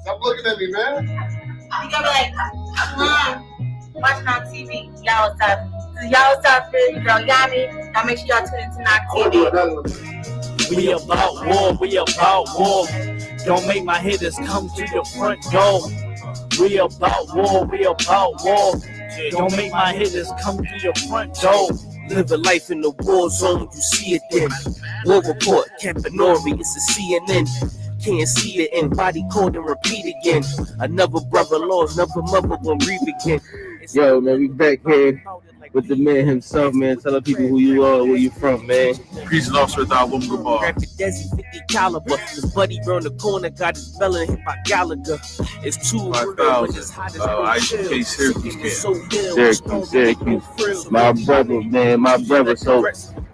Stop looking at me, man. You gotta be like, watching on TV. Y'all stop, you know, y'all make sure y'all tune into Knock TV. We about war, we about war. Don't make my hitters come to your front door. We about war, we about war. Don't make my hitters come to your front door. Live a life in the war zone, you see it then. War report, Campanori, it's a CNN. Can't see it in body code and repeat again. Another brother lost, another mother will reap again. Yo, man, we back here with the man himself, man. Tell the people who you are, where you from, man. Peace and officer without woman bar. Grab the Desi 50 caliber. His buddy round the corner got his belly hit by Gallagher. It's too 5,000. ISUPK Syracuse. My brother, man, my brother. So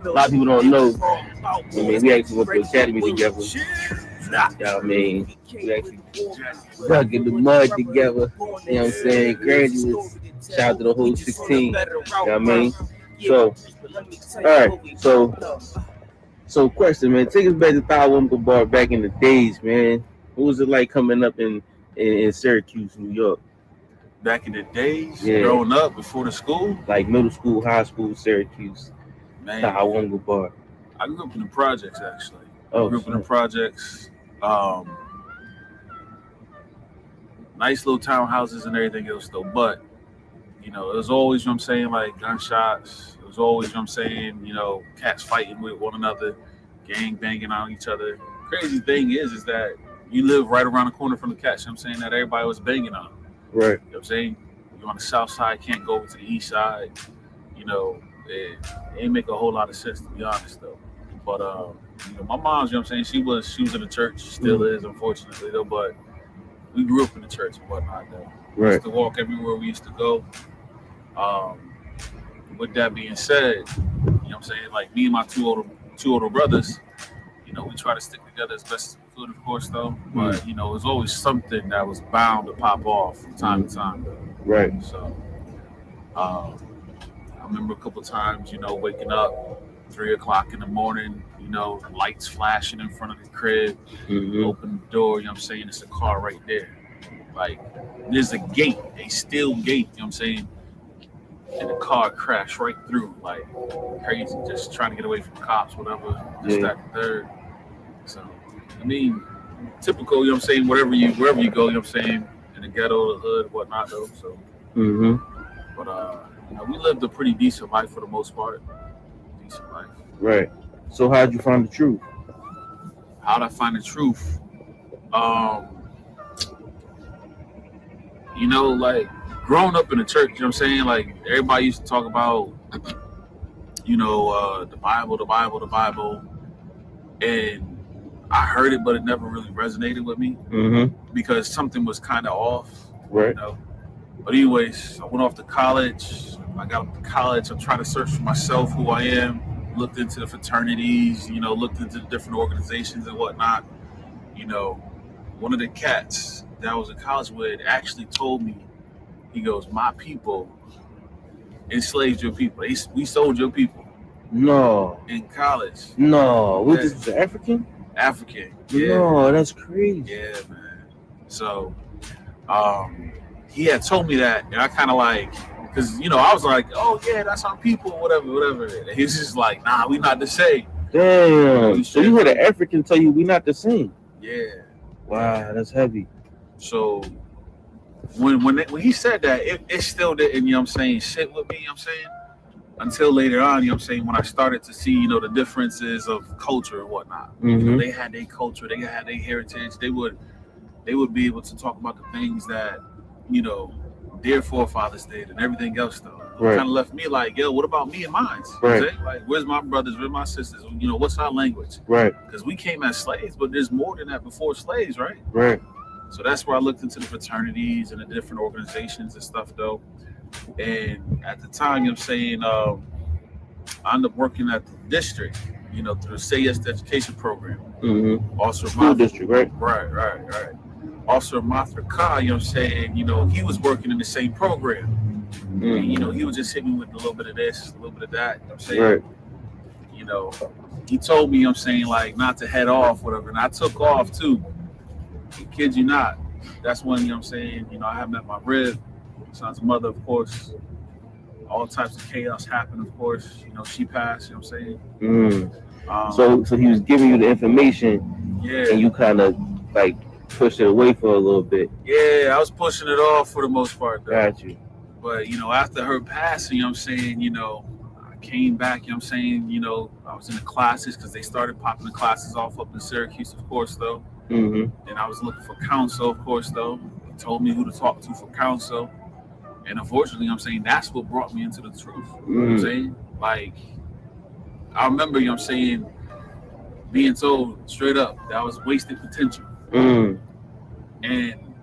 a lot of people don't know. I mean, we actually went to academy together. I mean, we actually dug in the mud together. You know what I'm saying? Graduates. Shout out to the whole 16. You know what I mean? So, all right. So question, man. Take us back to Thawumka Bar back in the days, man. What was it like coming up in Syracuse, New York? Back in the days, growing up before the school? Like middle school, high school, Syracuse. Man. Thawumka Bar. I grew up in the projects, actually. Oh, I grew up in the projects. Nice little townhouses and everything else, though. But, you know, it was always, you know what I'm saying, like gunshots. It was always, you know what I'm saying, you know, cats fighting with one another, gang banging on each other. Crazy thing is that you live right around the corner from the cats, you know what I'm saying, that everybody was banging on. Right. You know what I'm saying? You're on the south side, can't go over to the east side. You know, it ain't make a whole lot of sense, to be honest, though. But, you know, my mom's, you know what I'm saying, she was in the church, still is, unfortunately, though, but we grew up in the church and whatnot, though. We used to walk everywhere we used to go. With that being said, you know what I'm saying, like me and my two older brothers, you know, we try to stick together as best as we could, of course, though. But, you know, it was always something that was bound to pop off from time to time, though. Right. So, I remember a couple times, you know, waking up 3 o'clock in the morning, you know, lights flashing in front of the crib, open the door, you know what I'm saying, it's a car right there. Like, there's a gate, a steel gate, you know what I'm saying, and the car crashed right through, like, crazy, just trying to get away from the cops, whatever, just that third. So, I mean, typical, you know what I'm saying, wherever you go, you know what I'm saying, in the ghetto, the hood, whatnot, though, so. But, you know, we lived a pretty decent life for the most part. Decent life. Right. So how'd you find the truth? How'd I find the truth? You know, like, growing up in the church, you know what I'm saying? Like, everybody used to talk about, you know, the Bible. And I heard it, but it never really resonated with me because something was kind of off. Right. You know? But anyways, I went off to college. I got up to college. I'm trying to search for myself, who I am. Looked into the fraternities, you know, looked into the different organizations and whatnot. You know, one of the cats that I was in college with actually told me, he goes, my people enslaved your people. We sold your people. No. In college. No. What is this, African? African. Yeah. No, that's crazy. Yeah, man. So, he had told me that, and I kind of like, because, you know, I was like, oh, yeah, that's our people, whatever. And he was just like, nah, we not the same. Damn. So you heard an African tell you we not the same? Yeah. Wow, that's heavy. So when he said that, it still didn't, you know what I'm saying, sit with me, you know what I'm saying, until later on, you know what I'm saying, when I started to see, you know, the differences of culture and whatnot. You know, they had their culture, they had their heritage. They would be able to talk about the things that, you know, their forefathers did and everything else, though. It kind of left me like, yo, what about me and mine? Right. Like, where's my brothers? Where's my sisters? You know, what's our language? Right. Because we came as slaves, but there's more than that before slaves, right? Right. So that's where I looked into the fraternities and the different organizations and stuff, though. And at the time, you know what I'm saying, I ended up working at the district, you know, through the Say Yes to Education program. Also, school district, right? Right. Also, Martha Kai, you know what I'm saying, you know, he was working in the same program. And, you know, he would just hit me with a little bit of this, a little bit of that, you know what I'm saying? Right. You know, he told me, you know what I'm saying, like, not to head off, whatever. And I took off, too. I kid you not. that's when, you know what I'm saying, you know, I had met my rib, son's mother, of course. All types of chaos happened, of course. You know, she passed, you know what I'm saying? So he was giving you the information, yeah, and you kind of like pushed it away for a little bit. Yeah, I was pushing it off for the most part, though. Got you. But, you know, after her passing, you know what I'm saying, you know, I came back, you know what I'm saying, you know, I was in the classes because they started popping the classes off up in Syracuse, of course, though. And I was looking for counsel, of course, though. They told me who to talk to for counsel. And unfortunately, you know what I'm saying, that's what brought me into the truth. You know what I'm saying? Like, I remember, you know what I'm saying, being told straight up that I was wasted potential. And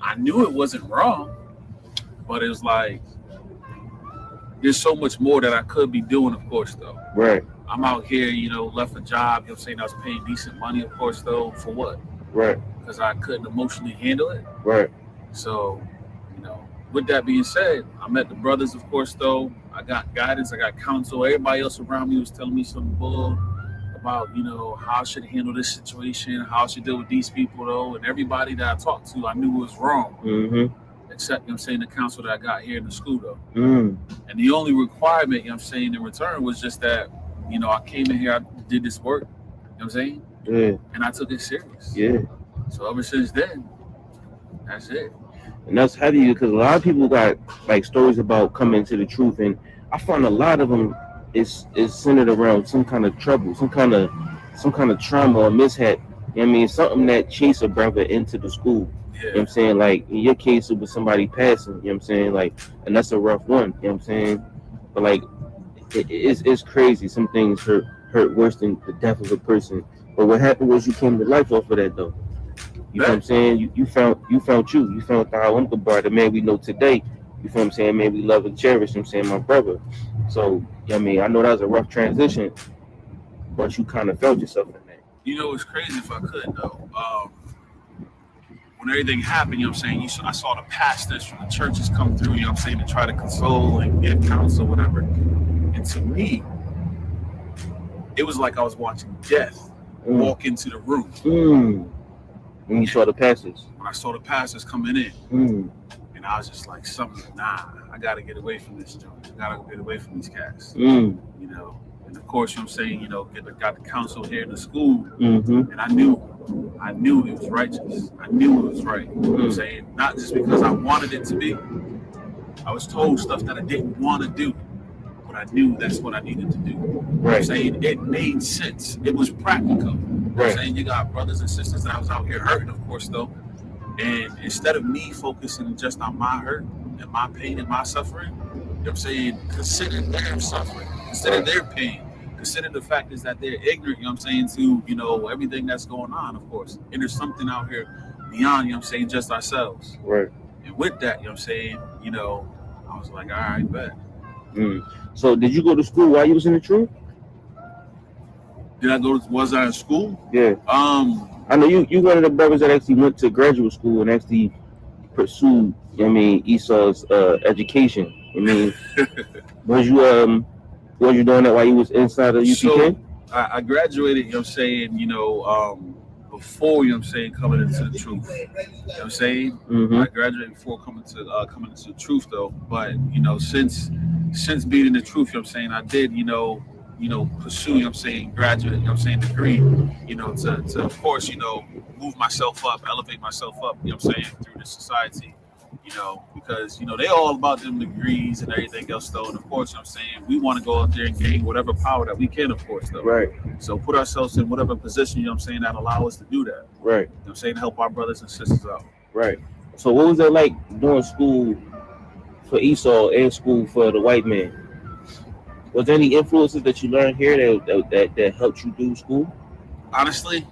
I knew it wasn't wrong, but it was like, there's so much more that I could be doing, of course, though. Right. I'm out here, you know, left a job, you know what I'm saying, I was paying decent money, of course, though, for what? Right. Because I couldn't emotionally handle it. Right. So, you know, with that being said, I met the brothers, of course, though. I got guidance, I got counsel. Everybody else around me was telling me some bull about, you know, how I should handle this situation, how I should deal with these people, though. And everybody that I talked to, I knew was wrong. Except, you know what I'm saying, the counsel that I got here in the school, though. And the only requirement, you know what I'm saying, in return was just that, you know, I came in here, I did this work, you know what I'm saying? Yeah. And I took it serious. Yeah. So ever since then, that's it. And that's heavy because a lot of people got like stories about coming to the truth, and I find a lot of them is centered around some kind of trouble, some kind of trauma or mishap. I mean, something that chased a brother into the school. Yeah. You know what I'm saying? Like in your case, it was somebody passing. You know what I'm saying? Like, and that's a rough one. You know what I'm saying? But like, it's crazy. Some things hurt worse than the death of a person. But what happened was you came to life off of that, though. You know what I'm saying? You found you found the YONKER, the man we know today. You feel what I'm saying? Man, we love and cherish. You know what I'm saying? My brother. So, I mean, I know that was a rough transition, but you kind of felt yourself in that. You know, it's crazy if I could, though. When everything happened, you know what I'm saying, I saw the pastors from the churches come through, you know what I'm saying, to try to console and give counsel, whatever. And to me, it was like I was watching death walk into the room. When you saw the pastors? When I saw the pastors coming in. And I was just like, I got to get away from this joint. I got to get away from these cats. You know, and of course, you know what I'm saying, you know, got the counsel here in the school. And I knew it was righteous. I knew it was right. You know what I'm saying? Not just because I wanted it to be. I was told stuff that I didn't want to do. But I knew that's what I needed to do. You know what I'm saying? It made sense. It was practical. You know what I'm saying? You got brothers and sisters that I was out here hurting, of course, though. And instead of me focusing just on my hurt and my pain and my suffering, you know what I'm saying, consider their suffering, consider their pain, consider the fact is that they're ignorant, you know what I'm saying, to, you know, everything that's going on, of course. And there's something out here beyond, you know what I'm saying, just ourselves. Right. And with that, you know what I'm saying, you know, I was like, all right, bet. So did you go to school while you was in the truth? Was I in school? Yeah. I know you one of the brothers that actually went to graduate school and actually pursued, I mean, Esau's education. I mean, was you doing that while you was inside of UPK? So I graduated, you know what I'm saying, you know, before, you know what I'm saying, coming into the truth. You know what I'm saying? I graduated before coming into the truth, though. But, you know, since being in the truth, you know what I'm saying, I did, you know, pursue, you know what I'm saying, graduate, you know what I'm saying, degree, you know, to of course, you know, move myself up, elevate myself up, you know what I'm saying, through the society, you know, because, you know, they all about them degrees and everything else, though. And of course, you know what I'm saying, we want to go out there and gain whatever power that we can, of course, though. Right. So put ourselves in whatever position, you know what I'm saying, that allow us to do that. Right. You know what I'm saying, to help our brothers and sisters out. Right. So what was it like doing school for Esau and school for the white man? Was there any influences that you learned here that helped you do school? Honestly,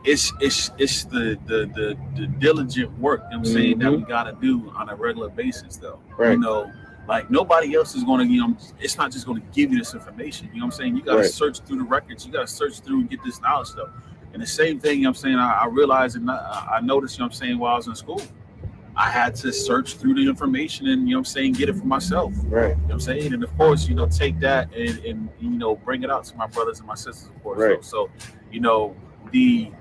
it's the diligent work, you know what I'm saying, that we gotta do on a regular basis, though. Right. You know, like nobody else is gonna, you know, it's not just gonna give you this information. You know what I'm saying? You gotta search through the records, you gotta search through and get this knowledge, though. And the same thing, you know what I'm saying, I realized and I noticed, you know what I'm saying, while I was in school. I had to search through the information and, you know what I'm saying, get it for myself. Right. You know what I'm saying? And of course, you know, take that and you know, bring it out to my brothers and my sisters, of course. Right. So, you know, the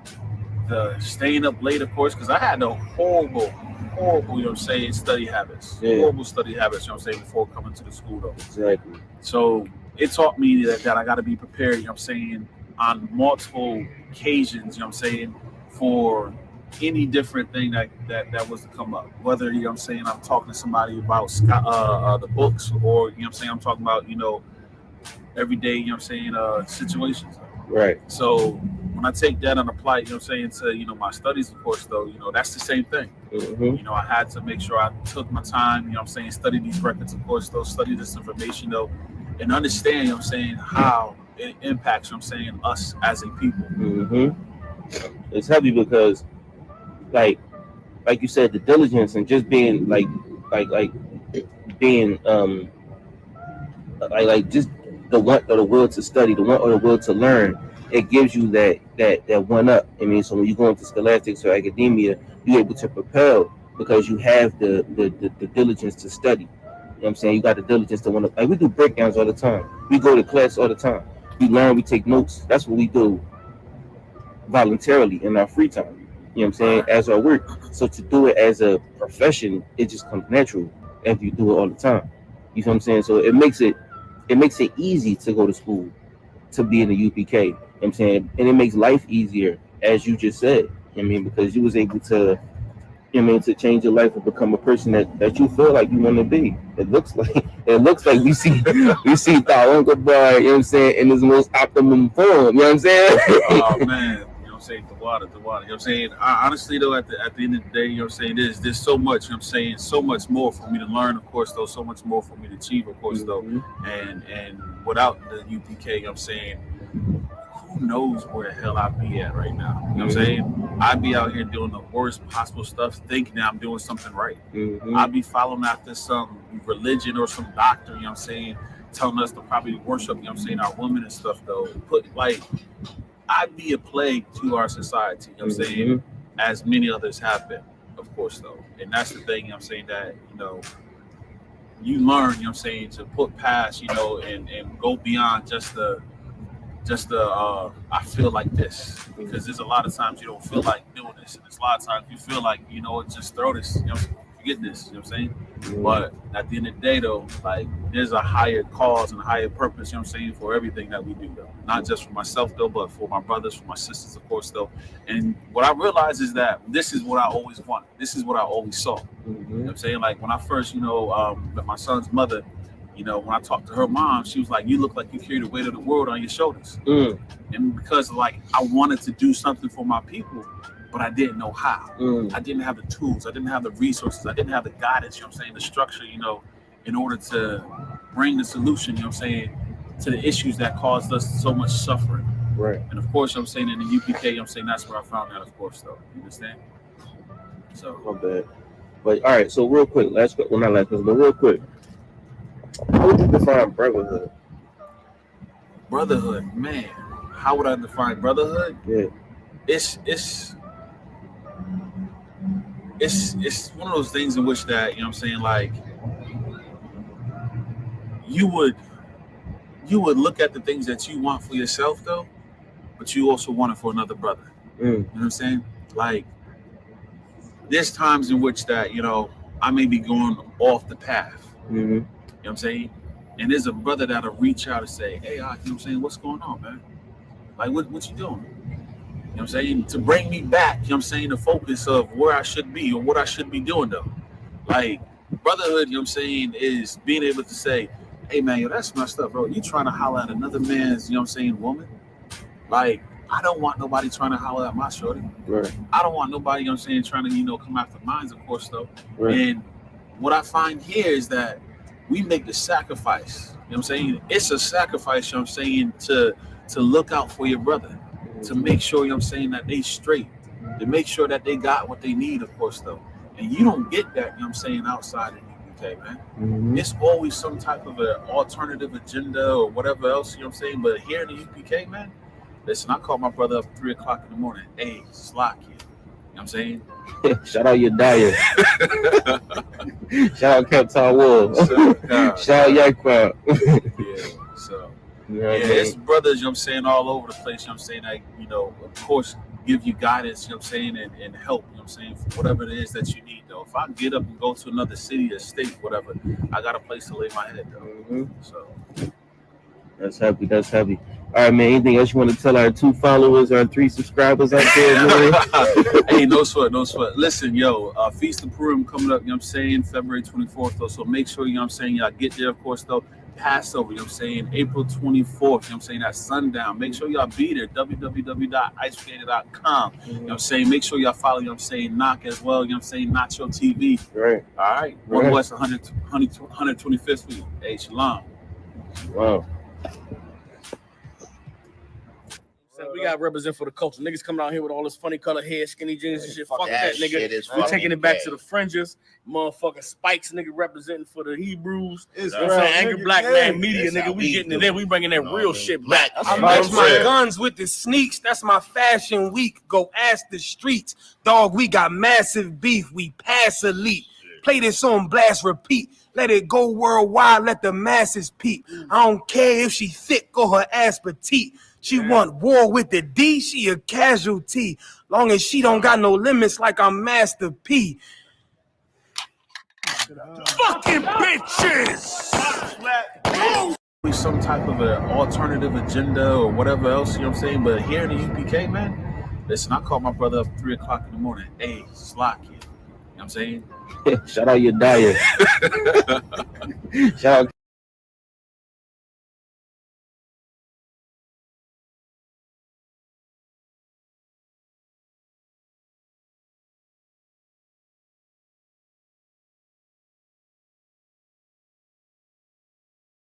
staying up late, of course, because I had a horrible horrible, you know what I'm saying, study habits. Yeah. Horrible study habits, you know what I'm saying, before coming to the school though. Exactly. So it taught me that I got to be prepared, you know what I'm saying, on multiple occasions, you know what I'm saying, for any different thing that was to come up. Whether, you know what I'm saying, I'm talking to somebody about the books, or, you know what I'm saying, I'm talking about, you know, everyday, you know what I'm saying, situations. Right. So when I take that and apply it, you know what I'm saying, to, you know, my studies, of course, though, you know, that's the same thing. Mm-hmm. You know, I had to make sure I took my time, you know what I'm saying, study these records, of course, though, study this information, though, and understand, you know what I'm saying, how it impacts, you know what I'm saying, us as a people. Mm-hmm. It's heavy because, like you said, the diligence and just being being like just the want or the will to study, the want or the will to learn, it gives you that one up. I mean, so when you go into scholastics or academia, you're able to propel because you have the diligence to study. You know what I'm saying? You got the diligence to want to, like, we do breakdowns all the time. We go to class all the time. We learn, we take notes. That's what we do voluntarily in our free time. You know what I'm saying? As our work. So to do it as a profession, it just comes natural after you do it all the time. You know what I'm saying? So it makes it easy to go to school, to be in the UPK. You know what I'm saying? And it makes life easier, as you just said. I mean, because you was able to, you know, I mean, to change your life and become a person that you feel like you want to be. It looks like we see Uncle Boy, you know what I'm saying, in his most optimum form. You know what I'm saying? Oh man, you know what I'm saying, the water. You know what I'm saying? Honestly though, at the end of the day, you know what I'm saying, there's so much, you know what I'm saying, so much more for me to learn, of course, though, so much more for me to achieve, of course, though. And without the UPK, you know what I'm saying, who knows where the hell I'd be at right now. You know what I'm saying? I'd be out here doing the worst possible stuff, thinking that I'm doing something right. I'd be following after some religion or some doctor, you know what I'm saying, telling us to probably worship, you know what I'm saying, our women and stuff, though. I'd be a plague to our society, you know what I'm saying, as many others have been, of course, though. And that's the thing, you know what I'm saying, that, you know, you learn, you know what I'm saying, to put past, you know, and go beyond just the I feel like this, because there's a lot of times you don't feel like doing this, and there's a lot of times you feel like, you know, just throw this, you know, forget this, you know what I'm saying? But at the end of the day, though, like, there's a higher cause and a higher purpose, you know what I'm saying, for everything that we do, though. Not just for myself, though, but for my brothers, for my sisters, of course, though. And what I realized is that this is what I always wanted. This is what I always saw. You know what I'm saying? Like, when I first, you know, met my son's mother, you know, when I talked to her mom, she was like, you look like you carry the weight of the world on your shoulders. And because, like, I wanted to do something for my people, but I didn't know how. I didn't have the tools. I didn't have the resources. I didn't have the guidance, you know what I'm saying, the structure, you know, in order to bring the solution, you know what I'm saying, to the issues that caused us so much suffering. Right. And, of course, you know what I'm saying, in the UPK, you know what I'm saying, that's where I found that, of course, though. You understand? So. Not bad. But, all right, so real quick, not last question, but real quick. How would you define brotherhood? Brotherhood, man. How would I define brotherhood? Yeah. It's one of those things in which that, you know what I'm saying, like, you would look at the things that you want for yourself, though, but you also want it for another brother. You know what I'm saying? Like, there's times in which that, you know, I may be going off the path. You know what I'm saying? And there's a brother that'll reach out and say, hey, you know what I'm saying, what's going on, man? Like, what you doing? You know what I'm saying? To bring me back, you know what I'm saying, the focus of where I should be or what I should be doing, though. Like, brotherhood, you know what I'm saying, is being able to say, hey, man, yo, that's messed up, bro. You trying to holler at another man's, you know what I'm saying, woman? Like, I don't want nobody trying to holler at my shorty. Right. I don't want nobody, you know what I'm saying, trying to, you know, come after mine, of course, though. Right. And what I find here is that we make the sacrifice. You know what I'm saying? It's a sacrifice, you know what I'm saying, to look out for your brother, to make sure, you know what I'm saying, that they straight, to make sure that they got what they need, of course, though. And you don't get that, you know what I'm saying, outside of the UK, man. It's always some type of an alternative agenda or whatever else, you know what I'm saying? But here in the UPK, man, listen, I called my brother up at 3 o'clock in the morning. Hey, Slock, you know what I'm saying? Shout out your Dyer. Shout out Captain Wolf. Shout out Yakpa. Yeah, so. You know what I mean? It's brothers, you know what I'm saying, all over the place, you know what I'm saying, like, you know, of course, give you guidance, you know what I'm saying, and help, you know what I'm saying, for whatever it is that you need, though. If I get up and go to another city or state, whatever, I got a place to lay my head, though. So that's heavy. That's heavy. All right, man. Anything else you want to tell our 2 followers, our 3 subscribers out there, man? Hey, no sweat. Listen, yo, Feast of Purim coming up, you know what I'm saying, February 24th, though. So make sure, you know what I'm saying, y'all get there, of course, though. Passover, you know what I'm saying, April 24th, you know what I'm saying, at sundown. Make sure y'all be there, www.ISUPK.com. You know what I'm saying? Make sure y'all follow, you know what I'm saying, Knock as well, you know what I'm saying, Nacho TV. Right. All right. One West 125th Street. Hey, shalom. Wow. We got represent for the culture. Niggas coming out here with all this funny color hair, skinny jeans and shit. Fuck that, That shit nigga. is We taking it back gay. to the fringes. Motherfucking Spikes, nigga, representing for the Hebrews. It's You know what I'm saying? real, Angry nigga, Black yeah. Man Media, That's nigga. how We we getting do it in. it. We bringing that You know real what I mean? shit back. That's I what match I'm my saying. guns with the sneaks. That's my fashion week. Go ask the streets. Dog, we got massive beef. We pass elite. Play this on blast, repeat. Let it go worldwide. Let the masses peep. I don't care if she thick or her ass petite. She want war with the D. She a casualty. Long as she don't got no limits like I'm Master P. Fucking bitches! Some type of an alternative agenda or whatever else, you know what I'm saying? But here in the UPK, man, listen, I called my brother up at 3 o'clock in the morning. Hey, Slock, you know what I'm saying? Shout out your diet. Shout out.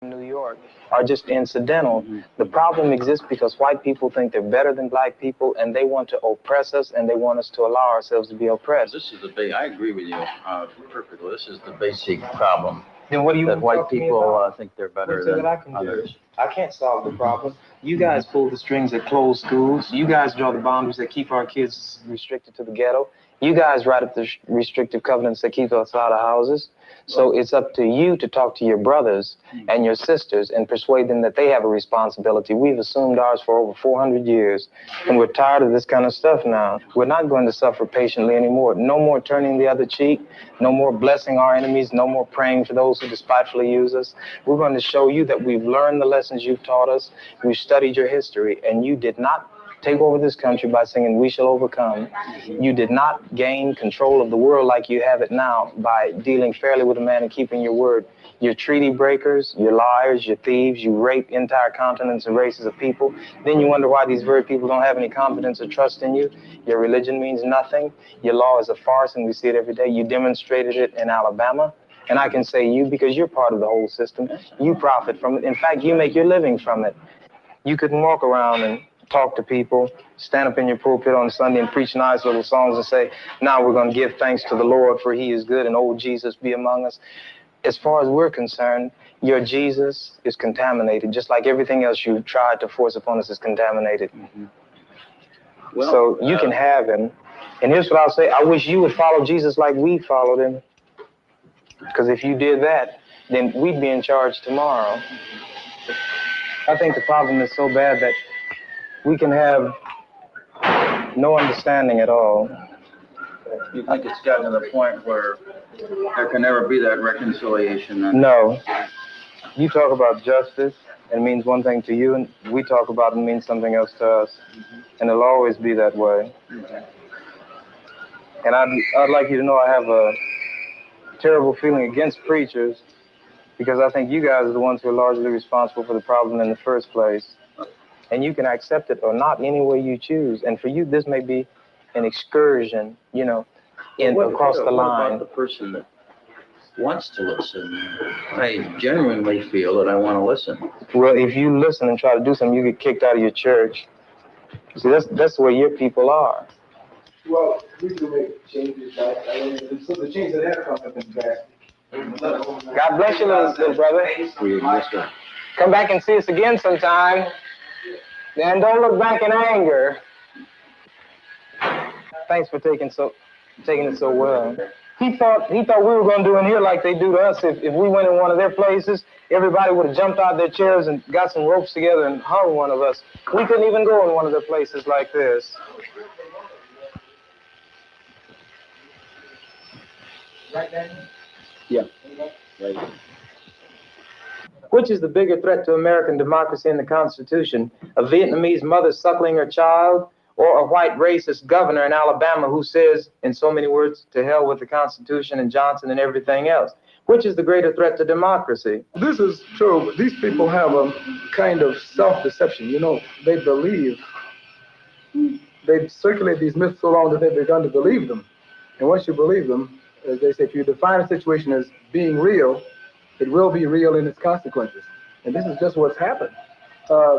New York are just incidental. The problem exists because white people think they're better than black people, and they want to oppress us, and they want us to allow ourselves to be oppressed. This is I agree with you perfectly. This is the basic problem. Then what do you That want to white talk to me people about? think they're better What's it than that I can do? others. I can't solve the problem. You guys pull the strings that close schools. You guys draw the boundaries that keep our kids restricted to the ghetto. You guys write up the restrictive covenants that keep us out of houses. So it's up to you to talk to your brothers and your sisters and persuade them that they have a responsibility. We've assumed ours for over 400 years, and we're tired of this kind of stuff now. We're not going to suffer patiently anymore. No more turning the other cheek. No more blessing our enemies. No more praying for those who despitefully use us. We're going to show you that we've learned the lessons you've taught us. We've studied your history, and you did not take over this country by singing "We Shall Overcome." You did not gain control of the world like you have it now by dealing fairly with a man and keeping your word. You're treaty breakers, you're liars, you're thieves, you rape entire continents and races of people. Then you wonder why these very people don't have any confidence or trust in you. Your religion means nothing. Your law is a farce, and we see it every day. You demonstrated it in Alabama. And I can say you because you're part of the whole system. You profit from it. In fact, you make your living from it. You couldn't walk around and talk to people, stand up in your pulpit on Sunday and preach nice little songs and say, now we're going to give thanks to the Lord for he is good and old Jesus be among us. As far as we're concerned, your Jesus is contaminated, just like everything else you tried to force upon us is contaminated. Well, so you can have him. And here's what I'll say. I wish you would follow Jesus like we followed him. Because if you did that, then we'd be in charge tomorrow. I think the problem is so bad that we can have no understanding at all. You think it's gotten to the point where there can never be that reconciliation? Then? No. You talk about justice, and it means one thing to you, and we talk about it and means something else to us. And it'll always be that way. And I'd like you to know I have a terrible feeling against preachers because I think you guys are the ones who are largely responsible for the problem in the first place. And you can accept it or not any way you choose. And for you, this may be an excursion, you know, across the line. What about the person that wants to listen? I genuinely feel that I want to listen. Well, if you listen and try to do something, you get kicked out of your church. See, that's the way your people are. Well, we can make changes. So the change that have come up in drastic. God bless you, little brother. Come back and see us again sometime. And don't look back in anger. Thanks for taking it so well. He thought we were going to do in here like they do to us. If we went in one of their places, everybody would have jumped out their chairs and got some ropes together and hung one of us. We couldn't even go in one of their places like this. Right, Daniel? Yeah. Right. Which is the bigger threat to American democracy and the Constitution? A Vietnamese mother suckling her child, or a white racist governor in Alabama who says, in so many words, to hell with the Constitution and Johnson and everything else? Which is the greater threat to democracy? This is true. These people have a kind of self-deception. You know, they believe, they circulate these myths so long that they've begun to believe them. And once you believe them, as they say, if you define a situation as being real, it will be real in its consequences. And this is just what's happened.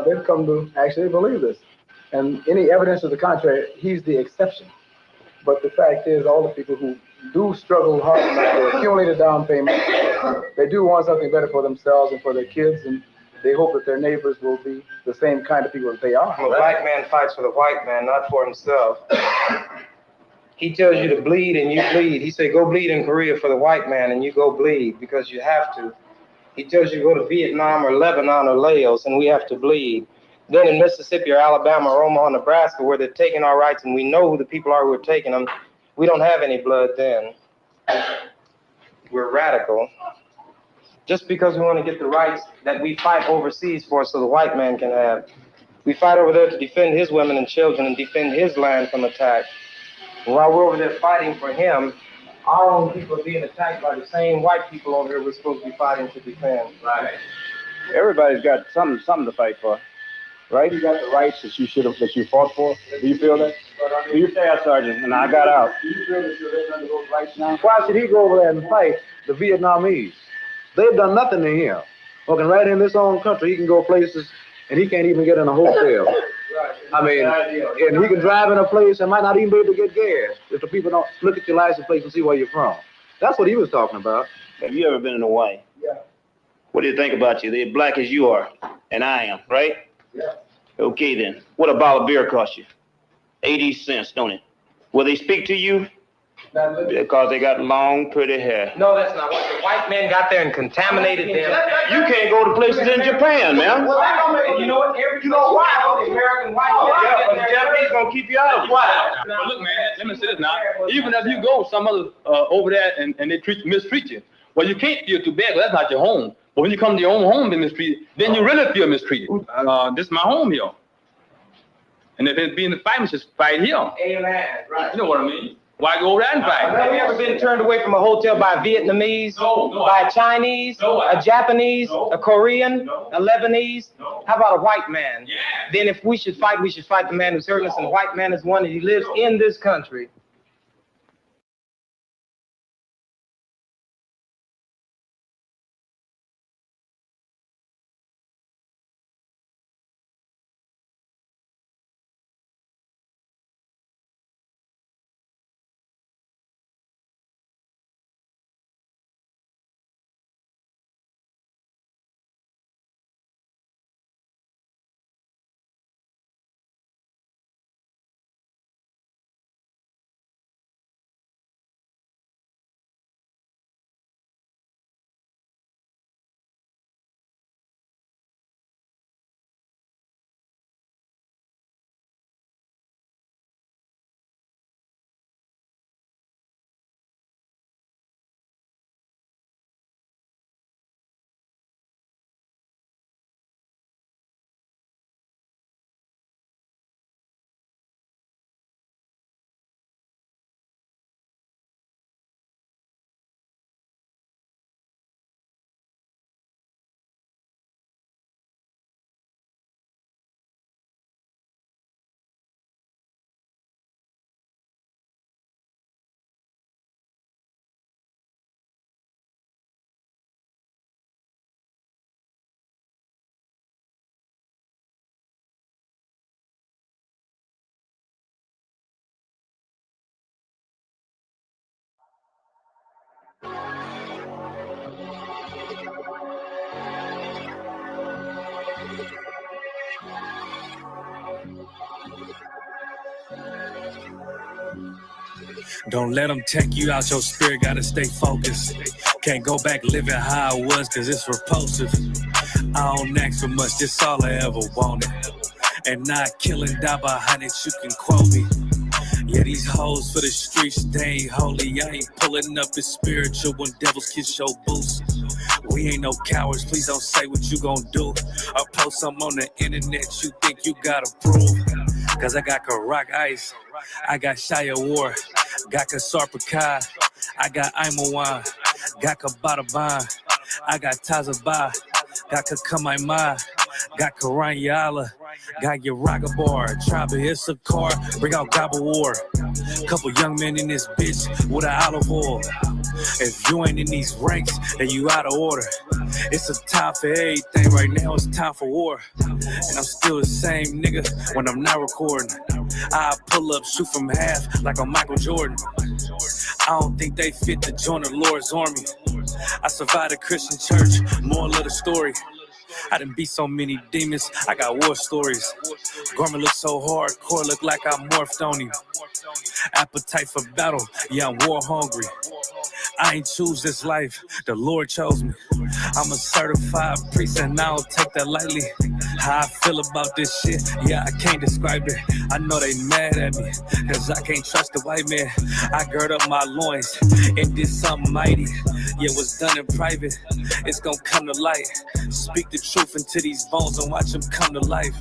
They've come to actually believe this. And any evidence to the contrary, he's the exception. But the fact is, all the people who do struggle hard to accumulate a down payment, they do want something better for themselves and for their kids, and they hope that their neighbors will be the same kind of people that they are. The black man fights for the white man, not for himself. He tells you to bleed and you bleed. He say, go bleed in Korea for the white man, and you go bleed because you have to. He tells you to go to Vietnam or Lebanon or Laos, and we have to bleed. Then in Mississippi or Alabama or Omaha, Nebraska, where they're taking our rights and we know who the people are who are taking them, we don't have any blood then. We're radical. Just because we want to get the rights that we fight overseas for so the white man can have. We fight over there to defend his women and children and defend his land from attack. And while we're over there fighting for him, our own people are being attacked by the same white people over here we're supposed to be fighting to defend. Right. Everybody's got something to fight for. Right? You got the rights that you fought for. Do you feel that? Do you say, Sergeant? And I got out. Do you feel that you're living under those rights now? Why should he go over there and fight the Vietnamese? They've done nothing to him. Working right in this own country, he can go places and he can't even get in a hotel. I mean, and he can drive in a place and might not even be able to get gas if the people don't look at your license plate and see where you're from. That's what he was talking about. Have you ever been in Hawaii? Yeah. What do you think about you? They're black as you are, and I am, right? Yeah. Okay then. What a bottle of beer cost you? 80 cents, don't it? Will they speak to you? Because they got long, pretty hair. No, that's not what the white men got there and contaminated them. You can't go to places in Japan, man. Well, you know what? You know why? The American white Yeah, but the Japanese gonna keep you out of it. But look, man, let me say this now. Even if you go some other over there and they mistreat you, well, you can't feel too bad, but that's not your home. But when you come to your own home and mistreated, then you really feel mistreated. This is my home here. And if it's being the fight, we should fight here. Amen. Right. You know what I mean? Why go over there and fight? Have you ever been turned away from a hotel by a Vietnamese, by a Chinese, a Japanese, a Korean, a Lebanese? How about a white man? Then if we should fight the man who's hurting us, and the white man is one and he lives in this country. Don't let them take you out, your spirit gotta stay focused. Can't go back living how I was, cause it's repulsive. I don't ask for much, that's all I ever wanted. And not killing, die by hundreds, you can quote me. Yeah, these hoes for the streets, they ain't holy. I ain't pulling up as spiritual when devils kiss your boots. We ain't no cowards, please don't say what you gon' do. Or post something on the internet you think you gotta prove. Cause I got Karak Ice, I got Shia War, got Kasarpakai, I got Imawan, got Kabataban, I got Tazaba, got Kakamaima, got Karanyala, got Yaragabar, Tribe of Issachar, bring out Gobble War. Couple young men in this bitch with an olive oil. If you ain't in these ranks, then you out of order. It's a time for everything right now, it's time for war. And I'm still the same nigga when I'm not recording. I pull up, shoot from half like I'm Michael Jordan. I don't think they fit to join the Lord's army. I survived a Christian church, moral of the story. I done beat so many demons, I got war stories. Garment look so hardcore, look like I morphed on him. Appetite for battle, yeah, I'm war hungry. I ain't choose this life, the Lord chose me. I'm a certified priest and I don't take that lightly. How I feel about this shit, yeah, I can't describe it. I know they mad at me, cause I can't trust the white man. I gird up my loins and did something mighty. Yeah, what's done in private, it's gonna come to light. Speak the truth into these bones and watch them come to life.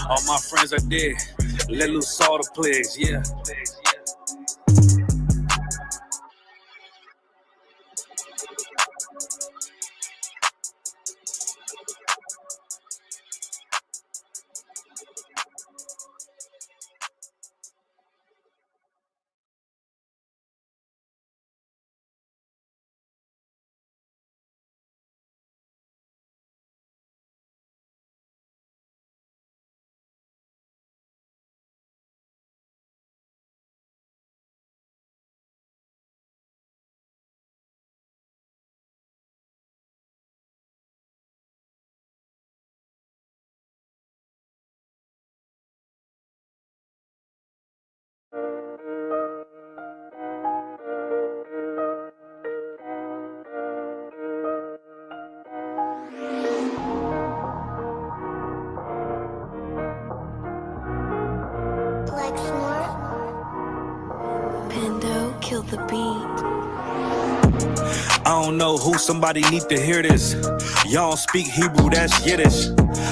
All my friends are dead, let loose all the plagues, yeah. Kill the beat. I don't know who, somebody need to hear this. Y'all don't speak Hebrew, that's Yiddish.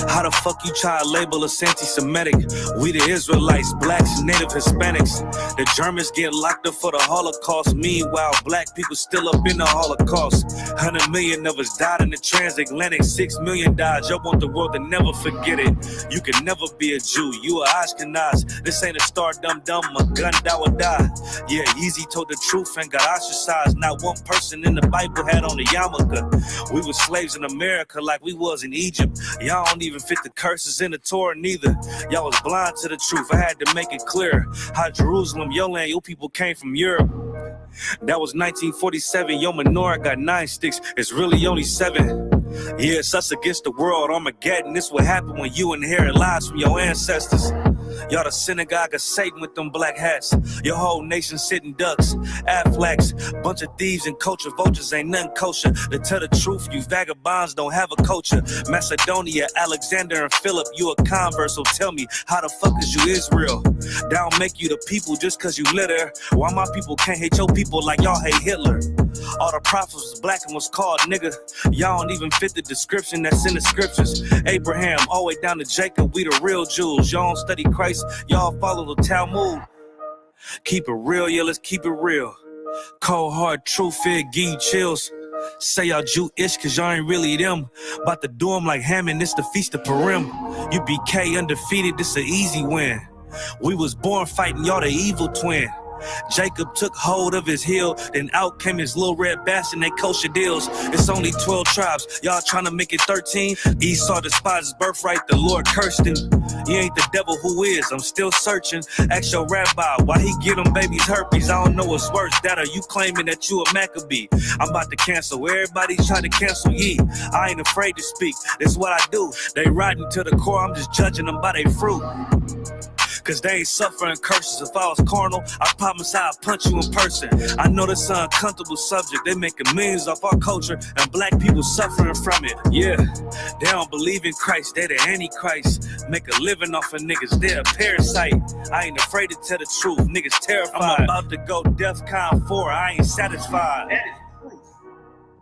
How the fuck you try to label us anti-Semitic? We the Israelites, blacks, native Hispanics. The Germans get locked up for the Holocaust. Meanwhile, black people still up in the Holocaust. 100 million of us died in the transatlantic. 6 million died. Y'all want the world to never forget it. You can never be a Jew. You a Ashkenaz. This ain't a star dum-dum. A gun that would die. Yeah, Yeezy told the truth and got ostracized. Not one person in the Bible had on a yarmulke. We were slaves in America like we was in Egypt. Y'all don't even fit the curses in the Torah neither. Y'all was blind to the truth. I had to make it clear. How Jerusalem, your land, your people came from Europe. That was 1947. Your menorah got 9 sticks. It's really only 7. Yeah, it's us against the world. Armageddon. This what happened when you inherit lies from your ancestors. Y'all the synagogue of Satan with them black hats. Your whole nation sitting ducks, Aflacs, bunch of thieves and culture vultures ain't nothing kosher. To tell the truth, you vagabonds don't have a culture. Macedonia, Alexander and Philip, you a convert, so tell me, how the fuck is you Israel? That don't make you the people just cause you live there. Why my people can't hate your people like y'all hate Hitler? All the prophets was black and was called nigga. Y'all don't even fit the description that's in the scriptures. Abraham, all the way down to Jacob, we the real Jews. Y'all don't study Christ, y'all follow the Talmud. Keep it real, yeah, let's keep it real. Cold hard truth, it give you chills. Say y'all Jewish cause y'all ain't really them. About to do them like Hammond, it's the Feast of Purim. You BK undefeated, this an easy win. We was born fighting, y'all the evil twin. Jacob took hold of his heel, then out came his little red bastard and they kosher deals. It's only 12 tribes, y'all trying to make it 13. Esau despised his birthright, the Lord cursed him. He ain't the devil, who is? I'm still searching. Ask your rabbi, why he get them babies herpes? I don't know what's worse, that or you claiming that you a Maccabee. I'm about to cancel, everybody trying to cancel ye. I ain't afraid to speak, that's what I do. They riding to the core, I'm just judging them by their fruit. cause they ain't suffering curses. If I was carnal, I promise I'd punch you in person. I know this an uncomfortable subject. They making millions off our culture and black people suffering from it. Yeah, they don't believe in Christ, they the Antichrist. Make a living off of niggas, they're a parasite. I ain't afraid to tell the truth, niggas terrified. I'm about to go DEFCON 4, I ain't satisfied. That is proof.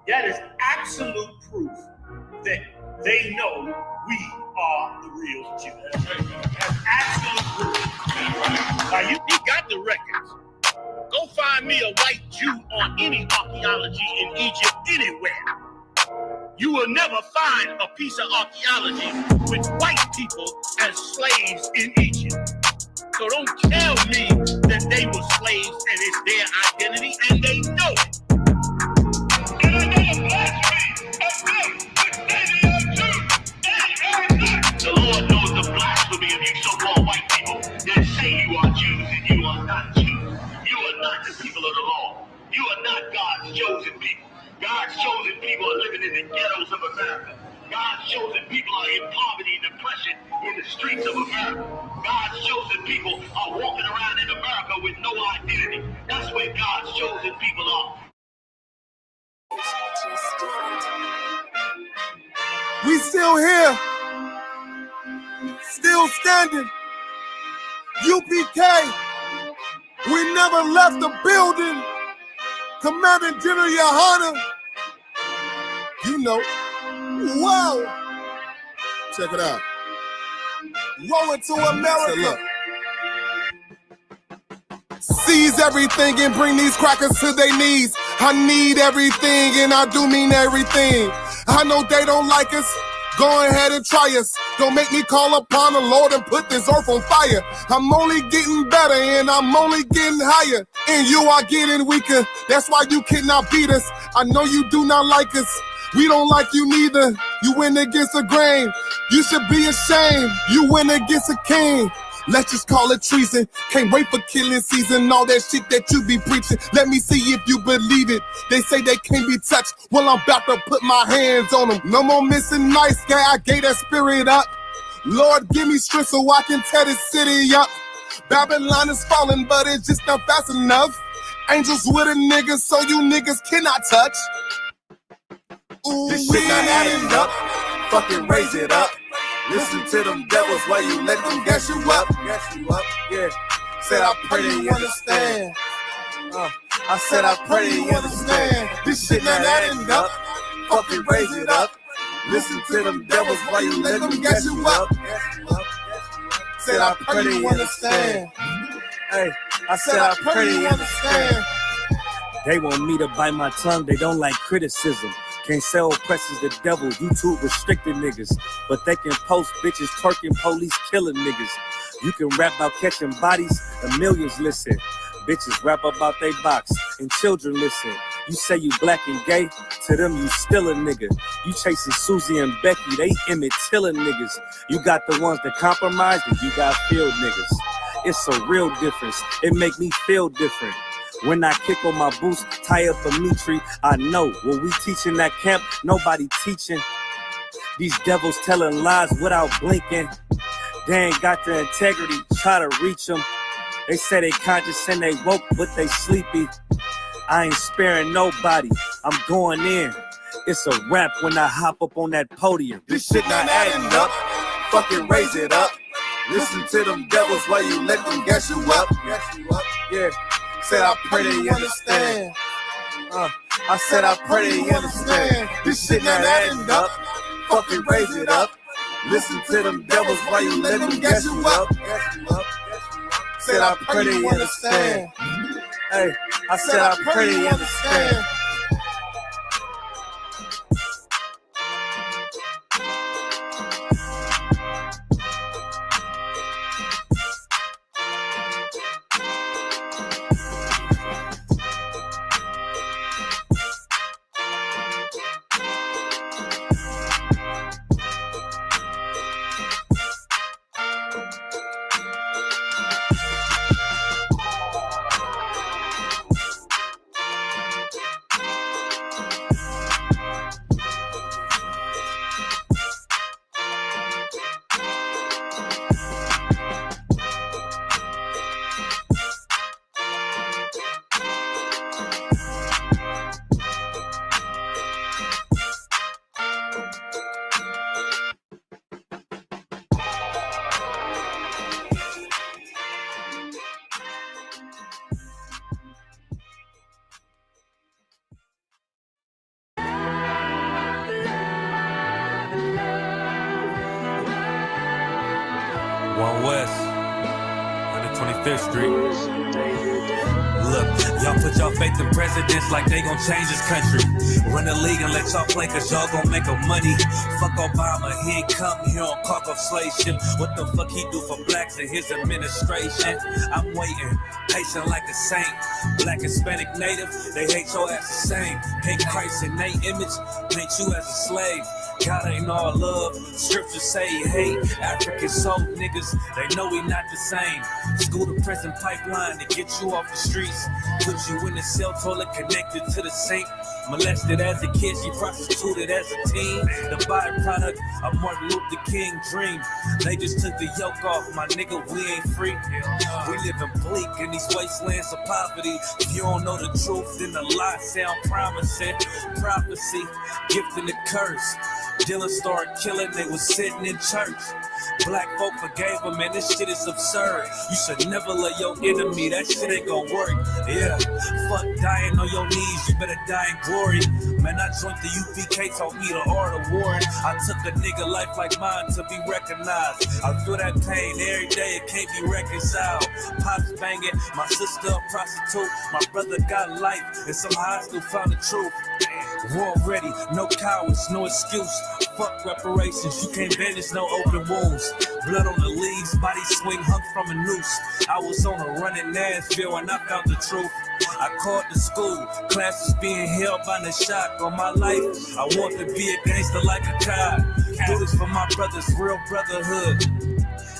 That is absolute proof that they know we are the real Jews. That's absolute proof. Now you got the records. Go find me a white Jew on any archaeology in Egypt anywhere. You will never find a piece of archaeology with white people as slaves in Egypt. So don't tell me that they were slaves and it's their identity, and they know it. And another blasphemy of them, which they are Jews. The Lord knows the blasphemy of you so-called white people that say you are Jews and you are not Jews. You are not the people of the law. You are not God's chosen people. God's chosen people are living in the ghettos of America. God's chosen people are in poverty and depression in the streets of America. God's chosen people are walking around in America with no identity. That's where God's chosen people are. We still here, still standing. UPK, we never left the building. Commanding General Yohana, you know, whoa. Check it out. Rolling to America. Seize everything and bring these crackers to their knees. I need everything and I do mean everything. I know they don't like us. Go ahead and try us. Don't make me call upon the Lord and put this earth on fire. I'm only getting better and I'm only getting higher. And you are getting weaker. That's why you cannot beat us. I know you do not like us. We don't like you neither. You went against the grain. You should be ashamed. You went against a king. Let's just call it treason. Can't wait for killing season. All that shit that you be preaching. Let me see if you believe it. They say they can't be touched. Well, I'm about to put my hands on them. No more missing nice guy. I gave that spirit up. Lord, give me strength so I can tear this city up. Babylon is falling, but it's just not fast enough. Angels with a nigga, so you niggas cannot touch. Ooh, this shit not adding up. Fucking raise it up. Listen to them devils while you let them gas you up. Yeah. Said I pray they understand. I said I pray they understand. This shit not adding up. Fucking raise it up. Listen to them devils while you let them gas you up. Said I pray they understand. Hey, I said I pray they understand. They want me to bite my tongue, they don't like criticism. Can't sell oppressors the devil, YouTube restricted niggas. But they can post bitches twerking, police killing niggas. You can rap about catching bodies, and millions listen. Bitches rap about they box, and children listen. You say you black and gay, to them you still a nigga. You chasing Susie and Becky, they Emmett Tiller niggas. You got the ones that compromise, and you got field niggas. It's a real difference, it make me feel different. When I kick on my boots, tie up a meat tree, I know what we teaching that camp, nobody teaching. These devils telling lies without blinking. They ain't got the integrity, try to reach them. They say they conscious and they woke, but they sleepy. I ain't sparing nobody, I'm going in. It's a rap when I hop up on that podium. This shit not adding up, fucking raise it up. Listen to them devils while you let them gas you up. Yeah. Said I pray they understand. I said I pray they understand. This shit not adding up. Fucking raise it up. Listen to them devils while you let them gas you up. Said I pray they understand. Hey, I said I pray they understand. West, 125th Street. Look, y'all put y'all faith in presidents like they gon' change this country. Run the league and let y'all play cause y'all gon' make a money. Fuck Obama, he ain't come here on caucusation. What the fuck he do for blacks in his administration? I'm waiting, patient like a saint. Black, Hispanic, Native, they hate your ass the same. Paint Christ in they image, paint you as a slave. God ain't all love, scriptures say he hate. African soul niggas, they know we not the same. School to prison pipeline to get you off the streets. Put you in the cell toilet connected to the sink. Molested as a kid, she prostituted as a teen. The byproduct of Martin Luther King dream. They just took the yoke off, my nigga, we ain't free. We living bleak in these wastelands of poverty. If you don't know the truth, then the lie sound promising. Prophecy, gift and the curse. Dylan started killing, they was sitting in church. Black folk forgave him, man, this shit is absurd. You should never love your enemy, that shit ain't gon' work. Yeah, fuck dying on your knees, you better die in glory. Man, I joined the UPK, taught me the art of warring. I took a nigga life like mine to be recognized. I feel that pain every day, it can't be reconciled. Pops banging, my sister a prostitute. My brother got life, and somehow I still found the truth. War ready, no cowards, no excuse. Fuck reparations, you can't bandage no open wounds. Blood on the leaves, body swing hung from a noose. I was on a run in Nashville and I found the truth. I called the school, classes being held by the shock on my life. I want to be a gangster like a cop. Do this for my brothers, real brotherhood.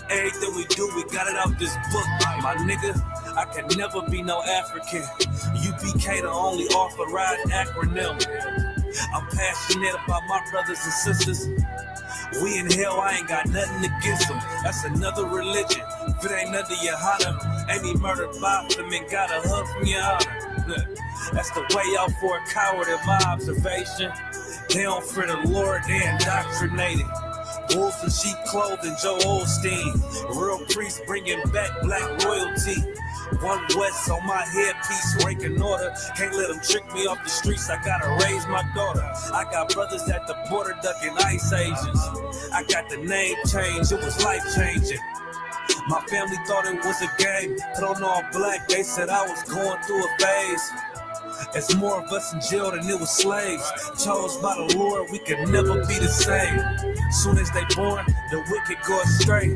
Everything we do, we got it out this book. My nigga, I can never be no African. UPK the only authorized acronym. I'm passionate about my brothers and sisters. We in hell, I ain't got nothing against them. That's another religion. If it ain't under your honor, ain't he murdered by them and got a hug from your honor. Look, that's the way out for a coward in my observation. They don't fear the Lord, they indoctrinated. Wolves in sheep clothing, Joe Osteen. Real priests bringing back black royalty. One West on my headpiece, ranking order. Can't let them trick me off the streets, I gotta raise my daughter. I got brothers at the border ducking ICE agents. I got the name change, it was life changing. My family thought it was a game, put on all black, they said I was going through a phase. It's more of us in jail than it was slaves. Chose by the Lord, we could never be the same. Soon as they born, the wicked go astray.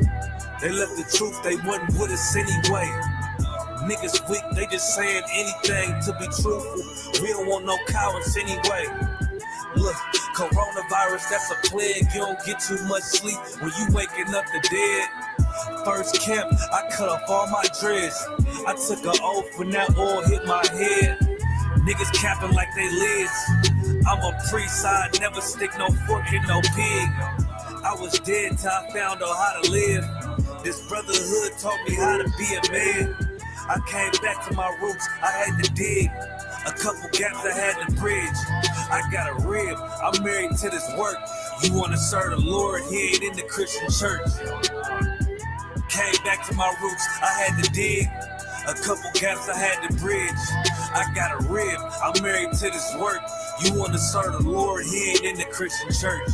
They left the truth, they wasn't with us anyway. Niggas weak, they just saying anything to be truthful. We don't want no cowards anyway. Look, coronavirus, that's a plague. You don't get too much sleep when you waking up the dead. First camp, I cut off all my dreads. I took an oath when that oil hit my head. Niggas capping like they lids. I'm a priest, I never stick no fork in no pig. I was dead till I found out how to live. This brotherhood taught me how to be a man. I came back to my roots, I had to dig. A couple gaps I had to bridge. I got a rib, I'm married to this work. You wanna serve the Lord, he ain't in the Christian church. Came back to my roots, I had to dig. A couple gaps I had to bridge. I got a rib, I'm married to this work. You wanna serve the Lord, he ain't in the Christian church.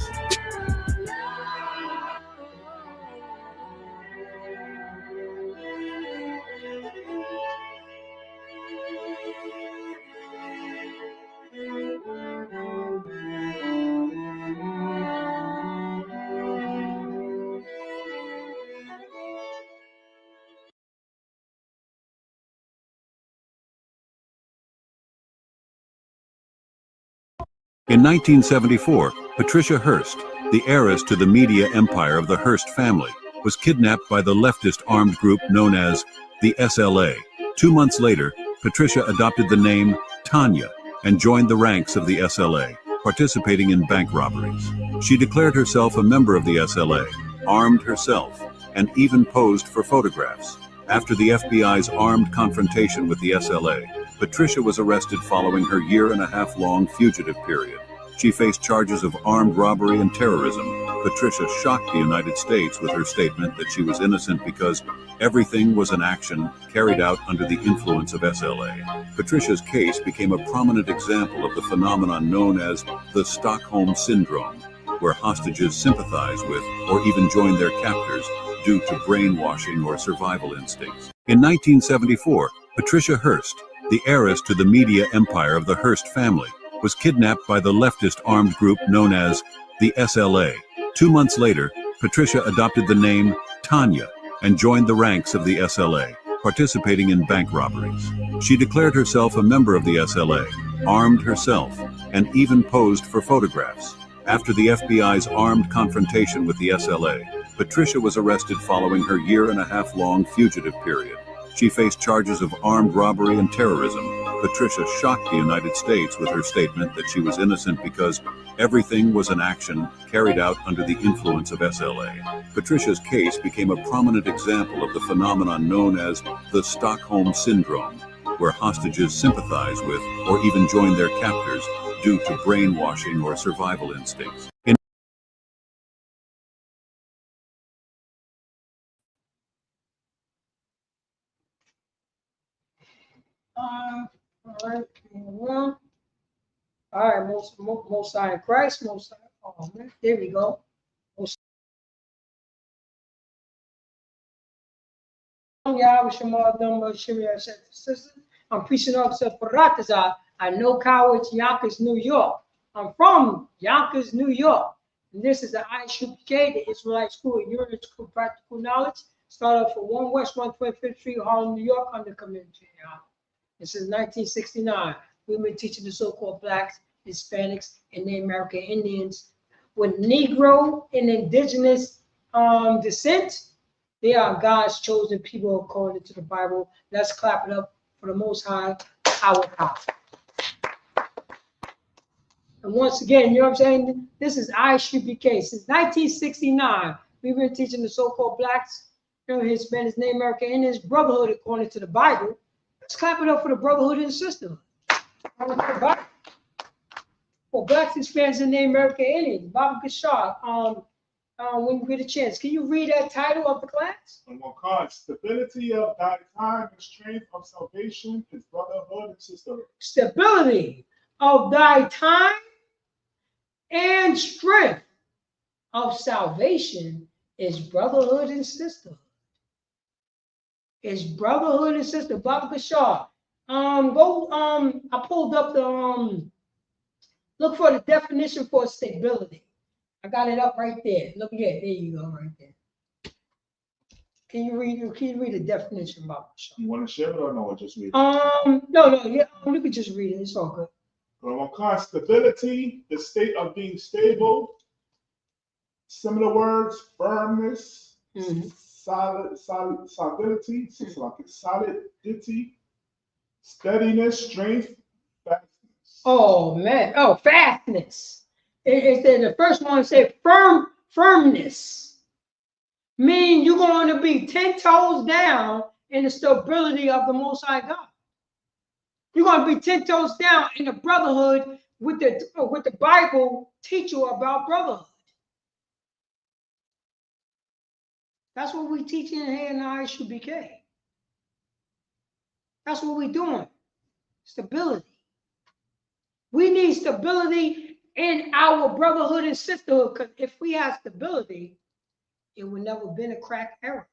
In 1974, Patricia Hearst, the heiress to the media empire of the Hearst family, was kidnapped by the leftist armed group known as the SLA. 2 months later, Patricia adopted the name Tanya and joined the ranks of the SLA, participating in bank robberies. She declared herself a member of the SLA, armed herself, and even posed for photographs. After the FBI's armed confrontation with the SLA, Patricia was arrested following her year-and-a-half-long fugitive period. She faced charges of armed robbery and terrorism. Patricia shocked the United States with her statement that she was innocent because everything was an action carried out under the influence of SLA. Patricia's case became a prominent example of the phenomenon known as the Stockholm Syndrome, where hostages sympathize with or even join their captors due to brainwashing or survival instincts. In 1974, Patricia Hearst, the heiress to the media empire of the Hearst family, was kidnapped by the leftist armed group known as the SLA. 2 months later, Patricia adopted the name Tanya and joined the ranks of the SLA, participating in bank robberies. She declared herself a member of the SLA, armed herself, and even posed for photographs. After the FBI's armed confrontation with the SLA, Patricia was arrested following her year-and-a-half-long fugitive period. She faced charges of armed robbery and terrorism. Patricia shocked the United States with her statement that she was innocent because everything was an action carried out under the influence of SLA. Patricia's case became a prominent example of the phenomenon known as the Stockholm Syndrome, where hostages sympathize with or even join their captors due to brainwashing or survival instincts. All right, well, all right, most high in Christ, most high. Oh man, there we go. I'm preaching officer for Rataza. I know college, Yonkers, New York. I'm from Yonkers, New York. And this is the ISUPK, the Israelite School of University Practical Knowledge. Started for 1 West 125th Street, Harlem, New York, under community. This is 1969. We've been teaching the so-called blacks, Hispanics, and Native American Indians with Negro and indigenous descent. They are God's chosen people according to the Bible. Let's clap it up for the Most High, our God. And once again, you know what I'm saying? This is ISUPK. Since 1969, we've been teaching the so-called blacks, Hispanics, Native American Indians, brotherhood according to the Bible. Let's clap it up for the Brotherhood and Sisterhood. For blacks, Hispanics, and Native American Indians. Baba Kishar, when you get a chance, can you read that title of the class? On one card, stability of thy time and strength of salvation is brotherhood and sisterhood. Stability of thy time and strength of salvation is brotherhood and sisterhood. It's brotherhood and sisterhood. Baba Kishar. I pulled up the look for the definition for stability. I got it up right there. Look, yeah, there you go, right there. Can you read the definition, Baba Kishar? You want to share it or no? Or just read it? No, yeah, you can just read it. It's all good. On one card, stability, the state of being stable. Similar words, firmness, solidity, solidity, steadiness, strength, fastness. Oh man, fastness. It's the first one said firmness. Mean you're going to be 10 toes down in the stability of the Most High God. You're going to be 10 toes down in the brotherhood with the Bible teach you about brotherhood. That's what we teaching here in the ISUPK. That's what we're doing. Stability. We need stability in our brotherhood and sisterhood, because if we have stability, it would never been a crack era.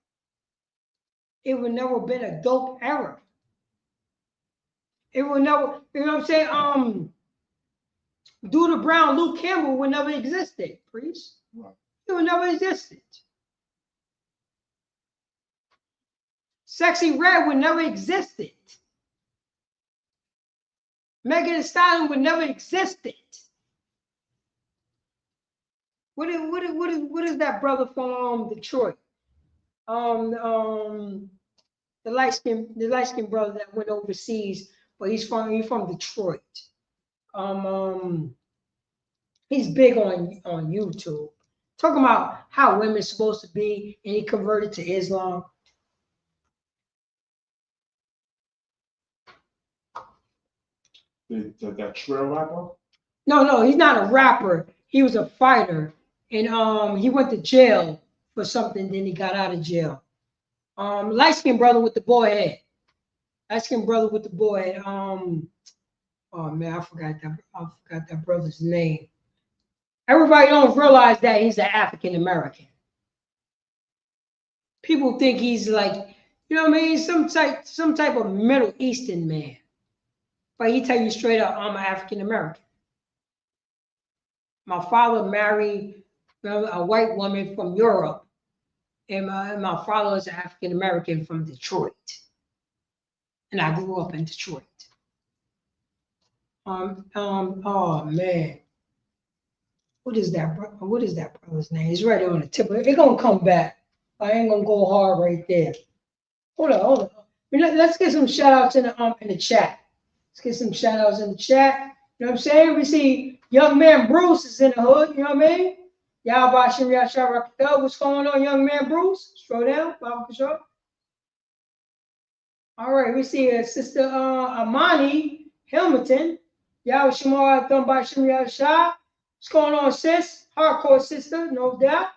It would never been a dope era. It would never, you know what I'm saying? Duda Brown, Luke Campbell would never existed, priest. Right. It would never existed. Sexy Red would never existed. Megan Thee Stallion would never existed. What is that brother from Detroit? The light skinned brother that went overseas, but he's from Detroit. He's big on YouTube, talking about how women's supposed to be, and he converted to Islam. That trail rapper? No, he's not a rapper. He was a fighter, and he went to jail for something. Then he got out of jail. Light skinned brother with the boy head. Light skinned brother with the boy head. Oh man, I forgot that brother's name. Everybody don't realize that he's an African American. people think he's like, you know what I mean, some type of Middle Eastern man. But he tell you straight up, I'm African American. My father married a white woman from Europe, and my father was African American from Detroit, and I grew up in Detroit. Oh man, what is that brother's name? It's right on the tip. It's gonna come back. I ain't gonna go hard right there. Hold on. Let's get some shout outs in the chat. Let's get some shout outs in the chat. You know what I'm saying? We see young man Bruce is in the hood. You know what I mean? Y'all Bashim Yashar Rakita. What's going on, young man Bruce? Scroll down, Bob Kishore. All right, we see Sister Amani Hamilton. Y'all Shamar Thumb Bashim Yashar. What's going on, sis? Hardcore sister, no doubt.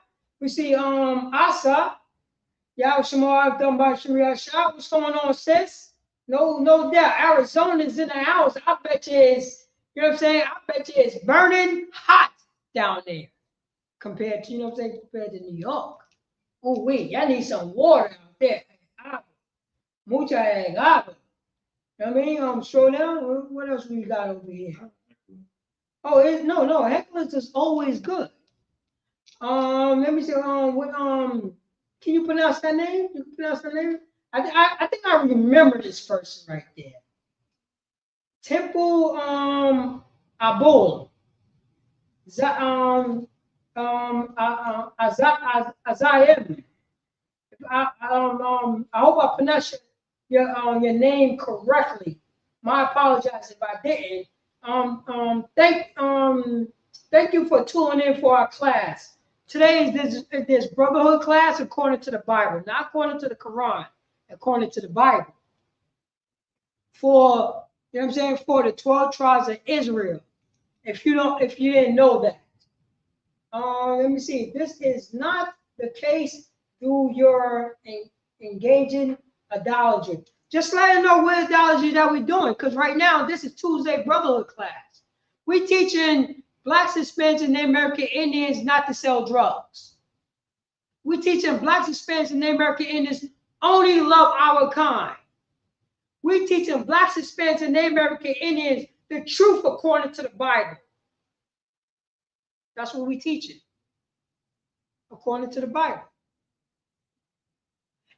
We see Asa. Y'all Shamar Thumb Bashim Yashar. What's going on, sis? No doubt. Arizona's in the house. I bet you it's, you know what I'm saying? I bet you it's burning hot down there compared to, you know what I'm saying, compared to New York. Oh, wait, y'all need some water out there. Mucha agua. You know what I mean? Scroll down. What else we got over here? Oh, no. Heckler's is always good. Let me see. Can you pronounce that name? I think I remember this person right there. Temple Abul. Azayem. I hope I pronounced your name correctly. My apologize if I didn't. Thank you for tuning in for our class. Today is this brotherhood class according to the Bible, not according to the Quran, according to the Bible. For, you know what I'm saying, for the 12 tribes of Israel. If you didn't know that. Let me see. This is not the case through your engaging idolatry. Just let them know what idolatry that we're doing, because right now this is Tuesday Brotherhood class. We're teaching Blacks, Hispanics, and Native American Indians not to sell drugs. We're teaching Blacks, Hispanics, and Native American Indians only love our kind. We're teaching Blacks, Hispanics, and Native American Indians the truth according to the Bible. That's what we're teaching, according to the Bible.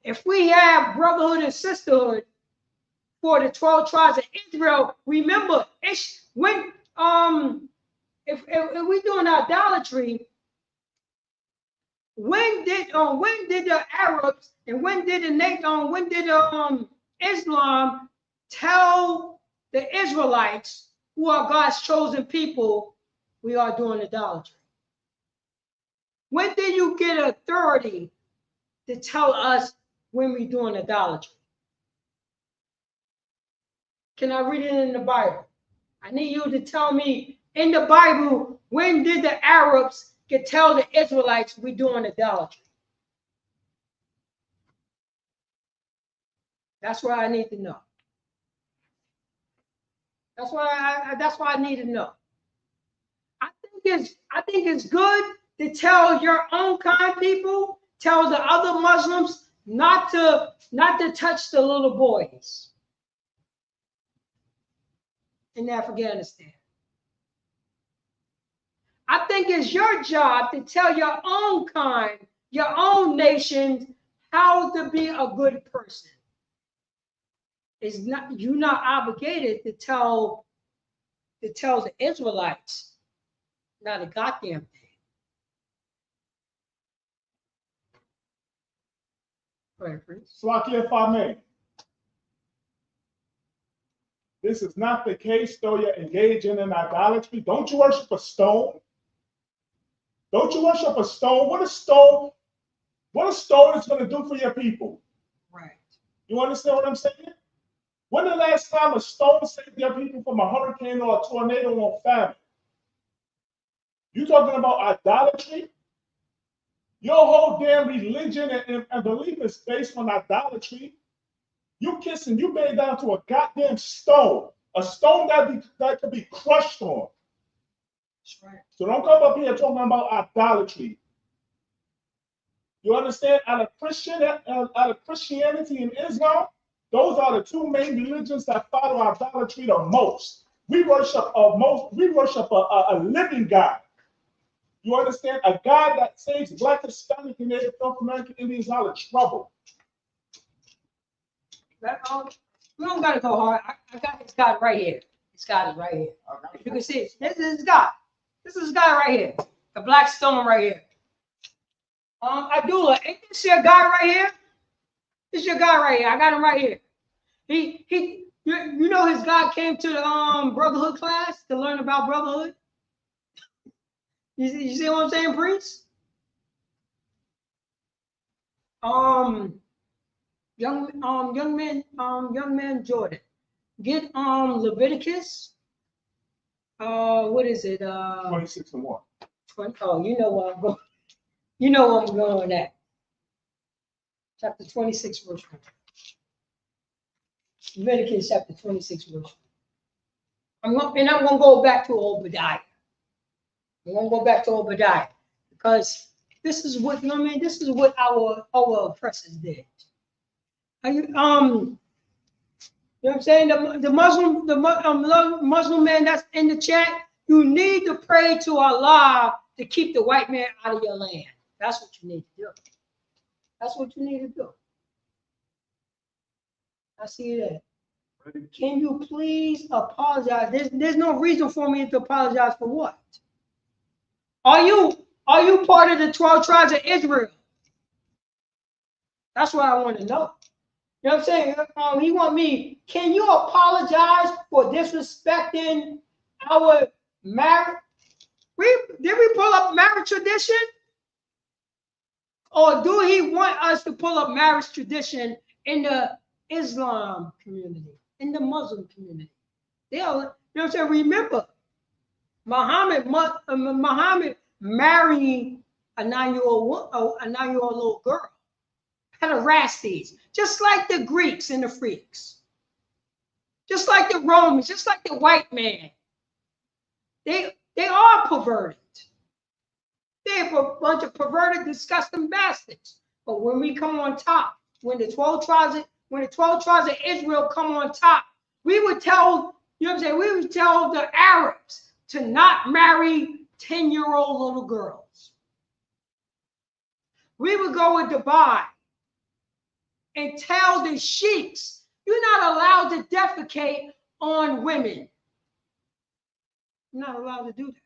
If we have brotherhood and sisterhood for the 12 tribes of Israel, remember, if we're doing idolatry, when did the Arabs and when did Islam tell the Israelites, who are God's chosen people, we are doing idolatry? When did you get authority to tell us when we're doing idolatry? Can I read it in the Bible? I need you to tell me in the Bible, when did the Arabs tell the Israelites we're doing idolatry? That's what I need to know. That's what I need to know. I think it's good to tell your own kind people, tell the other Muslims not to touch the little boys in Afghanistan. I think it's your job to tell your own kind, your own nation, how to be a good person. You're not obligated to tell the Israelites not a goddamn thing. Slaki, if I may. This is not the case, though you're engaging in idolatry. Don't you worship a stone? Don't you worship a stone? What a stone is going to do for your people? Right. You understand what I'm saying? When the last time a stone saved your people from a hurricane or a tornado or famine? You talking about idolatry? Your whole damn religion and belief is based on idolatry. You made down to a goddamn stone, a stone that could be crushed on. That's right. So don't come up here talking about idolatry. You understand? Out of Christianity and Islam, those are the two main religions that follow idolatry the most. We worship a living God. You understand? A God that saves Black, Hispanic, and Native American Indians out of trouble. We don't gotta go hard. I got this God right here. This God is right here. You can see it. This is God. This is God right here. The black stone right here. Abdullah, ain't this your guy right here? This is your guy right here. I got him right here. You know his God came to the Brotherhood class to learn about Brotherhood. You see what I'm saying, Priest? Young man Jordan, get Leviticus. What is it? 26:1. Oh, you know what I'm going. You know what I'm going at. Chapter 26, verse 1. Leviticus chapter 26, verse 1. I'm gonna go back to Obadiah. I'm gonna go back to Obadiah because this is what this is what our oppressors did. Are you know what I'm saying? The Muslim man that's in the chat, you need to pray to Allah to keep the white man out of your land. That's what you need to do. That's what you need to do. I see that. Can you please apologize? There's no reason for me to apologize for what? Are you part of the 12 tribes of Israel? That's what I want to know. You know what I'm saying? He want me. Can you apologize for disrespecting our marriage? Did we pull up marriage tradition? Or do he want us to pull up marriage tradition in the Islam community, in the Muslim community? You know what I'm saying? Remember, Muhammad married a 9-year-old little girl. Pederasties, just like the Greeks and the freaks, just like the Romans, just like the white man. They are perverted. They're a bunch of perverted, disgusting bastards. But when we come on top, when the 12 tribes of Israel come on top, we would tell, you know what I'm saying, we would tell the Arabs to not marry 10-year-old little girls. We would go with Dubai and tell the sheiks, you're not allowed to defecate on women. You're not allowed to do that.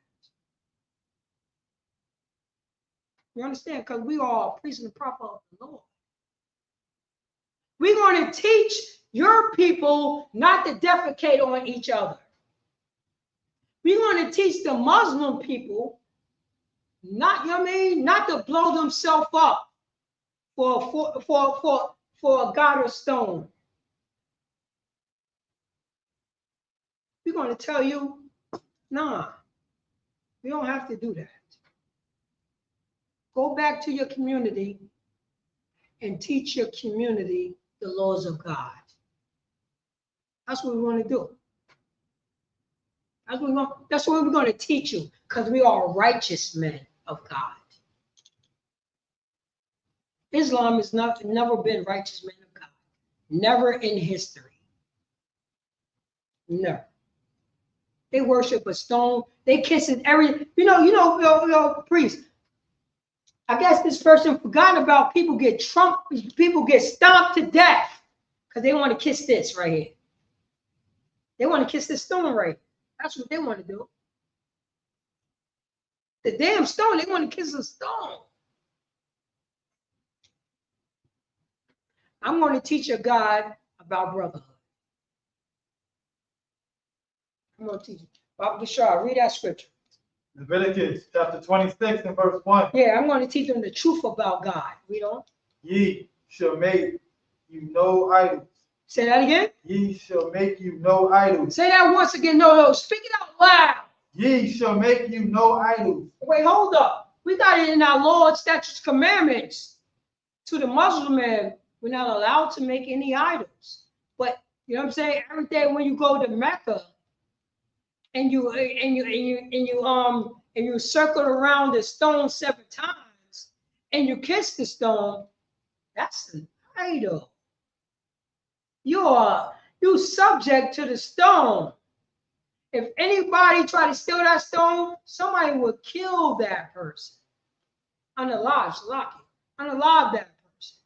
You understand? Because we are priests and prophets of the Lord. We're going to teach your people not to defecate on each other. We're going to teach the Muslim people not, you know what I mean, not to blow themselves up for a god or stone. We're going to tell you, nah, we don't have to do that. Go back to your community and teach your community the laws of God. That's what we want to do. That's what we're going to teach you, because we are righteous men of God. Islam has never been righteous men of God. Never in history. Never. They worship a stone. They kiss it every, priest. I guess this person forgot about people get stomped to death because they want to kiss this right here. They want to kiss this stone right here. That's what they want to do. The damn stone, they want to kiss the stone. I'm going to teach a God about brotherhood. I'm going to teach you. Bob Bashar, read that scripture. Leviticus chapter 26 and verse 1. Yeah, I'm going to teach them the truth about God. Read on. Ye shall make you no idols. Say that again. Ye shall make you no idols. Say that once again. No. Speak it out loud. Ye shall make you no idols. Wait, hold up. We got it in our Lord, statutes, commandments. To the Muslim man, we're not allowed to make any idols. But you know what I'm saying? Every day when you go to Mecca and you circle around the stone 7 times, and you kiss the stone, that's an idol. You subject to the stone. If anybody try to steal that stone, somebody would kill that person. Unalive, Salaki. Unalive that person.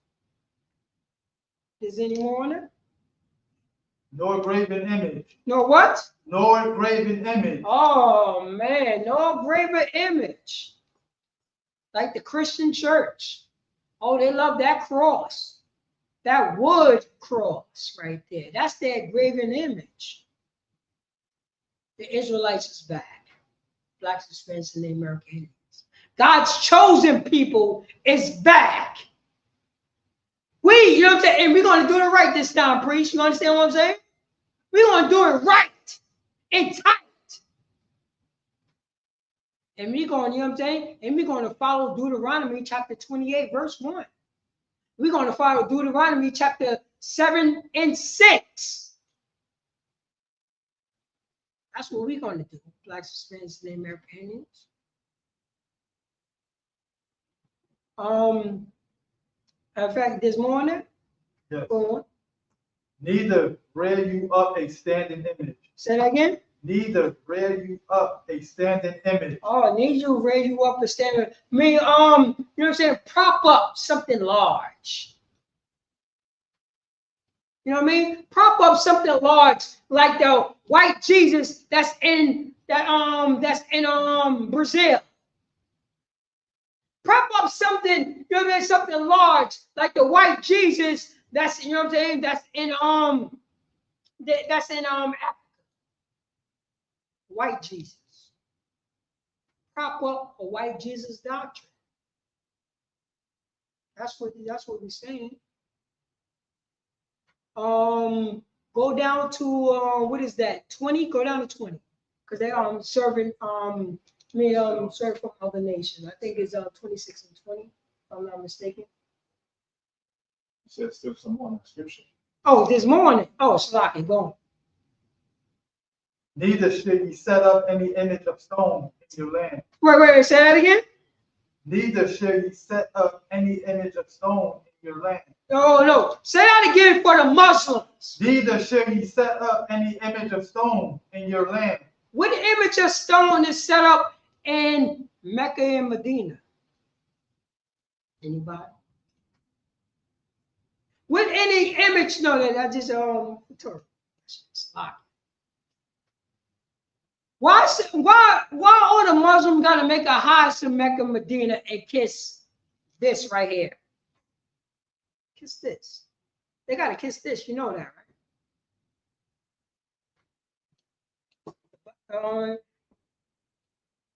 Is any more on it? No graven image. No what? No graven image. Oh man, no graven image. Like the Christian church. Oh, they love that cross. That wood cross right there. That's their graven image. The Israelites is back. Blacks, Hispanics, and the American Indians. God's chosen people is back. You know what I'm saying? And we're going to do it right this time, priest. You understand what I'm saying? We're going to do it right and tight. And we're going, you know what I'm saying? And we're going to follow Deuteronomy chapter 28, verse 1. We're going to follow Deuteronomy chapter 7 and 6. That's what we're going to do. Blacks, Hispanics, and American Indians. In fact, this morning. Yes. Neither rear you up a standing image. Say that again. Neither rear you up a standing image. Oh, need you rear you up a standing. I mean, you know what I'm saying? Prop up something large. You know what I mean? Prop up something large, like the white Jesus that's in Brazil. Prop up something, you know what I mean? Something large, like the white Jesus that's, you know what I'm saying? That's in Africa. White Jesus. Prop up a white Jesus doctrine. That's what we're saying. Go down to what is that? 20. Go down to 20, because they are serving serve from other nations. I think it's 26 and 20, if I'm not mistaken. It says still some more in the scripture. Oh, this morning. Oh, Slaki, go on. Neither should ye set up any image of stone in your land. Wait, say that again. Neither should ye set up any image of stone in your land. No. Say that again for the Muslims. Neither should ye set up any image of stone in your land. What image of stone is set up in Mecca and Medina? Anybody? With any image? No, that just why all the Muslims gotta make a hajj to Mecca, Medina, and kiss this right here? Kiss this. They gotta kiss this. You know that, right?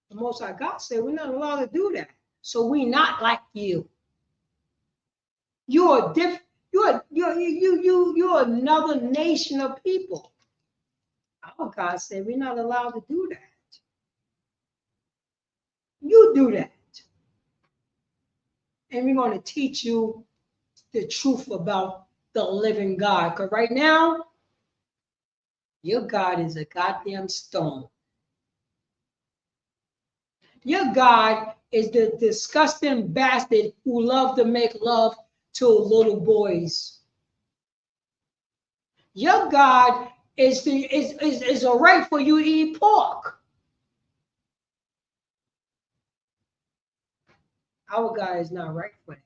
The Most High God said we're not allowed to do that. So we not like you. You're different. You're another nation of people. Our God said we're not allowed to do that. You do that. And we're going to teach you the truth about the living God. Because right now, your God is a goddamn stone. Your God is the disgusting bastard who loves to make love to little boys. Your God is all right for you to eat pork. Our God is not right for that.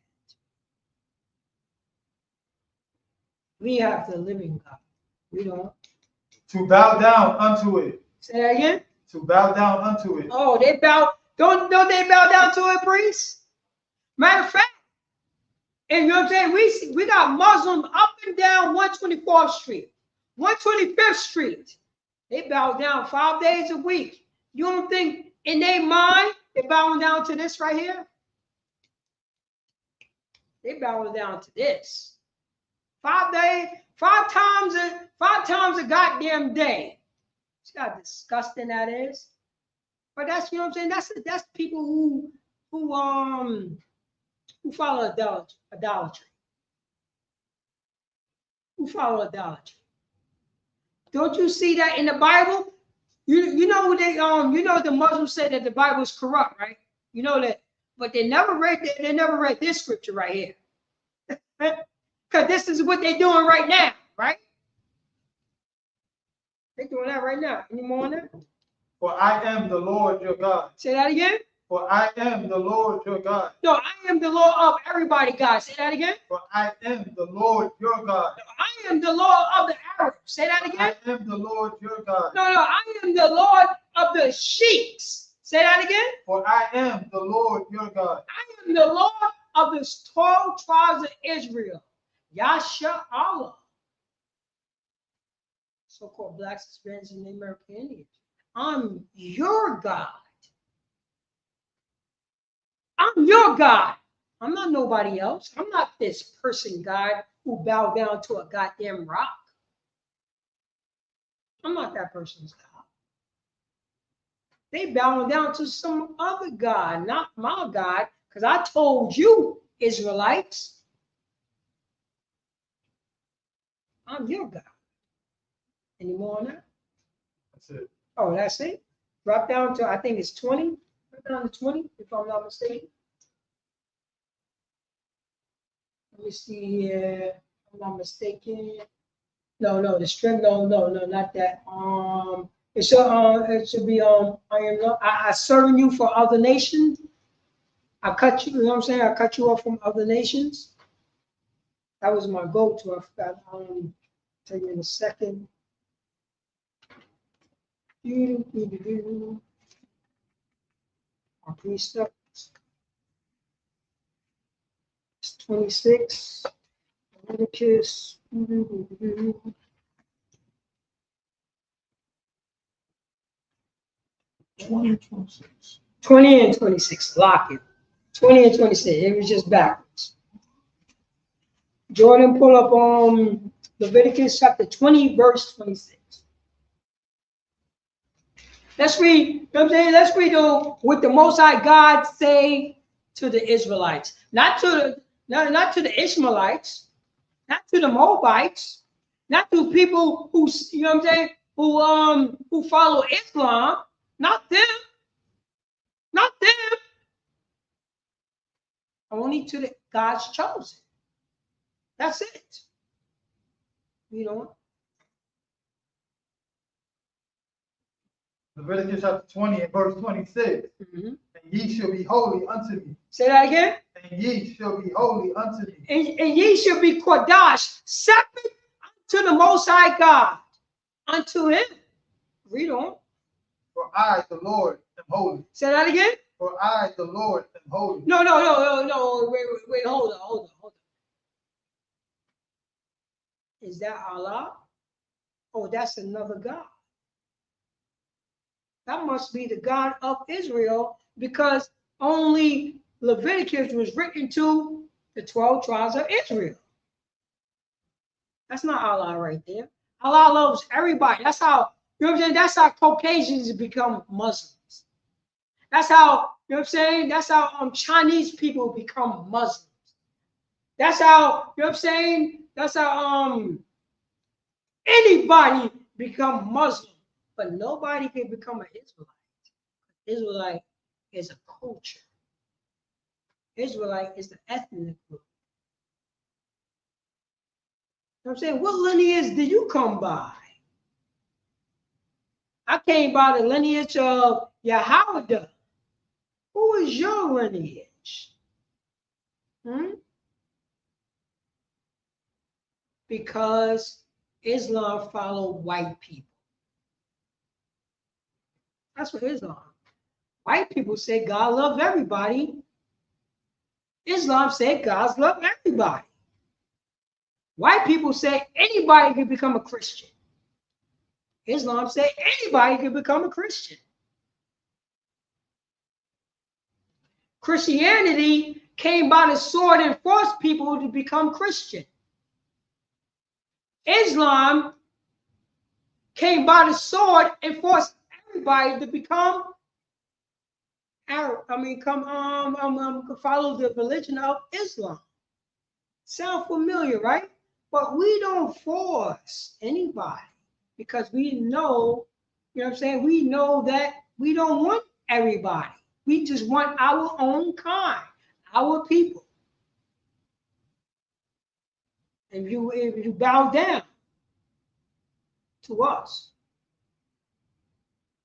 We have the living God. We don't. To bow down unto it. Say that again. To bow down unto it. Oh, they bow. Don't they bow down to it, priest? Matter of fact, and you know what I'm saying? We got Muslims up and down 124th Street, 125th Street. They bow down 5 days a week. You don't think in their mind they're bowing down to this right here? They bowing down to this. 5 days, 5 times a goddamn day. See how disgusting that is? But that's, you know what I'm saying? That's people who follow idolatry. Who follow idolatry. Don't you see that in the Bible? You know they the Muslims say that the Bible is corrupt, right? You know that. but they never read this scripture right here. Because this is what they're doing right now, right? They're doing that right now. Any more on that? For I am the Lord your God. Say that again. For I am the Lord your God. No, I am the Lord of everybody, God. Say that again. For I am the Lord your God. No, I am the Lord of the Arabs. Say that again. I am the Lord your God. No, I am the Lord of the sheiks. Say that again. For I am the Lord your God. I am the Lord of the 12 tribes of Israel. Yasha Allah. So-called blacks, Hispanics, and American Indians. I'm your God. I'm your God. I'm not nobody else. I'm not this person God who bowed down to a goddamn rock. I'm not that person's God. They bowing down to some other God, not my God, because I told you, Israelites, I'm your God. Any more on that? That's it. Oh, that's it? Drop down to, I think it's 20. Drop down to 20, if I'm not mistaken. Let me see here. If I'm not mistaken. No, the string, no, not that. It should be I serving you for other nations. I cut you, you know what I'm saying? I cut you off from other nations. That was my go-to. I forgot. Tell you in a second. Our precepts. It's 26. Leviticus. 20 and 26. Lock it. 20 and 26. It was just backwards. Jordan, pull up Leviticus chapter 20, verse 26. Let's read, you know what I'm saying? Let's read what the Most High God say to the Israelites. Not to the Ishmaelites, not to the Moabites, not to people who, you know what I'm saying, who follow Islam, not them. Not them. Only to the God's chosen. That's it. You know. Leviticus chapter 20 and verse 26. And ye shall be holy unto me. Say that again. And ye shall be holy unto me. And ye shall be Kodash, separate unto the Most High God, unto him. Read on. For I, the Lord, am holy. Say that again. For I, the Lord, am holy. No. Wait, hold on. Is that Allah? Oh, that's another God. That must be the God of Israel, because only Leviticus was written to the 12 tribes of Israel. That's not Allah right there. Allah loves everybody. That's how, you know what I'm saying? That's how Caucasians become Muslims. That's how, you know what I'm saying? That's how Chinese people become Muslims. That's how, you know what I'm saying? That's how anybody become Muslim, but nobody can become an Israelite. Israelite is a culture. Israelite is the ethnic group. You know what I'm saying? What lineage do you come by? I came by the lineage of Yahweh. Who is your lineage? Because Islam followed white people. That's what Islam. White people say God loves everybody. Islam said God loves everybody. White people say anybody can become a Christian. Islam said anybody can become a Christian. Christianity came by the sword and forced people to become Christian. Islam came by the sword and forced everybody to become Arab. Follow the religion of Islam. Sound familiar, right? But we don't force anybody, because we know, you know what I'm saying? We know that we don't want everybody. We just want our own kind, our people. If you bow down to us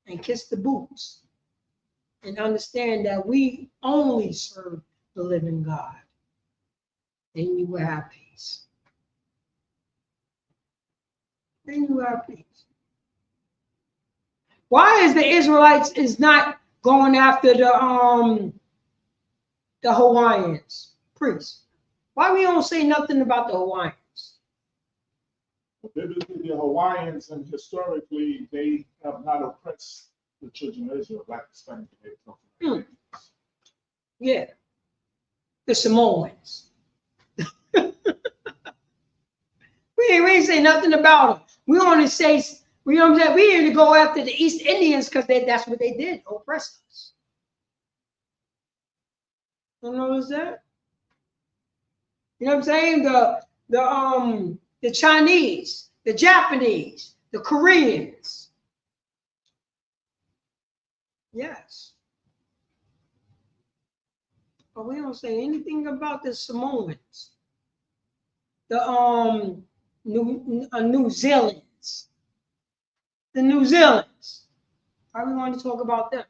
and kiss the boots and understand that we only serve the living God, then you will have peace. Then you will have peace. Why is the Israelites is not going after the Hawaiians, priests? Why we don't say nothing about the Hawaiians? The Hawaiians, and historically, they have not oppressed the children of Israel like the Spanish did. Yeah, the Samoans. we ain't say nothing about them. We only say, we need to go after the East Indians because that's what they did, oppress us. You know what I'm saying? You know what I'm saying? The Chinese, the Japanese, the Koreans. Yes. But we don't say anything about the Samoans, the New Zealanders, the New Zealanders. Why we want to talk about them?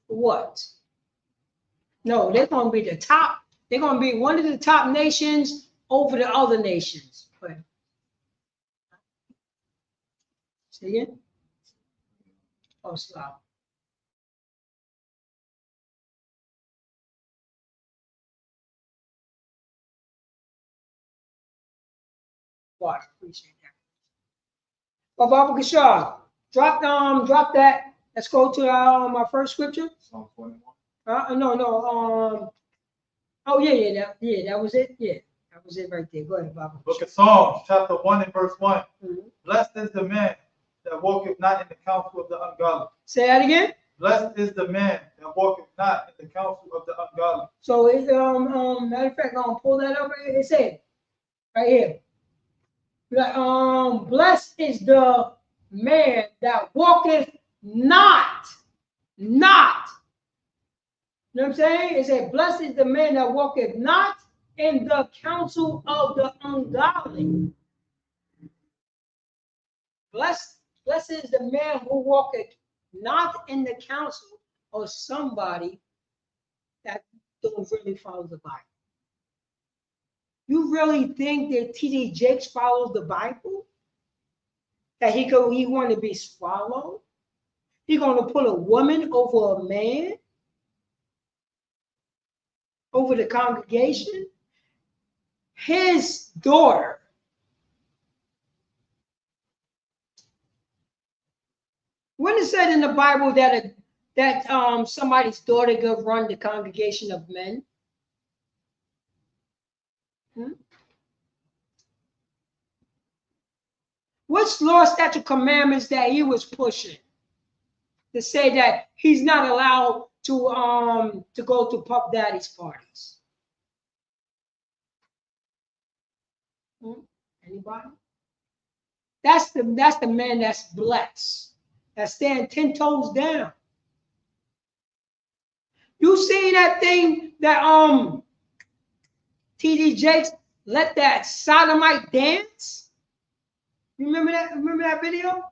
What? No, they're going to be the top. They're going to be one of the top nations over the other nations. But, say again? Oh, stop. Watch, appreciate that. Well, Baba Kishar, drop that. Let's go to our first scripture. Psalm 21. No. Oh yeah, that was it. Yeah, that was it right there. Go ahead, Baba. Book of Psalms, chapter 1 and verse 1. Blessed is the man that walketh not in the counsel of the ungodly. Say that again. Blessed is the man that walketh not in the counsel of the ungodly. So it matter of fact, I'm gonna pull that up. It said right here. Like, blessed is the man that walketh not. You know what I'm saying? It said, blessed is the man that walketh not in the counsel of the ungodly. Blessed is the man who walketh not in the counsel of somebody that don't really follow the Bible. You really think that T.D. Jakes follows the Bible? That he want to be swallowed? He going to put a woman over a man? Over the congregation? His daughter. When it said in the Bible that somebody's daughter could run the congregation of men? What's law, statute, commandments that he was pushing to say that he's not allowed to go to Puff Daddy's parties? Anybody? That's the man that's blessed, that stand 10 toes down. You see that thing that T.D. Jakes let that sodomite dance? You remember that? Remember that video?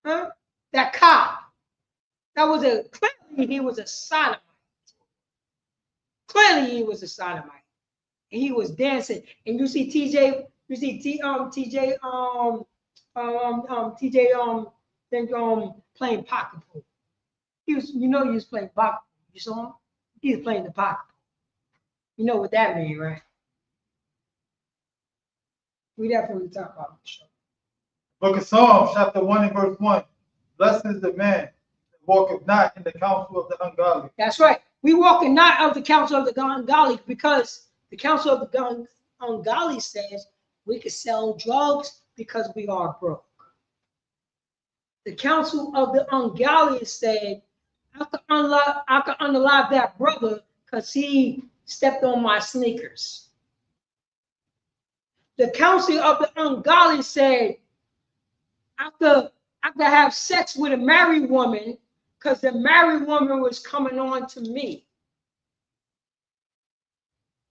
Huh? That cop. That was clearly he was a sodomite. Clearly he was a sodomite. And he was dancing. And you see TJ playing pocket pool. He was playing pocket pool. You saw him? He was playing the pocket pool. You know what that means, right? We definitely talk about the show. Book of Psalms, chapter 1 and verse 1. Blessed is the man that walketh not in the counsel of the ungodly. That's right. We walking not of the counsel of the ungodly, because the counsel of the ungodly says we could sell drugs because we are broke. The counsel of the ungodly said I could unalive that brother because he stepped on my sneakers. The counsel of the ungodly said, after have sex with a married woman because the married woman was coming on to me.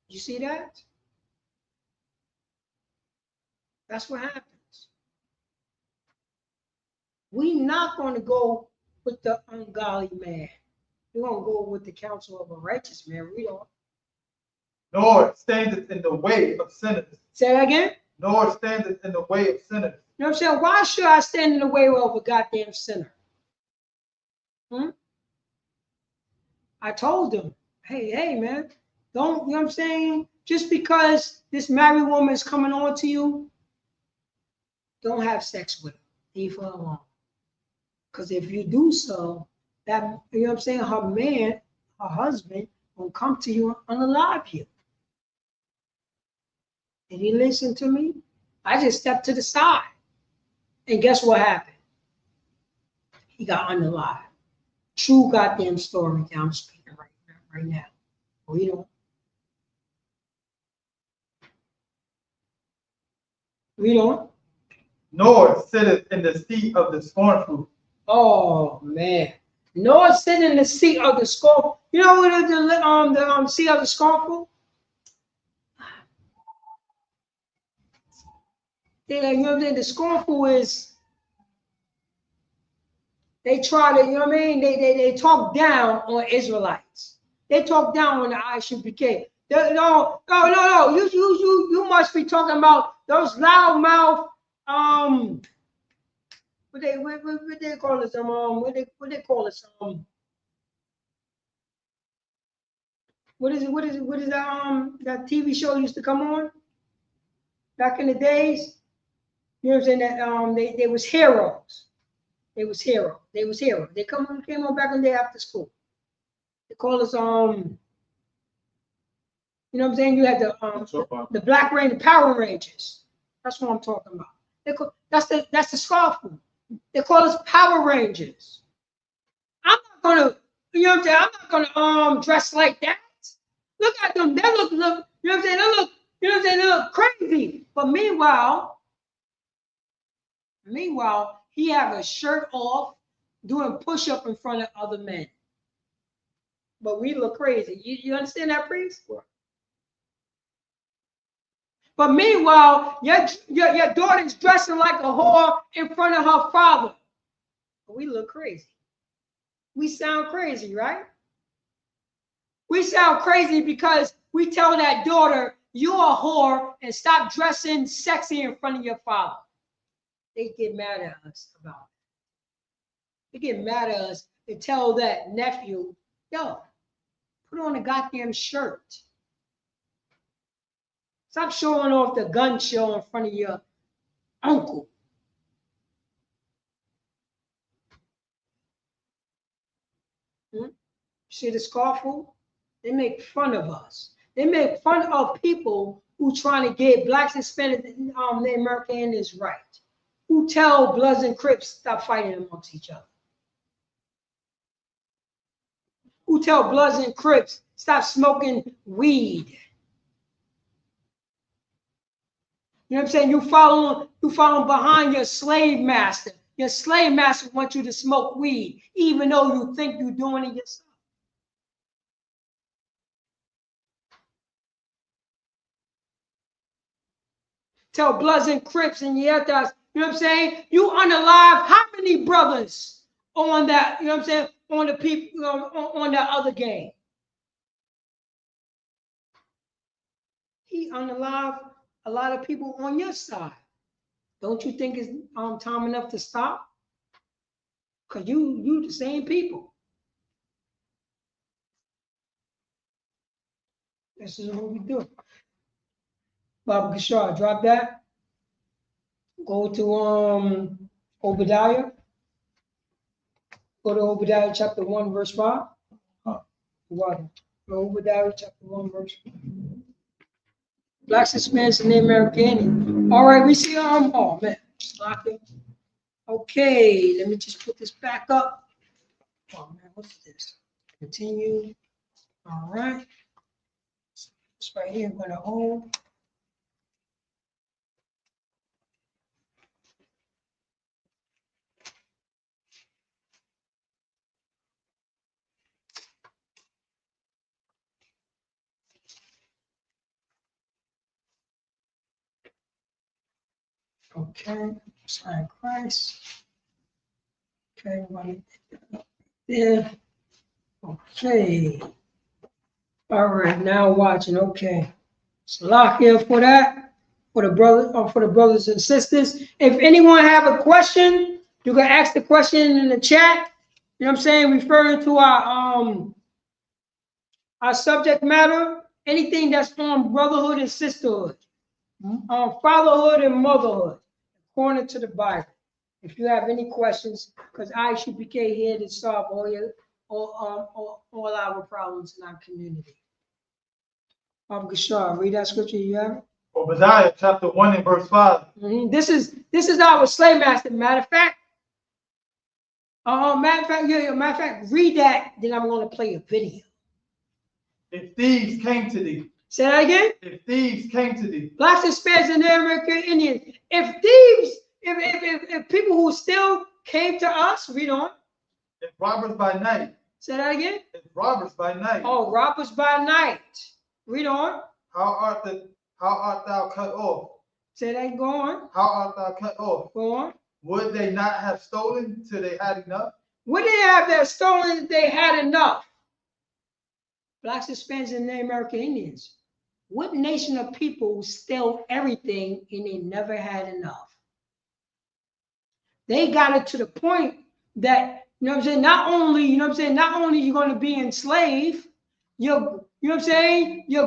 You see that? That's what happens. We're not going to go with the ungodly man. We're going to go with the counsel of a righteous man. We don't. Nor standeth in the way of sinners. Say that again? Nor standeth in the way of sinners. You know what I'm saying? Why should I stand in the way of a goddamn sinner? I told them, hey, man, don't, you know what I'm saying? Just because this married woman is coming on to you, don't have sex with her. Leave her alone. Because if you do so, that, you know what I'm saying, her husband, will come to you and unalive you. And he listened to me. I just stepped to the side. And guess what happened? He got unalive. True goddamn story that I'm speaking right now. We don't. Nor sitteth in the seat of the scornful. Oh man. Nor sit in the seat of the scornful. You know what the seat of the scornful? Yeah, you know what I'm saying? The scornful is, they try to, you know what I mean? They talk down on Israelites. They talk down on the ISUPK. No. You must be talking about those loudmouth, what they call it? What they call it? What is it? That TV show used to come on back in the days? You know what I'm saying? That they was heroes. They was heroes. They came on back in the day after school. They call us you know what I'm saying? You had the Black Ranger, the Power Rangers. That's what I'm talking about. That's the scornful. They call us Power Rangers. I'm not gonna, you know what I'm saying? I'm not gonna dress like that. Look at them. They look, you know what I'm saying? They look crazy. But meanwhile, he have a shirt off, doing push-up in front of other men. But we look crazy. You understand that, priest? But meanwhile, your daughter's dressing like a whore in front of her father. We look crazy. We sound crazy, right? We sound crazy because we tell that daughter, you're a whore and stop dressing sexy in front of your father. They get mad at us about it. They get mad at us to tell that nephew, yo, put on a goddamn shirt. Stop showing off the gun show in front of your uncle. See the scornful? They make fun of us. They make fun of people who trying to get blacks and Hispanics, the American is right. Who tell Bloods and Crips stop fighting amongst each other. Who tell Bloods and Crips stop smoking weed. You know what I'm saying? You follow behind your slave master. Your slave master wants you to smoke weed, even though you think you're doing it yourself. Tell Bloods and Crips and Yetas, you know what I'm saying? You unalive how many brothers on that, you know what I'm saying? On the people, on that other game. He unalive a lot of people on your side. Don't you think it's time enough to stop? Because you the same people. This is what we do. Baba Kishar, drop that. Go to Obadiah. Go to Obadiah chapter 1, verse 5. What? Obadiah chapter 1, verse 5. Blacks, Hispanics, and Native American. All right, we see oh man, okay, let me just put this back up. Oh man, what's this? Continue. All right. This right here, I'm gonna hold. Okay, sign Christ. Okay, right there. Okay. All right, now watching. Okay. So lock here for that, for the brothers and sisters. If anyone have a question, you can ask the question in the chat. You know what I'm saying? Referring to our subject matter, anything that's on brotherhood and sisterhood, fatherhood and motherhood, according to the Bible. If you have any questions, because ISUPK here to solve all our problems in our community. Gashar, read that scripture you have. Obadiah chapter 1 and verse 5. This is our slave master. Matter of fact, read that. Then I'm going to play a video. If thieves came to thee. Say that again. If thieves came to thee. Blacks, Hispanics, and American Indians. If thieves, if people who still came to us, read on. If robbers by night. Say that again. If robbers by night. Oh, robbers by night. Read on. How art thou cut off? Say that. Go on. How art thou cut off? Go on. Would they not have stolen till they had enough? Would they have that stolen if they had enough? Blacks, Hispanics, and Native American Indians. What nation of people steal everything and they never had enough? They got it to the point that, you know what I'm saying, not only you're going to be enslaved, your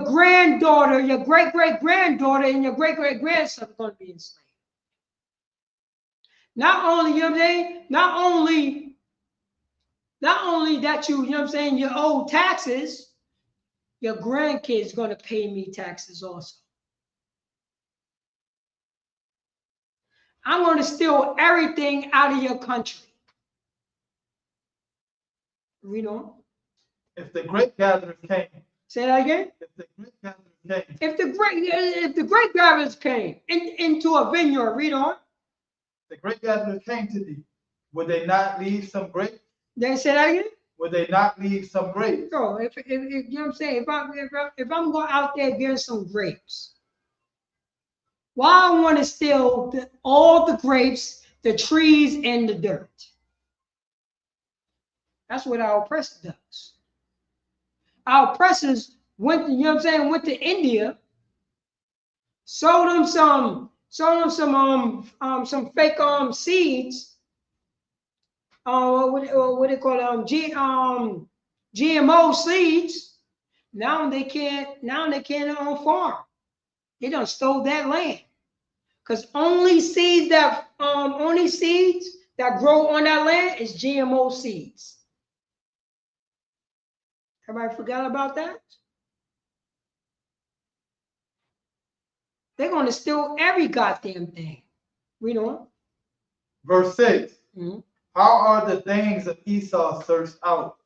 granddaughter, your great-great-granddaughter, and your great-great-grandson are going to be enslaved. Not only, you know what I'm saying, not only that you owe taxes, your grandkids going to pay me taxes also. I'm going to steal everything out of your country. Read on. If the great gatherers came. Say that again. If the great gatherers came. If the great gatherers came into a vineyard, read on. The great gatherers came to thee. Would they not leave some grapes? They say that again. Would they not leave some grapes? So if you know what I'm saying, if I'm going out there getting some grapes, why I want to steal all the grapes, the trees, and the dirt? That's what our oppressor does. Our oppressors went to, you know what I'm saying, went to India, sold them some fake seeds. What they call GMO seeds. Now they can't farm. They done stole that land. Because only seeds that grow on that land is GMO seeds. Everybody forgot about that? They're going to steal every goddamn thing. Read on. Verse 6. How are the things of Esau searched out?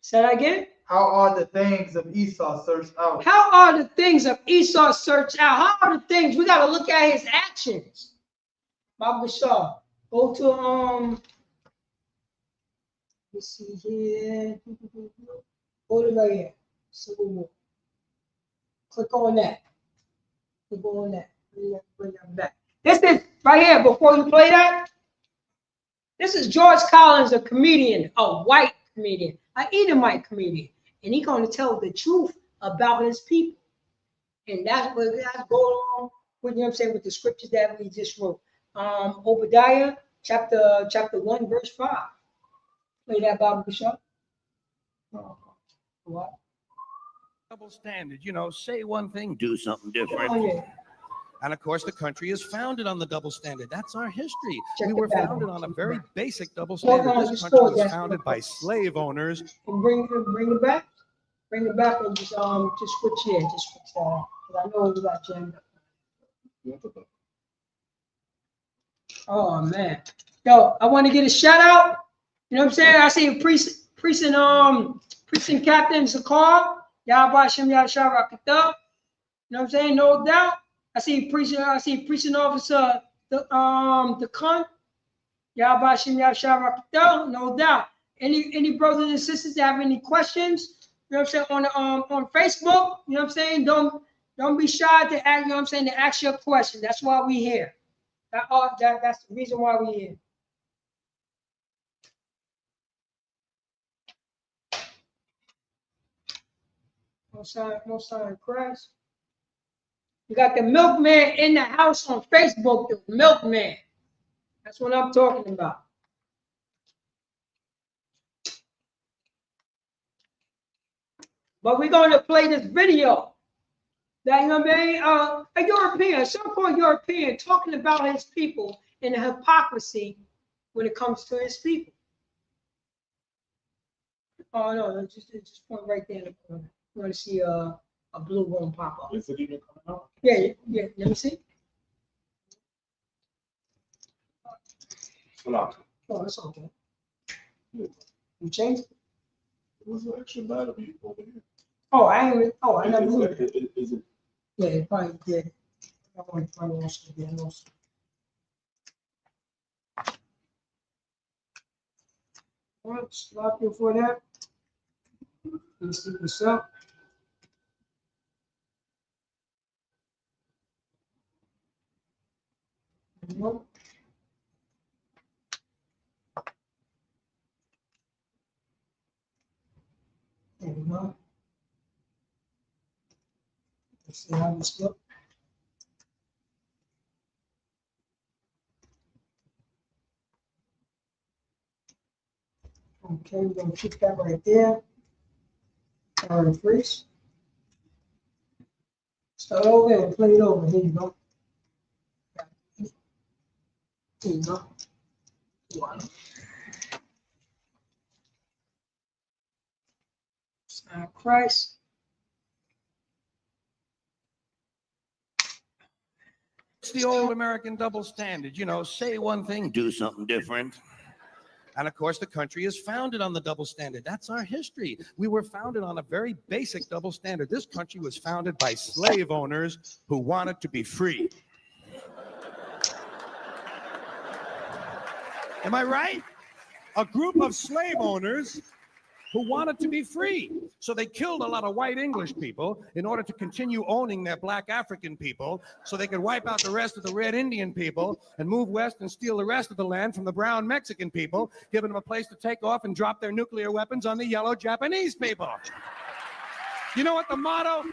Say that again. How are the things of Esau searched out? How are the things of Esau searched out? How are the things? We got to look at his actions. Bob Bashar, go to let's see here. Go to right here. Civil War. Click on that. Click on that. Bring that back. This is right here. Before you play that, this is George Collins, a comedian, a white comedian, an Edomite comedian, and he's going to tell the truth about his people. And that's going on with, you know what I'm saying, with the scriptures that we just wrote. Obadiah chapter 1, verse 5. Play that, Bob Bishop. What? Double standard, say one thing, do something different. Oh, yeah. And of course, the country is founded on the double standard. That's our history. Check we were it out. founded on a very basic double standard. This country was founded by slave owners. And bring it back. Bring it back and just switch here. Just switch that out. Because I know we got jammed up. Oh man. Yo, I want to get a shout out. You know what I'm saying? I see precinct captain Zakar. Yahweh Shem Yahshua Rakatah. You know what I'm saying? No doubt. I see precinct officer the Khan. Yahweh Shem Yahshua Rakatah. No doubt. Any brothers and sisters that have any questions, you know what I'm saying, on Facebook, you know what I'm saying? Don't be shy to ask, you know what I'm saying, to ask your question. That's why we here. That's the reason why we're here. No sign of Christ. You got the milkman in the house on Facebook, the milkman. That's what I'm talking about. But we're going to play this video. That, you know what I mean? A European, a so-called European, talking about his people and the hypocrisy when it comes to his people. Oh no, just point right there in the corner. You want to see a blue one pop up? Is it even coming out? Yeah. Let me see. Oh, that's okay. You changed it? It was an extra battery over here. Oh, I never knew. Is it? Yeah, it probably did. I want to find also again also. All right, stop here for that. Let's see what's up. Nope. There we go. Let's see how this looks. Okay, we're going to keep that right there. Power and freeze. Start over and play it over. Here you go. Here you go. Wow. Christ. It's the old American double standard. You know, say one thing, do something different. And of course, the country is founded on the double standard. That's our history. We were founded on a very basic double standard. This country was founded by slave owners who wanted to be free. Am I right? A group of slave owners who wanted to be free. So they killed a lot of white English people in order to continue owning their black African people so they could wipe out the rest of the red Indian people and move west and steal the rest of the land from the brown Mexican people, giving them a place to take off and drop their nuclear weapons on the yellow Japanese people. You know what the motto?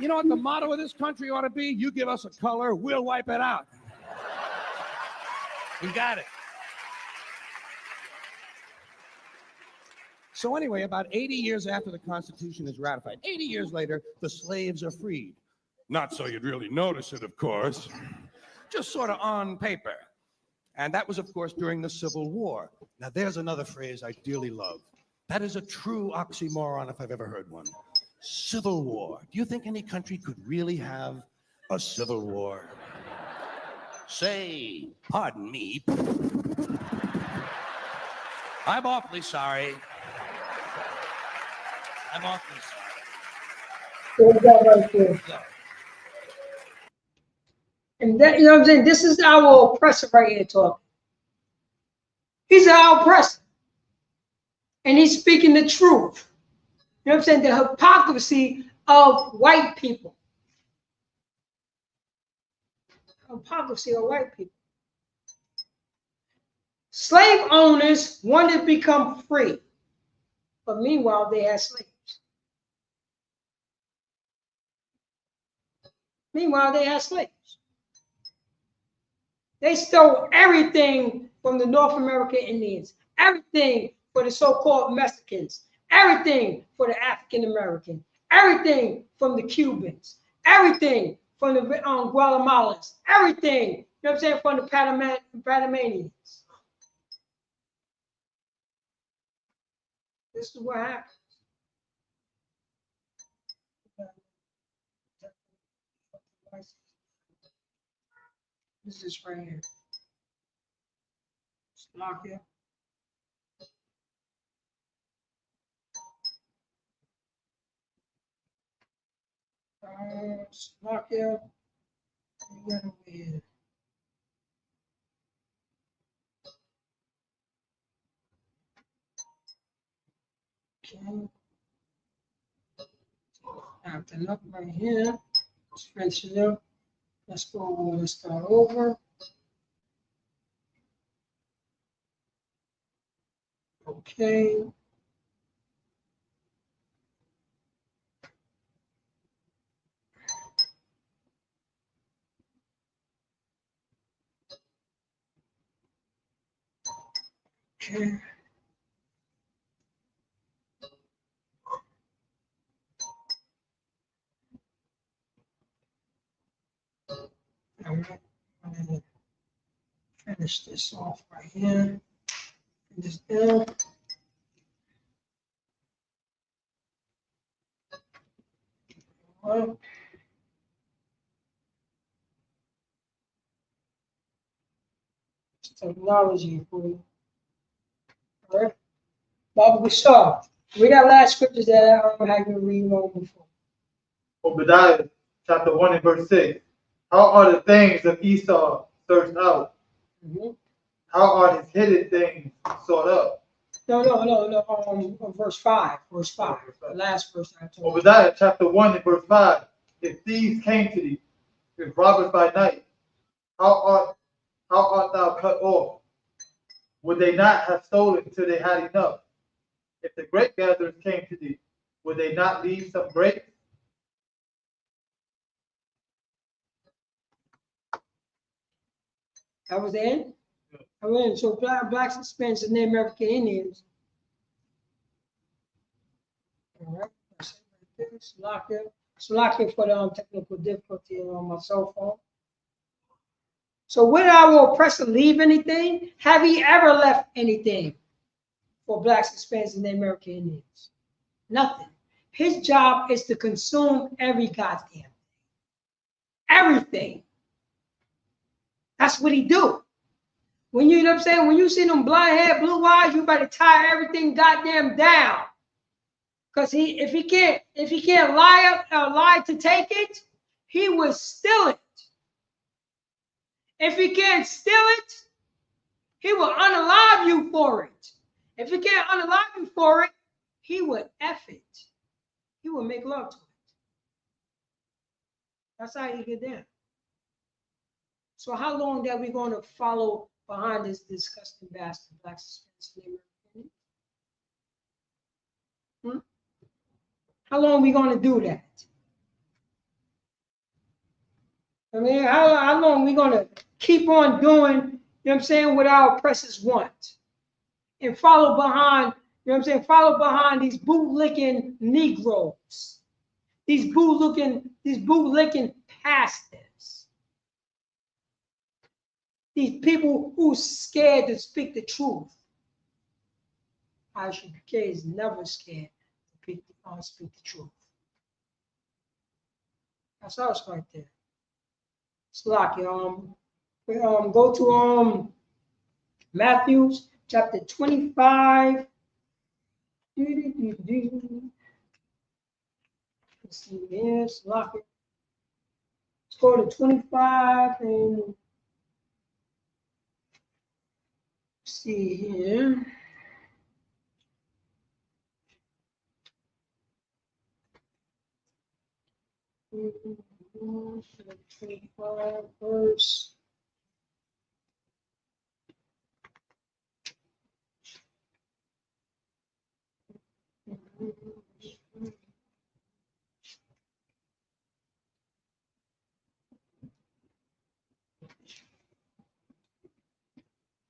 You know what the motto of this country ought to be? You give us a color, we'll wipe it out. We got it. So anyway, about 80 years after the Constitution is ratified, 80 years later, the slaves are freed. Not so you'd really notice it, of course, just sort of on paper. And that was, of course, during the Civil War. Now, there's another phrase I dearly love. That is a true oxymoron if I've ever heard one. Civil War. Do you think any country could really have a civil war? Say, pardon me. I'm awfully sorry. I'm awfully sorry. And that, you know what I'm saying? This is our oppressor right here talking. He's our oppressor. And he's speaking the truth. You know what I'm saying? The hypocrisy of white people. Hypocrisy of white people. Slave owners wanted to become free. But meanwhile, they had slaves. Meanwhile, they had slaves. They stole everything from the North American Indians, everything for the so-called Mexicans, everything for the African American, everything from the Cubans, everything from the Guatemalans, everything, you know what I'm saying, from the Panamanians. This is what happened. This is right here. Just lock it. Just lock it. You got over here. Okay. After up right here. Stretch it up. Let's go. Let's start over. Okay. Okay. All right. I'm gonna finish this off right here. This down. All right. Technology for you. All right. Baba, we start. We got last scriptures that I don't have you read on before. Obadiah chapter 1 and verse 6. How are the things of Esau searched out? How are his hidden things sought up? No. Verse 5. Verse 5. The last verse I told you. Obadiah chapter 1 and verse 5. If thieves came to thee, if robbers by night, how art thou cut off? Would they not have stolen till they had enough? If the grape gatherers came to thee, would they not leave some grapes? That was the end? I mean, so blacks, Hispanics, and Native American Indians. All right. It's locking for the technical difficulty on my cell phone. So would our oppressor leave anything? Have he ever left anything for blacks, Hispanics, and Native American Indians? Nothing. His job is to consume every goddamn thing. Everything. That's what he do. When you know what I'm saying, when you see them blonde hair, blue eyes, you better tie everything goddamn down. Because if he can't lie to take it, he will steal it. If he can't steal it, he will unalive you for it. If he can't unalive you for it, he will F it. He will make love to it. That's how you get down. So how long are we going to follow behind this disgusting bastard, black slavery? How long are we going to do that? I mean, how long are we going to keep on doing, you know what I'm saying, what our oppressors want? And follow behind, you know what I'm saying, follow behind these bootlicking Negroes, these bootlicking pastors, these people who's scared to speak the truth. ISUPK is never scared to speak the truth. That's us right there. It's like go to Matthew chapter 25. Let's see here. Let's go to 25 and see here. Mm-hmm. 25 verse.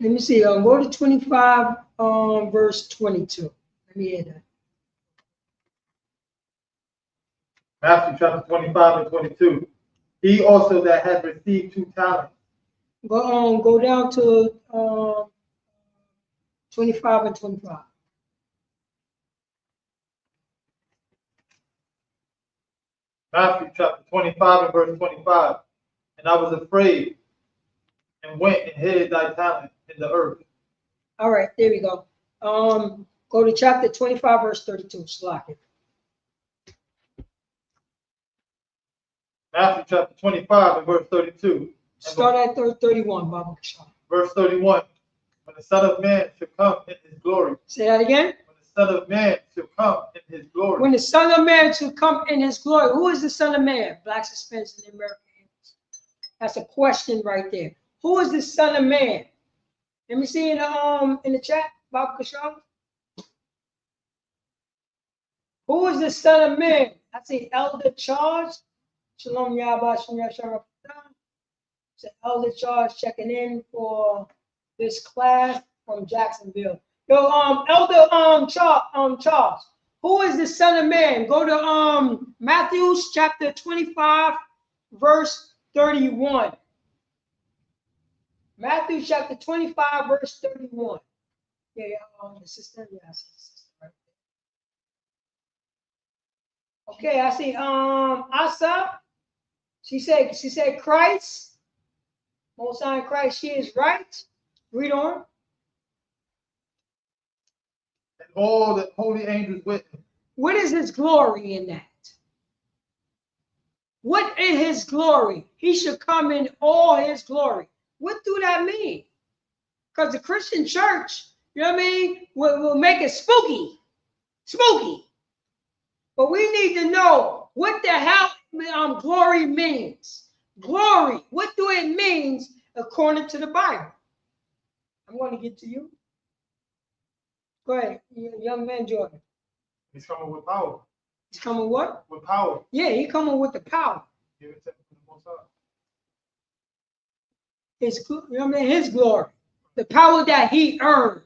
Let me see. Go to 25, verse 22. Let me hear that. Matthew chapter 25 and 22. He also that had received 2 talents. Go down to 25 and 25. Matthew chapter 25 and verse 25. And I was afraid and went and hid thy talent in the earth. All right, there we go. Go to chapter 25, verse 32. Slack it. Matthew chapter 25 and verse 32. Start at 31, Baba. Verse 31. When the Son of Man shall come in his glory. Say that again. When the Son of Man shall come in his glory. When the Son of Man shall come in his glory. Who is the Son of Man? Blacks, Hispanics, and Americans. That's a question right there. Who is the Son of Man? Let me see in the chat, Bob Kashaw. Who is the Son of Man? I see Elder Charles. Shalom Yahba Shalom Shalom. So Elder Charles checking in for this class from Jacksonville. Yo, Elder Charles. Who is the Son of Man? Go to Matthew chapter 25, verse 31. Matthew chapter 25, verse 31. Yeah, the sister. Yeah, I see the sister right there. Okay, I see Asa. She said Christ. Most High Christ, she is right. Read on. And all the holy angels with him. What is his glory in that? What is his glory? He should come in all his glory. What do that mean? Because the Christian church, you know what I mean, will make it spooky. Spooky. But we need to know what the hell glory means. Glory. What do it means according to the Bible? I'm going to get to you. Go ahead, young man Jordan. He's coming with power. He's coming what? With power. Yeah, he's coming with the power. Give it to him from the Most High. You know what I mean? His glory. The power that he earned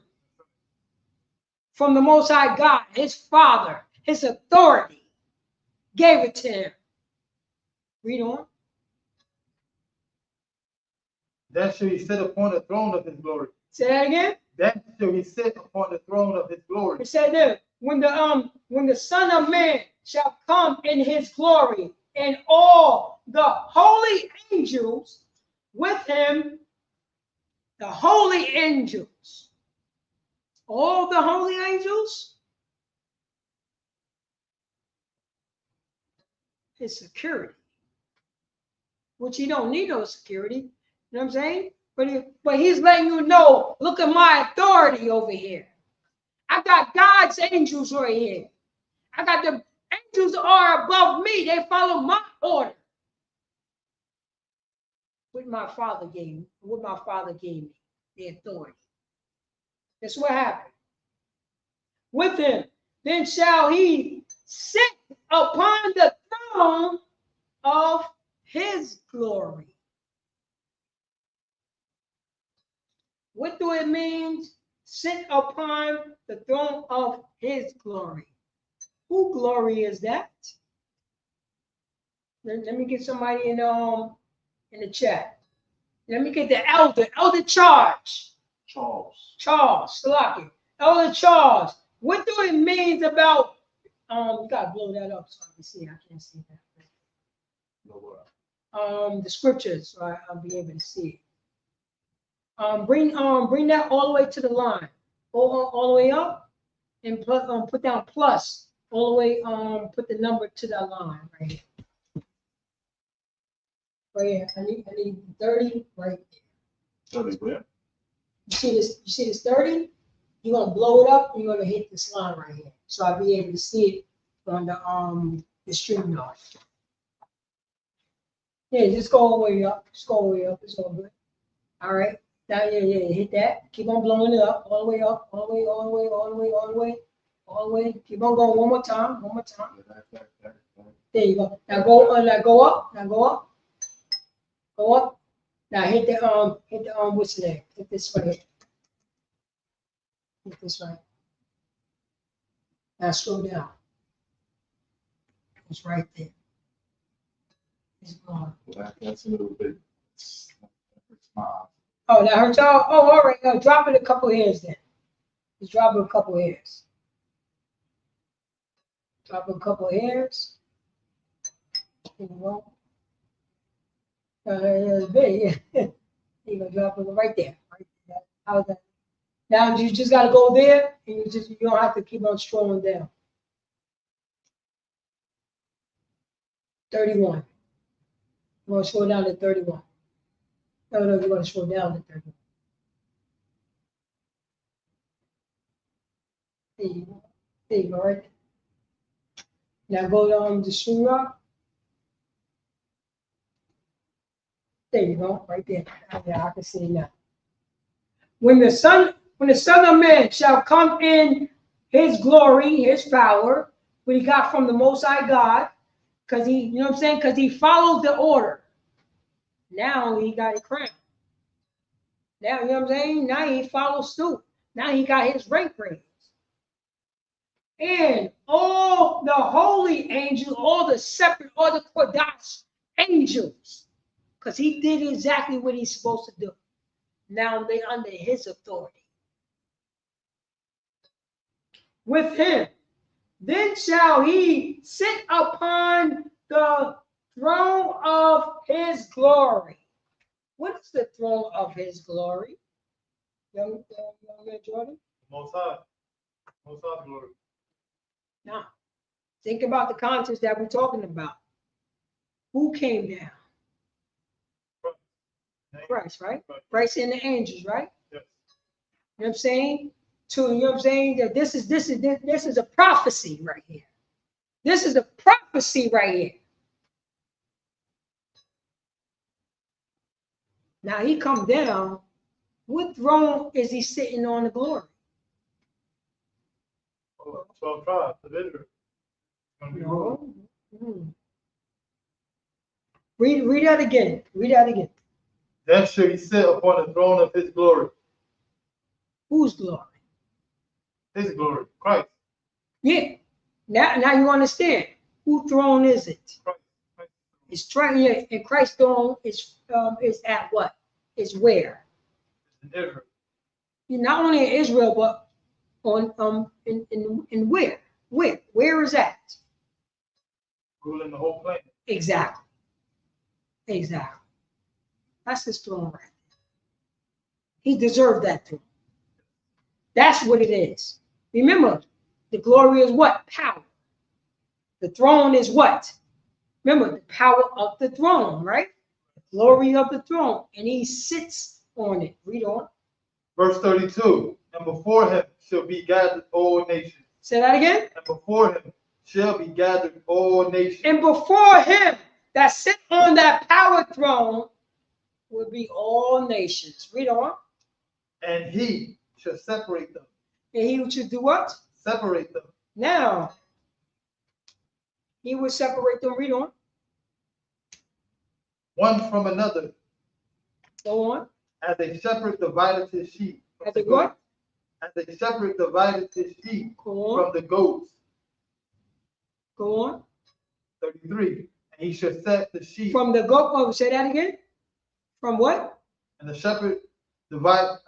from the Most High God, his Father, his authority, gave it to him. Read on. Then shall he sit upon the throne of his glory. Say that again. Then shall he sit upon the throne of his glory. It said there, when the Son of Man shall come in his glory, and all the holy angels with him, the holy angels, all the holy angels, his security, which he don't need no security. You know what I'm saying? But he's letting you know, look at my authority over here. I got God's angels right here. I got the angels are above me. They follow my order. What my father gave me, the authority. That's what happened. With him, then shall he sit upon the throne of his glory. What do it mean? Sit upon the throne of his glory. Who glory is that? Let me get somebody in the chat. Let me get the elder Charles. Salaki. Elder Charles. What do it mean about you gotta blow that up so I can see. I can't see that. The scriptures, so I'll be able to see it. Bring that all the way to the line. All the way up and put down plus all the way put the number to that line right here. Right here. I need 30 right there. 30 where? You see this 30? You're gonna blow it up and you're gonna hit this line right here. So I'll be able to see it on the stream yard. Yeah, just go all the way up. Just go all the way up. It's all good. All right. Now, yeah, hit that. Keep on blowing it up, all the way up, all the way, all the way, all the way, all the way, all the way. Keep on going one more time. There you go. Now go up. Now go up. Go up. Now hit the what's the name? Hit this right here. Hit this right. Now scroll down. It's right there. It's gone. That's a little bit. Oh, that hurt y'all? Oh, all right. No, drop it a couple hairs then. Just drop it a couple hairs. Drop it a couple hairs. There you go. It's big. You go drop it right there. Right there. How's that? Now you just gotta go there, and you don't have to keep on strolling down. 31. You want to scroll down to 31. No, you want to scroll down to 31. There you go, right there. Now go down to Surah. There you go, right there. Yeah, I can see it now. When the Son of Man shall come in his glory, his power, what he got from the Most High God, because he, you know what I'm saying? Because he followed the order. Now he got a crown. Now, you know what I'm saying? Now he follows suit. Now he got his rank raise. And all the holy angels, all the separate, all the Kodash angels, because he did exactly what he's supposed to do. Now they under his authority. With him, then shall he sit upon the throne of his glory. What is the throne of his glory? Young man Jordan? Most High. Most High glory. Now, think about the context that we're talking about. Who came down? Christ, right? Christ and the angels, right? Yes. You know what I'm saying? You know what I'm saying? That this is a prophecy right here. This is a prophecy right here. Now he come down. What throne is he sitting on the glory? 12 tribes of Israel. No. Read that again. Read that again. Then shall he sit upon the throne of his glory. Whose glory? His glory, Christ. Yeah. Now you understand. Whose throne is it? Christ. It's trying. Yeah, and Christ's throne is at what? It's where? In Israel. Not only in Israel, but on in where? Where is that? Ruling the whole planet. Exactly. That's his throne right there. He deserved that throne. That's what it is. Remember, the glory is what? Power. The throne is what? Remember, the power of the throne, right? The glory of the throne. And he sits on it. Read on. Verse 32. And before him shall be gathered all nations. Say that again. And before him shall be gathered all nations. And before him that sit on that power throne will be all nations. Read on. And he shall separate them. And he should do what? Separate them. Now, he will separate them. Read on. One from another. Go on. As a shepherd divided his sheep. As a what? As a shepherd divided his sheep from the goats. Go on. 33. And he shall set the sheep. From the goat. Oh, say that again. From what? And the shepherd divided.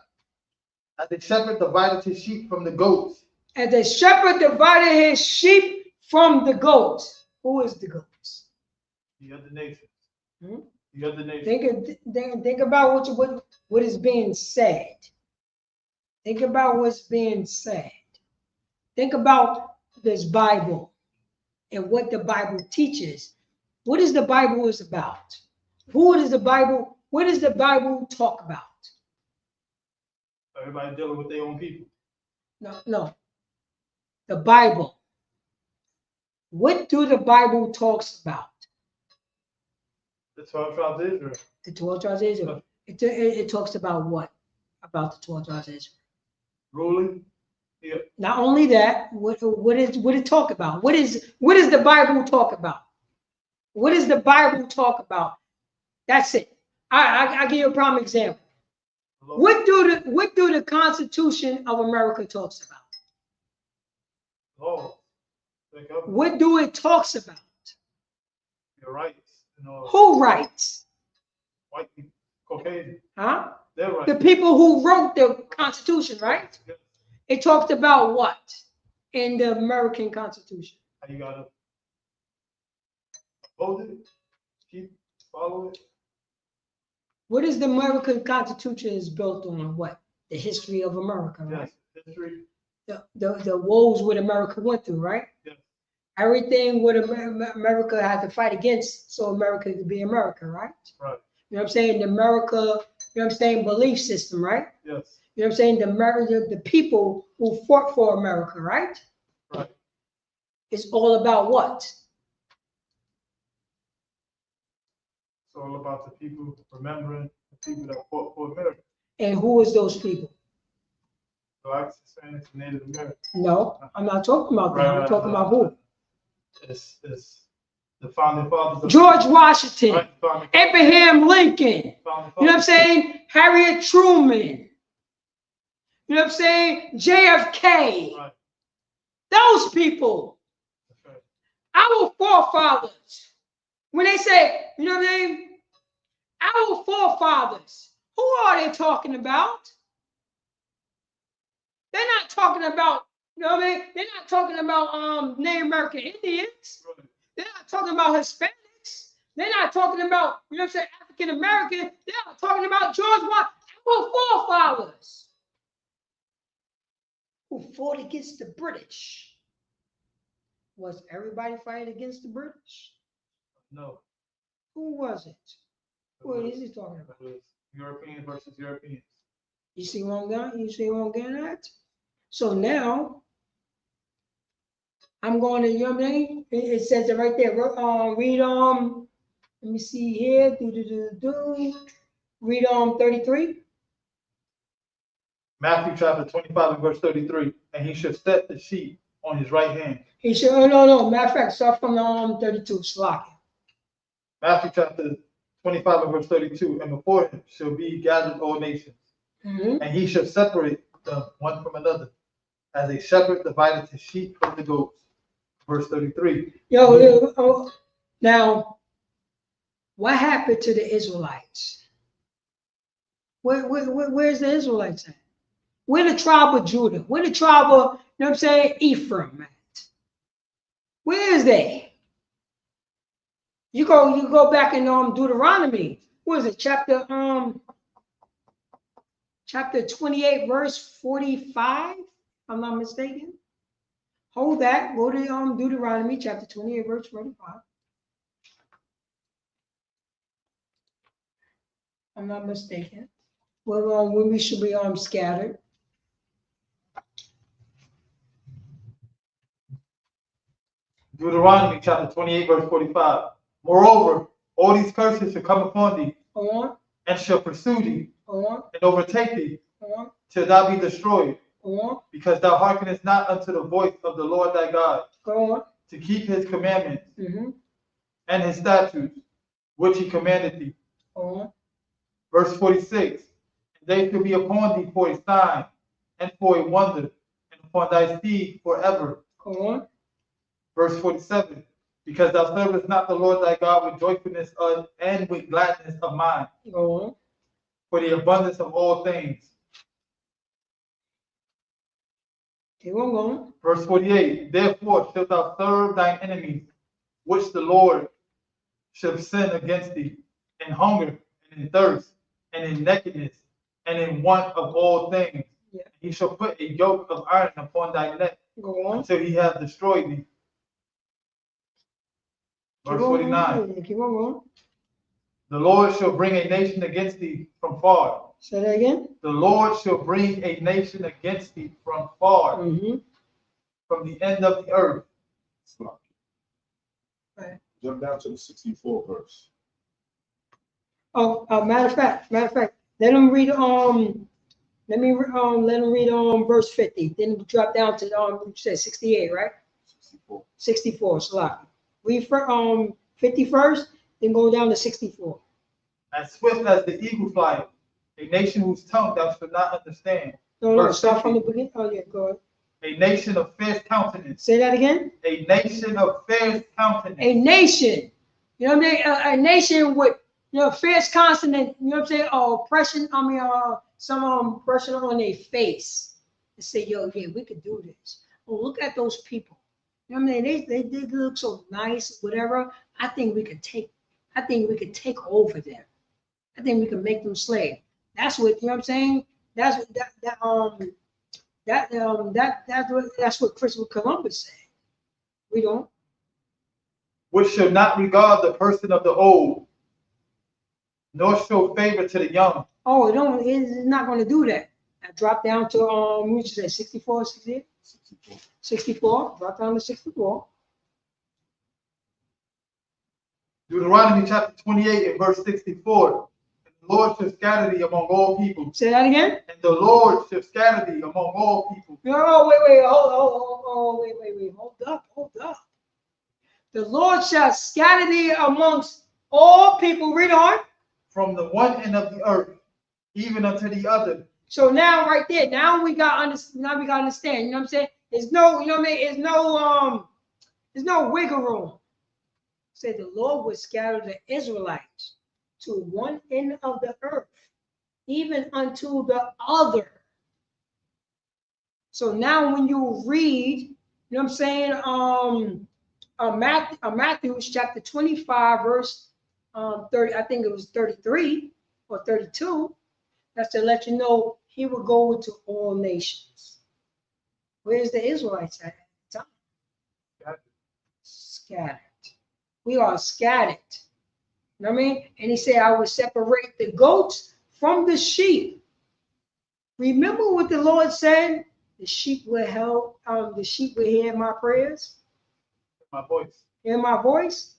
As the shepherd divided his sheep from the goats. And the shepherd divided his sheep from the goats. Who is the goats? The other nations. Hmm? The other nations. Think about what is being said. Think about what's being said. Think about this Bible and what the Bible teaches. What is the Bible is about? What does the Bible talk about? Everybody dealing with their own people. No. The Bible. What do the Bible talks about? The 12 tribes of Israel. The 12 tribes of Israel. It talks about what? About the 12 tribes of Israel. Ruling. Yeah. Not only that, what it talk about? What is the Bible talk about? What does the Bible talk about? That's it. I give you a prime example. What do the Constitution of America talks about? Oh. What do it talks about? Your rights. Who writes? White people. Caucasian. Huh? Their rights. The people who wrote the Constitution, right? Yes. It talked about what in the American Constitution? How you gotta oppose it, keep follow it. What is the American Constitution is built on? What? The history of America, right? Yes, history. The woes what America went through, right? Yes. Everything what America had to fight against so America could be America, right? Right. You know what I'm saying? The America, you know what I'm saying, belief system, right? Yes. You know what I'm saying? The people who fought for America, right? Right. It's all about what? It's all about the people remembering the people that fought for America. And who is those people? Blacks, Hispanics, Native Americans. No, I'm not talking about that. I'm talking about who? It's the founding fathers of George Washington, Abraham Lincoln, you know what I'm saying? Harriet Truman, you know what I'm saying? JFK. Right. Those people, right. Our forefathers, when they say, you know what I mean? Our forefathers, who are they talking about? They're not talking about, you know what I mean? They're not talking about Native American Indians. They're not talking about Hispanics. They're not talking about, you know what I'm saying, African American. They're not talking about George Washington, our forefathers who fought against the British. Was everybody fighting against the British? No. Who was it? What is he talking about? It was Europeans versus Europeans. You see what I'm getting? You see what I'm getting at? So now I'm going to, you know what I mean? It says it right there. Read let me see here. Read 33. Matthew chapter 25 and verse 33. And he should set the sheep on his right hand. He should, oh no. Matter of fact, start from 32. Slack. Matthew chapter 25 and verse 32. And before him shall be gathered all nations. Mm-hmm. And he shall separate them one from another, as a shepherd divideth his sheep from the goats. Verse 33. Now, what happened to the Israelites? Where's the Israelites at? Where the tribe of Judah? Where the tribe of, you know what I'm saying, Ephraim at? Where is they? You go back in Deuteronomy. What is it? Chapter 28, verse 45, if I'm not mistaken. Hold that. Go to Deuteronomy chapter 28, verse 45. I'm not mistaken. Well, when we should be scattered. Deuteronomy chapter 28, verse 45. Moreover, all these curses shall come upon thee, and shall pursue thee, and overtake thee, till thou be destroyed, because thou hearkenest not unto the voice of the Lord thy God, to keep his commandments and his statutes, which he commanded thee. Verse 46. They shall be upon thee for a sign, and for a wonder, and upon thy seed forever. Verse 47. Because thou servest not the Lord thy God with joyfulness and with gladness of mind, for the abundance of all things. Verse 48. Therefore shalt thou serve thine enemies, which the Lord shall send against thee, in hunger, and in thirst, and in nakedness, and in want of all things. Yeah. He shall put a yoke of iron upon thy neck until he hath destroyed thee. Verse 49. The Lord shall bring a nation against thee from far. Say that again. The Lord shall bring a nation against thee from far, from the end of the earth. Right. Jump down to the 64th verse. Matter of fact, let them read let them read verse 50. Then drop down to you said 68, right? 64. Slack. Read for 50 first, then go down to 64. As swift as the eagle flieth, a nation whose tongue thou shalt not understand. No, start from the beginning. Oh yeah, go ahead. A nation of fierce countenance. Say that again. A nation of fierce countenance. A nation. You know what I mean? A nation with fierce consonant. You know what I'm saying? Oppression. Some oppression on their face. And say, yeah, we could do this. Oh, look at those people. You know what I mean? They did look so nice, whatever. I think we could take over them. I think we can make them slave. That's what, you know what I'm saying? That's what Christopher Columbus said. We don't. Which shall not regard the person of the old, nor show favor to the young. Oh, it's not going to do that. I drop down to what you say, 64, 68? 64. Drop down to 64. Deuteronomy chapter 28 and verse 64. The Lord shall scatter thee among all people. Say that again. And the Lord shall scatter thee among all people. No, wait, hold up. The Lord shall scatter thee amongst all people. Read on. From the one end of the earth, even unto the other. So now, right there, now we got understand. You know what I'm saying? There's no, you know what I mean? There's no wiggle room. Say the Lord would scatter the Israelites to one end of the earth, even unto the other. So now when you read, you know what I'm saying, Matthew chapter 25, verse 30, I think it was 33 or 32, that's to let you know he will go into all nations. Where's the Israelites at the time? Scattered. We are scattered. You know what I mean? And he said, I will separate the goats from the sheep. Remember what the Lord said? The sheep will hear my prayers. My voice. Hear my voice.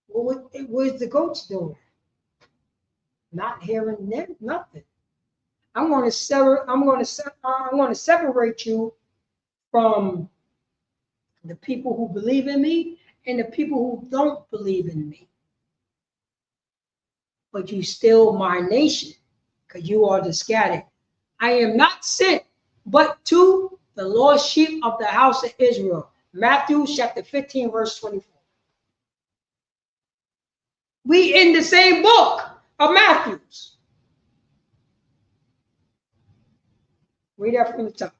What's the goats doing? Not hearing nothing. I'm going to separate you from the people who believe in me and the people who don't believe in me. But you still my nation, because you are the scattered. I am not sent but to the lost sheep of the house of Israel. Matthew chapter 15, verse 24. We in the same book of Matthews. Read that from the top.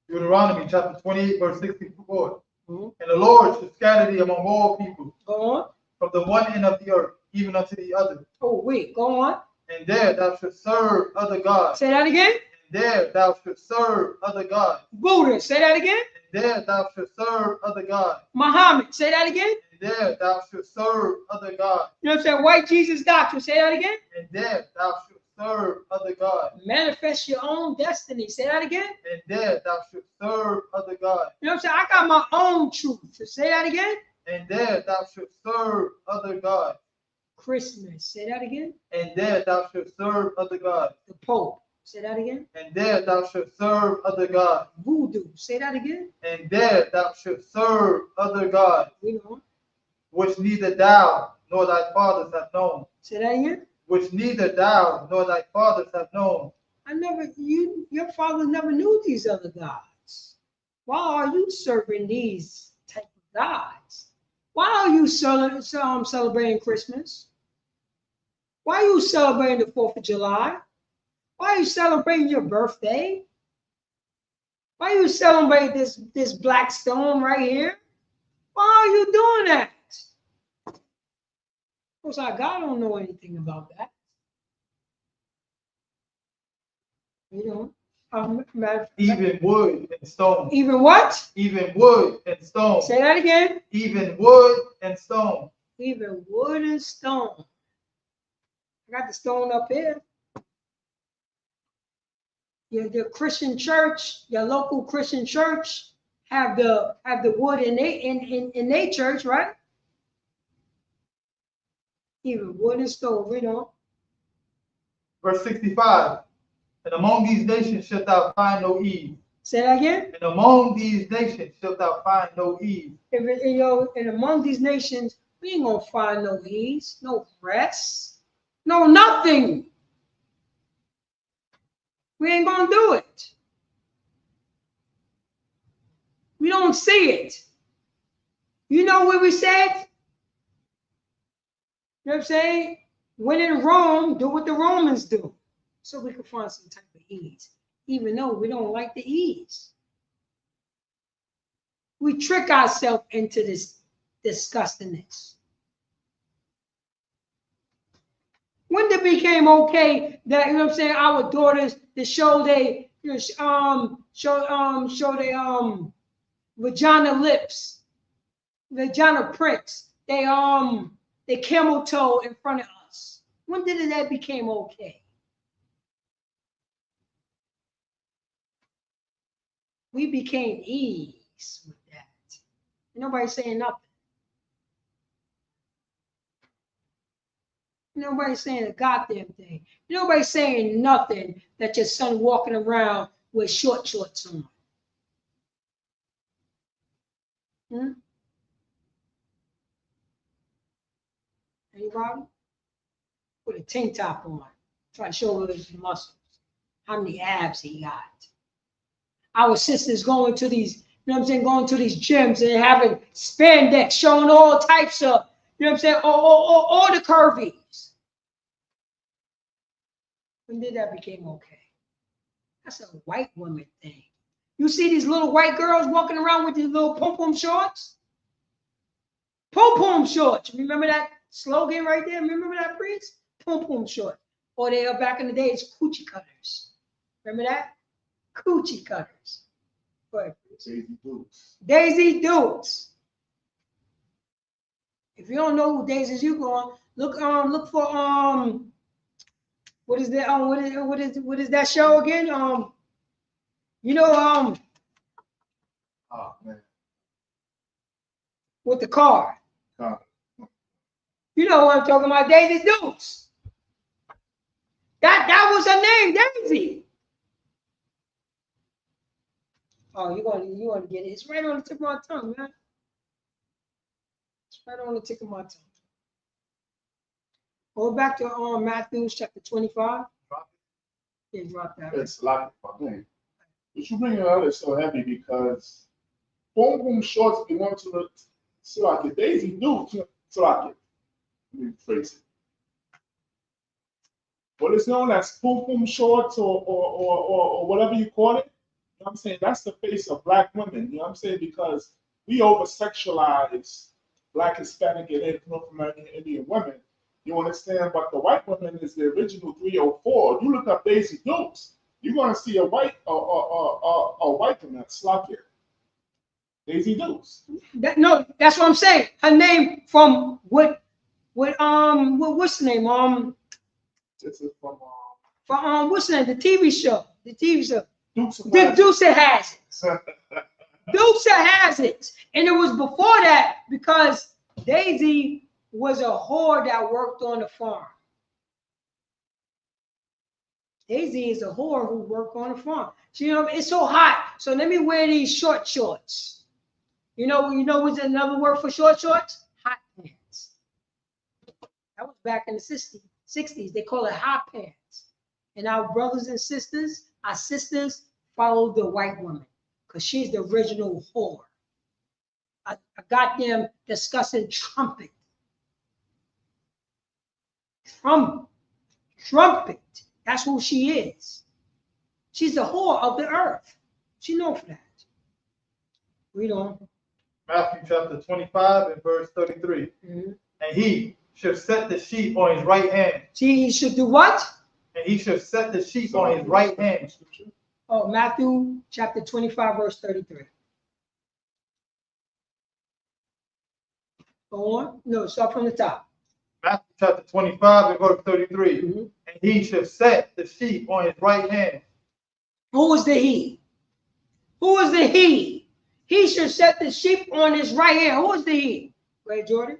Deuteronomy chapter 28, verse 64. And the Lord shall scatter thee among all people. Go on. From the one end of the earth, even unto the other. Oh, wait, go on. And there thou shalt serve other gods. Say that again. And there thou shalt serve other gods. Buddha, say that again. And there thou shalt serve other gods. Muhammad, say that again. And there thou shalt serve other gods. You know what I'm saying? White Jesus doctrine, say that again. And there thou shalt serve other gods. Manifest your own destiny, say that again. And there thou shalt serve other gods. You know what I'm saying? I got my own truth, so say that again. And there thou shalt serve other gods. Christmas, say that again. And there thou shalt serve other gods. The Pope, say that again. And there thou shalt serve other gods. Voodoo, say that again. And there thou shalt serve other gods. You know. Which neither thou nor thy fathers have known. Say that again. Which neither thou nor thy fathers have known. Your father never knew these other gods. Why are you serving these type of gods? Why are you celebrating Christmas? Why are you celebrating the 4th of July? Why are you celebrating your birthday? Why are you celebrating this black stone right here? Why are you doing that? Of course, our God don't know anything about that. You know. Even wood and stone. Even what? Even wood and stone. Say that again. Even wood and stone. Even wood and stone. I got the stone up here. Your Christian church, your local Christian church, have the wood in their church, right? Even wood and stone, you know. Verse 65. And among these nations shalt thou find no ease. Say that again. And among these nations shalt thou find no ease. And among these nations, we ain't gonna find no ease, no rest, no nothing. We ain't gonna do it. We don't see it. You know what we said? You know what I'm saying? When in Rome, do what the Romans do. So we can find some type of ease, even though we don't like the ease. We trick ourselves into this disgustingness. When it became okay that, you know what I'm saying, our daughters to show they show their vagina lips, vagina pricks, they camel toe in front of us. When did that became okay? We became ease with that. Nobody's saying nothing. Nobody's saying a goddamn thing. Nobody's saying nothing that your son walking around with short shorts on. Anybody? With a tank top on, trying to show his muscles, how many abs he got. Our sisters going to these, you know what I'm saying, going to these gyms and having spandex, showing all types of, you know what I'm saying, all the curvies. When did that become okay? That's a white woman thing. You see these little white girls walking around with these little pom-pom shorts? Pom-pom shorts. Remember that slogan right there? Remember that, Priest? Pom-pom short. Or they are back in the days, coochie cutters. Remember that? Coochie cutters. Go ahead, Priest. Daisy Dukes. Daisy Dukes. If you don't know who Daisy Dukes are, look for what is that? What is that show again? You know Oh man. With the car. Oh. You know what I'm talking about, Daisy Dukes. That was her name, Daisy. Oh, you want to get it? It's right on the tip of my tongue, man. It's right on the tip of my tongue. Go back to Matthew chapter 25. Yeah, drop that. It's a lot of things. But you bring it out, it's so heavy because boom boom shorts belong to the Slack. Daisy Dukes Slack. Let me phrase it. What is known as boom boom shorts or whatever you call it, you know what I'm saying? That's the face of black women, you know what I'm saying? Because we over sexualize black, Hispanic, and Native North American Indian women. You understand? But the white woman is the original 304. You look up Daisy Dukes, you're gonna see a white woman that's like it. Daisy Dukes. No, that's what I'm saying. Her name from what's the name? This is from what's the name? The TV show. Dukes Dukes of Hazzard. Dukes of Hazzard. And it was before that because Daisy was a whore that worked on the farm. Daisy is a whore who worked on the farm. So, you know, it's so hot. So let me wear these short shorts. You know what's another word for short shorts? Hot pants. That was back in the 60s. They call it hot pants. And our brothers and sisters, our sisters follow the white woman because she's the original whore. A goddamn disgusting trumpet. Trumpet. That's who she is. She's the whore of the earth. She knows that. Read on. Matthew chapter 25 and verse 33. Mm-hmm. And he should set the sheep on his right hand. He should do what? And he should set the sheep on his right hand. Oh, Matthew chapter 25, verse 33. Go on. No, start from the top. Matthew chapter 25 and verse 33. Mm-hmm. And he should set the sheep on his right hand. Who is the he? Who is the he? He should set the sheep on his right hand. Who is the he? Right, Jordan?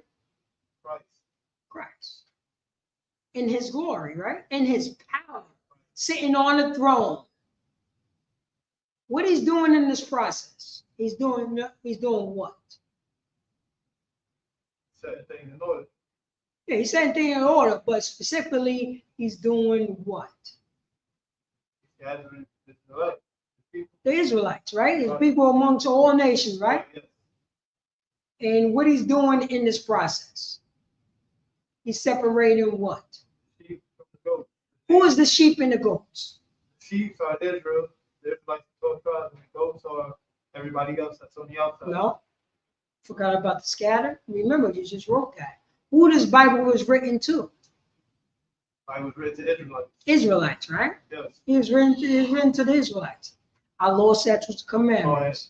Christ. In his glory, right? In his power. Sitting on the throne. What he's doing in this process? He's doing what? Setting things in order. Yeah, he's setting things in order, but specifically, he's doing what? Gathering the Israelites, right? His people amongst all nations, right? Yes. And what he's doing in this process? He's separating what? Sheep from the goats. Who is the sheep and the goats? Sheep are Israel. They're like the 12 tribes, and the goats are everybody else that's on the outside. No. Forgot about the scatter. Remember, you just wrote that. Who this Bible was written to? I was written to Israelites. Israelites, right? Yes. It was written to the Israelites. Our Lord, statutes, commandments.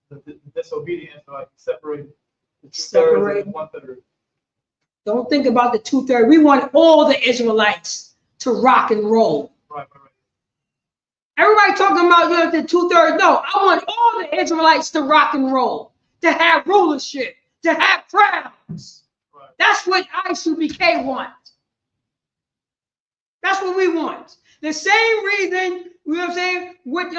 The disobedience, like separated. Separate. 1/3. Don't think about the 2/3. We want all the Israelites to rock and roll. Right. Everybody talking about the 2/3. No, I want all the Israelites to rock and roll. to have rulership, to have crowns. That's what ISUPK wants. That's what we want. The same reason, you know what I'm saying, what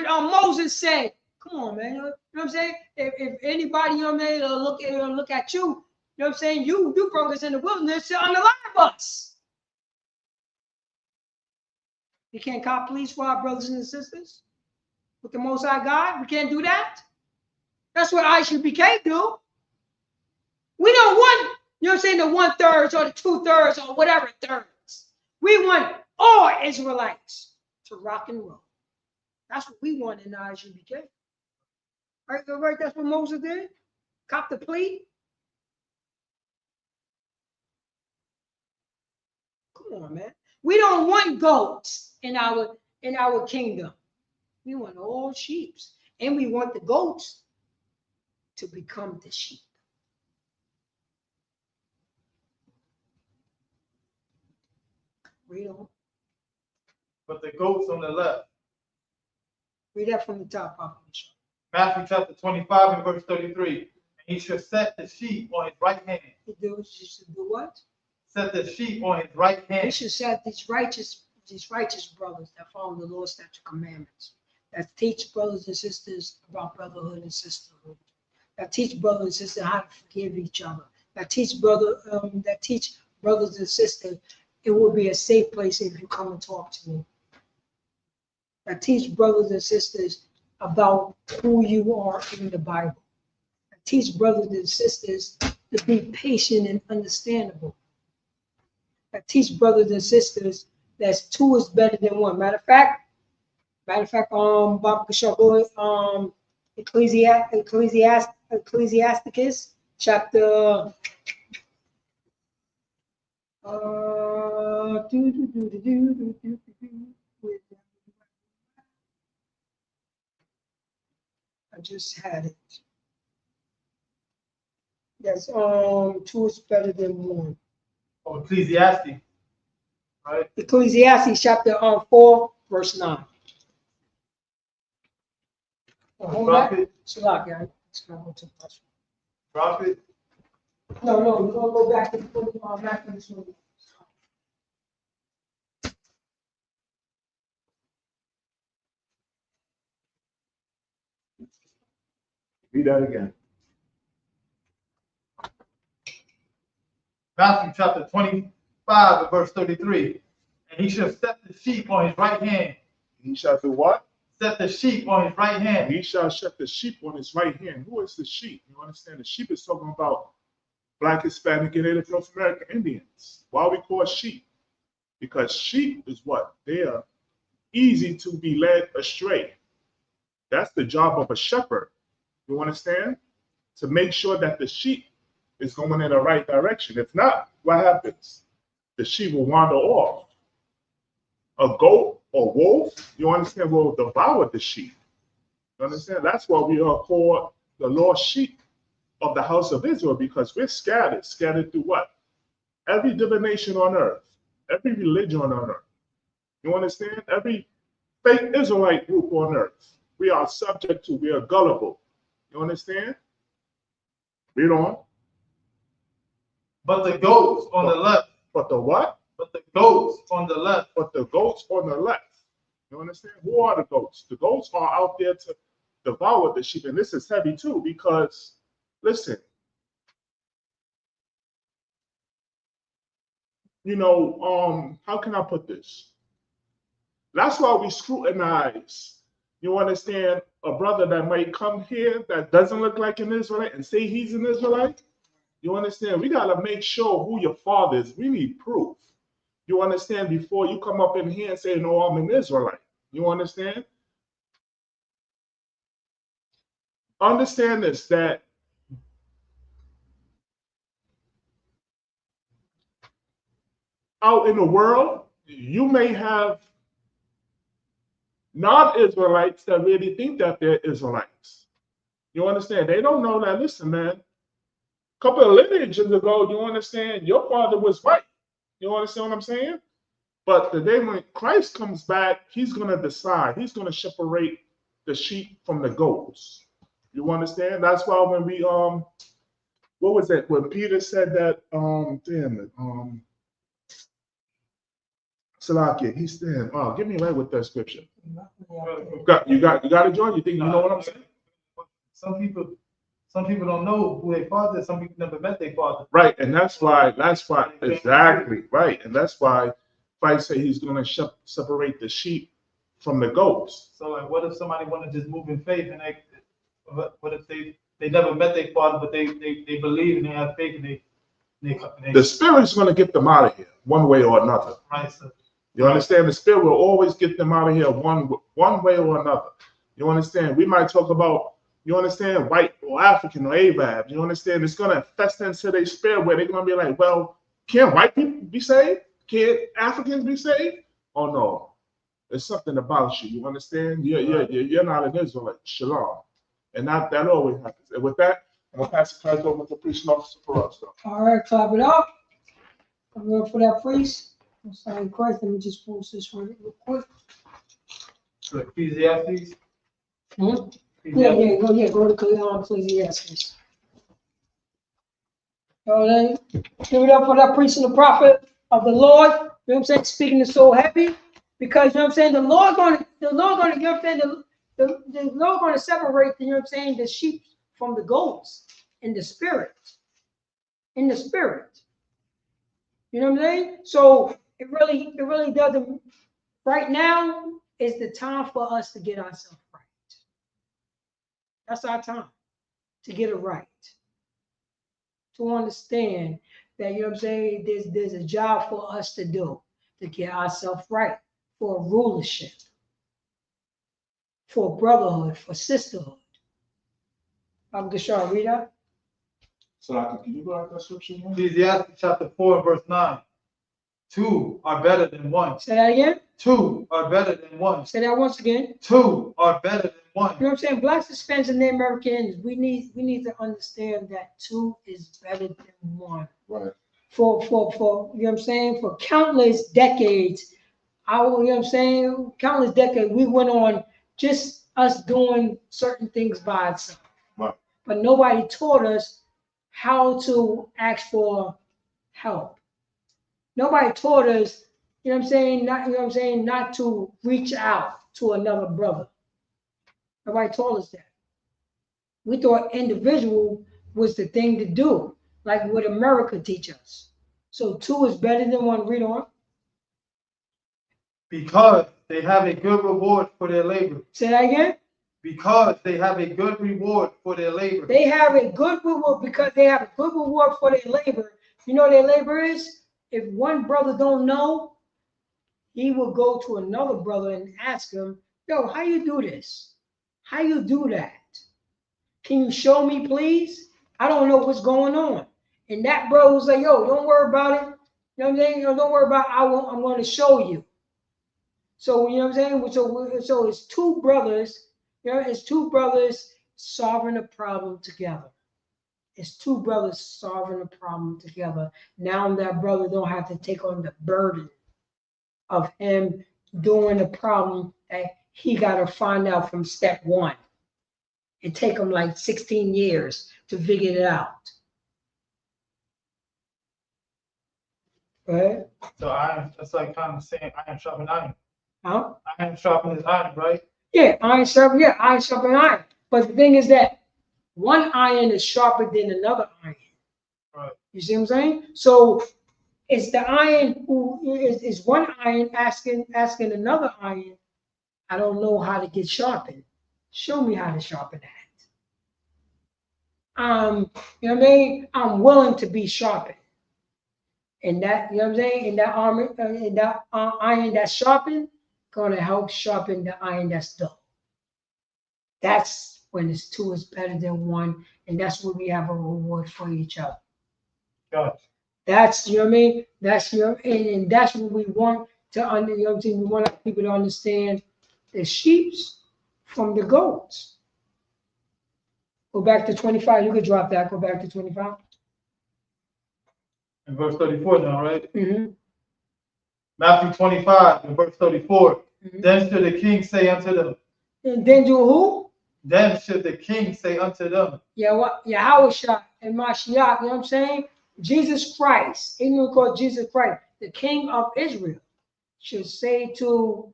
Moses said. Come on, man. You know what I'm saying? If anybody, you know what I'm saying, look at you, you know what I'm saying, you broke us in the wilderness to unalive us. We can't call police for our brothers and sisters with the Most High God. We can't do that. That's what ISUPK do. We don't want, you know what I'm saying, the 1/3 or the 2/3 or whatever thirds. We want all Israelites to rock and roll. That's what we want in the ISUPK. Right, that's what Moses did. Cop the plea. Come on, man. We don't want goats in our kingdom. We want all sheep, and we want the goats to become the sheep. Read on. But the goats on the left. Read that from the top, Papa. Matthew chapter 25 and verse 33. And he shall set the sheep on his right hand. He should do what? Set the sheep on his right hand. He should set these righteous brothers that follow the Lord's statute commandments, that teach brothers and sisters about brotherhood and sisterhood, that teach brothers and sisters how to forgive each other, that teach brothers and sisters it will be a safe place if you come and talk to me. That teach brothers and sisters about who you are in the Bible. That teach brothers and sisters to be patient and understandable. That teach brothers and sisters that two is better than one. Matter of fact, Baba Kashaboy, Ecclesiasticus chapter I just had it. Yes, two is better than one. Oh, Ecclesiastes, right? Ecclesiastes chapter 4, verse 9. Prophet. Prophet. No, we're gonna go back to this one. Read that again. Matthew chapter 25 and verse 33. And he shall set the sheep on his right hand. He shall do what? Set the sheep on his right hand. He shall set the sheep on his right hand. Who is the sheep? You understand? The sheep is talking about Black, Hispanic, and Native North American Indians. Why we call sheep? Because sheep is what? They are easy to be led astray. That's the job of a shepherd. You understand? To make sure that the sheep is going in the right direction. If not, what happens? The sheep will wander off. A goat or wolf, you understand, will devour the sheep. You understand? That's why we are called the lost sheep of the house of Israel, because we're scattered. Scattered through what? Every divination on earth, every religion on earth. You understand? Every fake Israelite group on earth. We are subject to, we are gullible. You understand? Read on. But the goats on the left. But the what? But the goats on the left. But the goats on the left. You understand? Who are the goats? The goats are out there to devour the sheep. And this is heavy too, because, listen, you know, how can I put this? That's why we scrutinize, you understand, a brother that might come here that doesn't look like an Israelite and say he's an Israelite. You understand? We got to make sure who your father is. We need proof. You understand? Before you come up in here and say, no, I'm an Israelite. You understand? Understand this, that out in the world, you may have non-Israelites that really think that they're Israelites. You understand? They don't know that, listen, man, a couple of lineages ago, you understand, your father was white. You understand what I'm saying? But the day when Christ comes back, he's going to decide. He's going to separate the sheep from the goats. You understand? That's why when we what was that? When Peter said that Salakia, he said, oh, give me right with that scripture. You got it, John? You think you know what I'm saying? Some people don't know who their father is. Some people never met their father. Right, and that's why exactly right, and that's why Christ said he's going to separate the sheep from the goats. So like, what if somebody want to just move in faith and what if they never met their father, but they believe and they have faith and they The Spirit's going to get them out of here one way or another. Right, sir. You understand? The Spirit will always get them out of here one way or another. You understand? We might talk about, you understand, white or African or Arab. You understand? It's going to fester into their spirit where they're going to be like, well, can white people be saved? Can Africans be saved? Oh, no. There's something about you. You understand? You're not an Israelite. Shalom. And that always happens. And with that, I'm going to pass the class over to priest and officer for us. All right, clap it up. I'm going for that priest. I'm sorry, Christ. Let me just post this one real quick. Ecclesiastes. Go to Ecclesiastes. All right. Give it up for that priest and the prophet of the Lord. You know what I'm saying? Speaking is so heavy because you know what I'm saying. The Lord gonna, you know what I'm saying. The Lord gonna separate, you know what I'm saying, the sheep from the goats in the spirit. In the spirit. You know what I'm saying? So it really doesn't. Right now is the time for us to get ourselves right. That's our time to get it right. To understand that, you know what I'm saying, there's a job for us to do to get ourselves right for rulership, for brotherhood, for sisterhood. I'm Gashar, read that. So can you go out that scripture? Ecclesiastes chapter 4, verse 9. 2 are better than 1. Say that again. 2 are better than 1. Say that once again. 2 are better than 1. You know what I'm saying? Blacks, Hispanics, and Native Americans, we need to understand that 2 is better than 1. Right. For you know what I'm saying, for countless decades, you know what I'm saying, countless decades, we went on just us doing certain things by itself. Right. But nobody taught us how to ask for help. Nobody taught us, you know what I'm saying, not to reach out to another brother. Nobody told us that. We thought individual was the thing to do, like what America teach us. So 2 is better than 1. Read on. Because they have a good reward for their labor. Say that again. Because they have a good reward for their labor. They have a good reward because they have a good reward for their labor. You know what their labor is? If one brother don't know, he will go to another brother and ask him, yo, how you do this? How you do that? Can you show me, please? I don't know what's going on. And that brother was like, yo, don't worry about it. You know what I'm saying? Don't worry about it. I'm going to show you. So, you know what I'm saying? So it's 2 brothers, you know, it's 2 brothers solving a problem together. It's 2 brothers solving a problem together. Now that brother don't have to take on the burden of him doing the problem that he got to find out from step 1. It take him like 16 years to figure it out. Right? So that's like kind of saying iron sharpen iron. Huh? Iron sharpens iron, right? Yeah, iron sharpen iron. But the thing is that one iron is sharper than another iron. Right. You see what I'm saying? So it's the iron who is one iron asking another iron, I don't know how to get sharpened. Show me how to sharpen that. You know what I mean? I'm willing to be sharpened. And that, you know what I'm saying? And that iron that's sharpened, gonna help sharpen the iron that's dull. That's when it's 2 is better than 1, and that's when we have a reward for each other. Gotcha. That's, you know what I mean? That's and that's what we want to you know what I'm saying? We want people to understand the sheeps from the goats. Go back to 25. You could drop that. Go back to 25. In verse 34 now, right? Mm-hmm. Matthew 25 and verse 34. Mm-hmm. Then should the king say unto them. And then do who? Then should the king say unto them, Yahushua and Mashiach, you know what I'm saying? Jesus Christ, even called Jesus Christ, the King of Israel, should say to,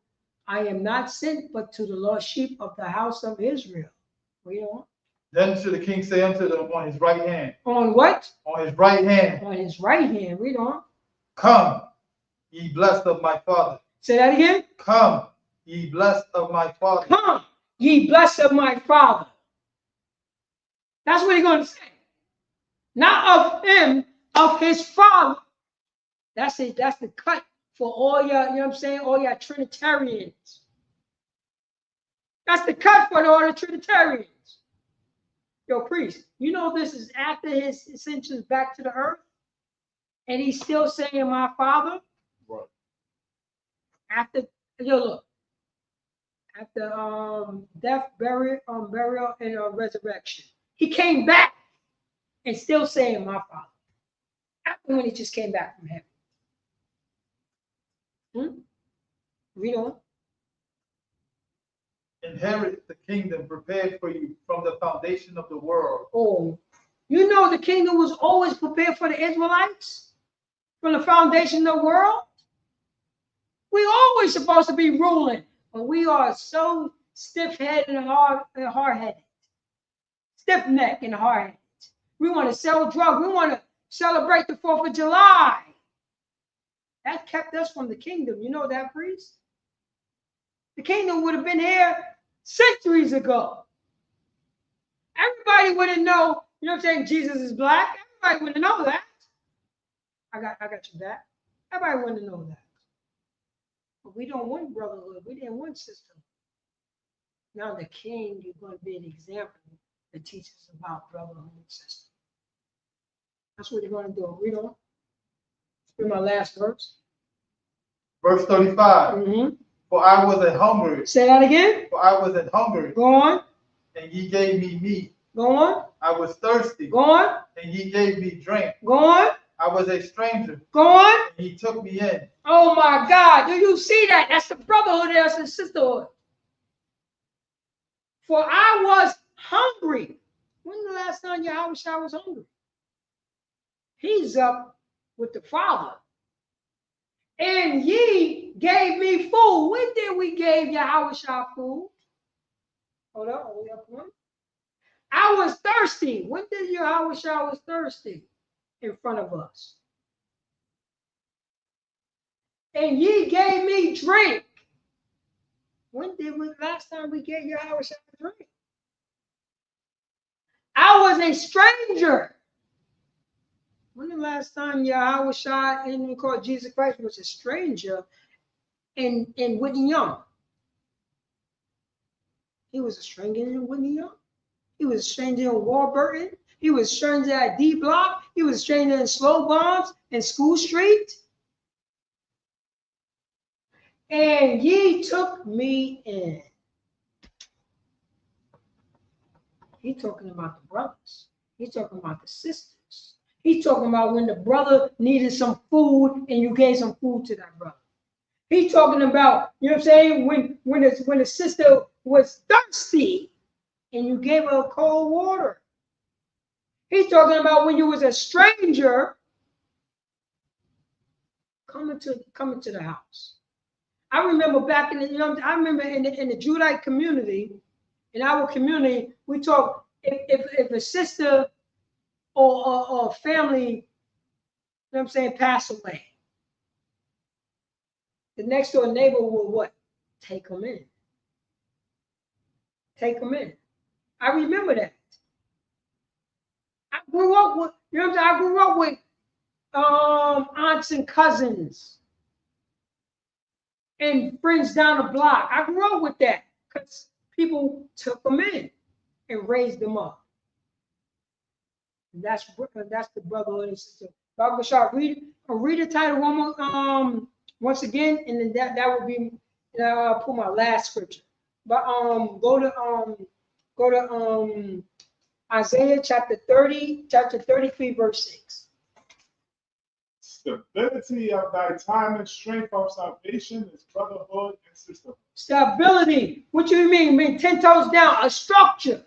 I am not sent but to the lost sheep of the house of Israel. Read on. Then should the king say unto them on his right hand. On what? On his right hand. On his right hand. Read on. Come, ye blessed of my Father. Say that again. Come, ye blessed of my Father. Come, ye blessed of my Father. That's what he's going to say. Not of him, of his Father. That's it. That's the cut for all your, you know what I'm saying, all your Trinitarians. That's the cut for all the Trinitarians. Yo, priest, you know this is after his ascension back to the earth? And he's still saying my Father? Right. After, yo, look. After death, burial, and resurrection. He came back and still saying my Father. After when he just came back from heaven. Read on. Inherit the kingdom prepared for you from the foundation of the world. Oh, you know the kingdom was always prepared for the Israelites from the foundation of the world. We always supposed to be ruling, but we are so stiff-headed and hard-headed, stiff-necked and hard-headed. We want to sell drugs. We want to celebrate the 4th of July. That kept us from the kingdom. You know that, priest? The kingdom would have been here centuries ago. Everybody wouldn't know, you know what I'm saying, Jesus is black. Everybody wouldn't know that. I got you back. Everybody wouldn't know that. But we don't want brotherhood. We didn't want sisterhood. Now the king is going to be an example that teaches about brotherhood and sisterhood. That's what you're going to do. Read on. It's my last verse. Verse 35. For I was an hungry. Say that again. For I was an hungry. Go on. And ye gave me meat. Go on. I was thirsty. Go on. And ye gave me drink. Go on. I was a stranger. Go on. And ye took me in. Oh my God. Do you see that? That's the brotherhood. That's the sisterhood. For I was hungry. When the last time Yahushua was hungry? He's up with the Father. And ye gave me food. When did we give Yahushua food? Hold up, are we up one? I was thirsty. When did Yahushua was thirsty in front of us? And ye gave me drink. When did we last time we gave Yahushua drink? I was a stranger. When the last time Yahushua and we called Jesus Christ was a stranger in Whitney Young? He was a stranger in Whitney Young. He was a stranger in Warburton. He was a stranger at D Block. He was a stranger in Slow Bombs and School Street. And ye took me in. He's talking about the brothers. He's talking about the sisters. He's talking about when the brother needed some food and you gave some food to that brother. He's talking about, you know what I'm saying, when the sister was thirsty and you gave her cold water. He's talking about when you was a stranger coming to the house. I remember back in the, you know, I remember in the Judite community, in our community, we talk if a sister or family, you know what I'm saying, pass away. The next door neighbor will what? Take them in. Take them in. I remember that. I grew up with, you know what I'm saying? I grew up with aunts and cousins and friends down the block. I grew up with that because people took them in and raised them up. And that's the brotherhood and sister. Dr. Bashar, read the title one more once again, and then that would be put my last scripture. But go to Isaiah chapter 33, verse 6. Stability of thy time and strength of salvation is brotherhood and sisterhood. Stability. What do you mean? You mean 10 toes down. A structure.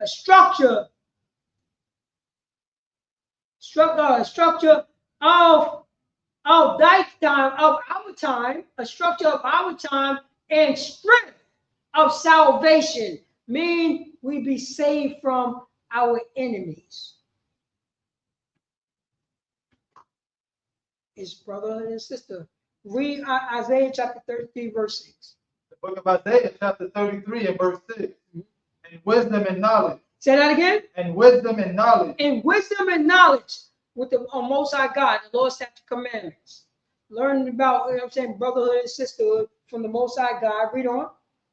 A structure. Structure of thy time, of our time, a structure of our time, and strength of salvation. Mean we be saved from our enemies. His brother and sister. Read Isaiah chapter 33, verse 6. The book of Isaiah chapter 33 and verse 6. And wisdom and knowledge. Say that again. And wisdom and knowledge. And wisdom and knowledge with the Most High God, the Lord statute commandments. Learning about, you know what I'm saying, brotherhood and sisterhood from the Most High God. Read on.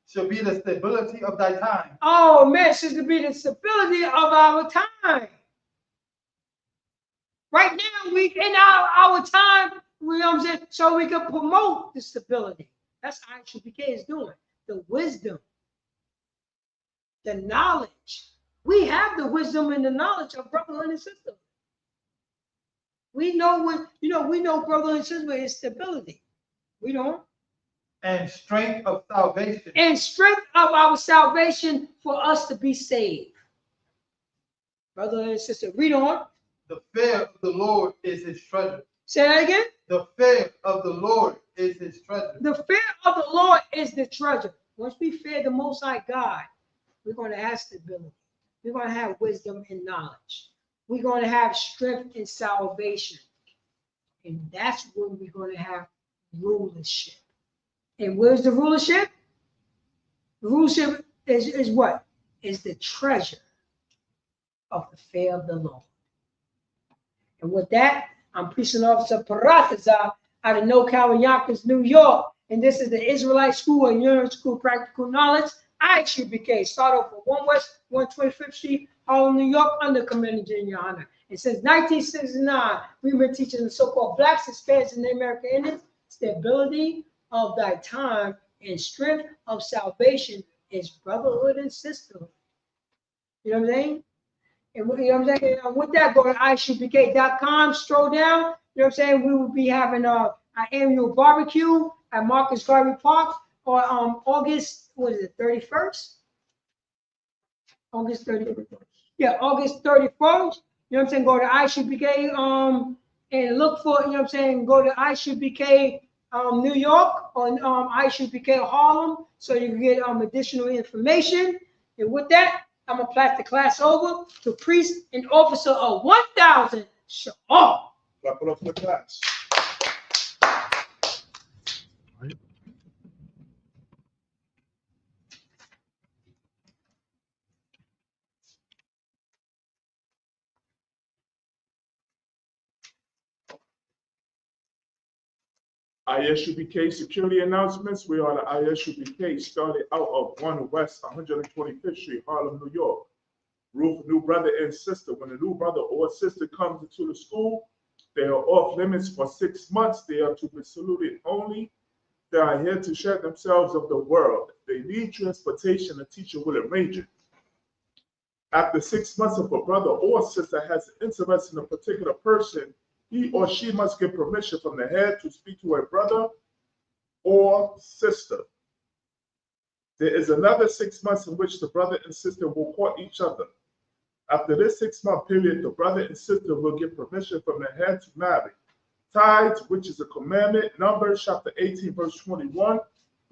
Shall be the stability of thy time. Oh man, should be the stability of our time. Right now, we in our time, you know what I'm saying, so we can promote the stability. That's what ISUPK is doing. The wisdom, the knowledge. We have the wisdom and the knowledge of brotherhood and sisterhood. We know what, we know brotherhood and sisterhood is stability. We don't. And strength of salvation. And strength of our salvation for us to be saved. Brother and sister, read on. The fear of the Lord is his treasure. Say that again. The fear of the Lord is his treasure. The fear of the Lord is the treasure. Once we fear the Most High God, we're going to have stability. We're going to have wisdom and knowledge. We're going to have strength and salvation. And that's when we're going to have rulership. And where's the rulership? The rulership is what? Is the treasure of the fear of the Lord. And with that, I'm Police Officer Paratazar out of NoCal, Yonkers, New York. And this is the Israelite School and University School of Practical Knowledge. ISUPK. Start off with 1 West 125th Street, Harlem, New York, under Commander Junior Honor. And since 1969, we've been teaching the so-called Blacks, Hispanics, and American Indians stability of thy time and strength of salvation is brotherhood and sisterhood. You know what I'm saying? And you know what I'm saying? And with that, go to ISUPK.com, stroll down. You know what I'm saying? We will be having an annual barbecue at Marcus Garvey Park on August, what is it, 31st? August 31st. Yeah, August 31st. You know what I'm saying? Go to ISUPK and look for, you know what I'm saying? Go to ISUPK New York or ISUPK Harlem so you can get additional information. And with that, I'm going to pass the class over to Priest and Officer of 1000, Shalom. Clap it up for the class. ISUPK security announcements. We are the ISUPK, started out of 1 West 125th Street, Harlem, New York. Rule for new brother and sister. When a new brother or sister comes into the school, they are off limits for 6 months. They are to be saluted only. They are here to share themselves of the world. If they need transportation, a teacher will arrange it. After 6 months, if a brother or sister has interest in a particular person, he or she must get permission from the head to speak to a brother or sister. There is another 6 months in which the brother and sister will court each other. After this 6-month period, the brother and sister will get permission from the head to marry. Tithes, which is a commandment, Numbers chapter 18, verse 21,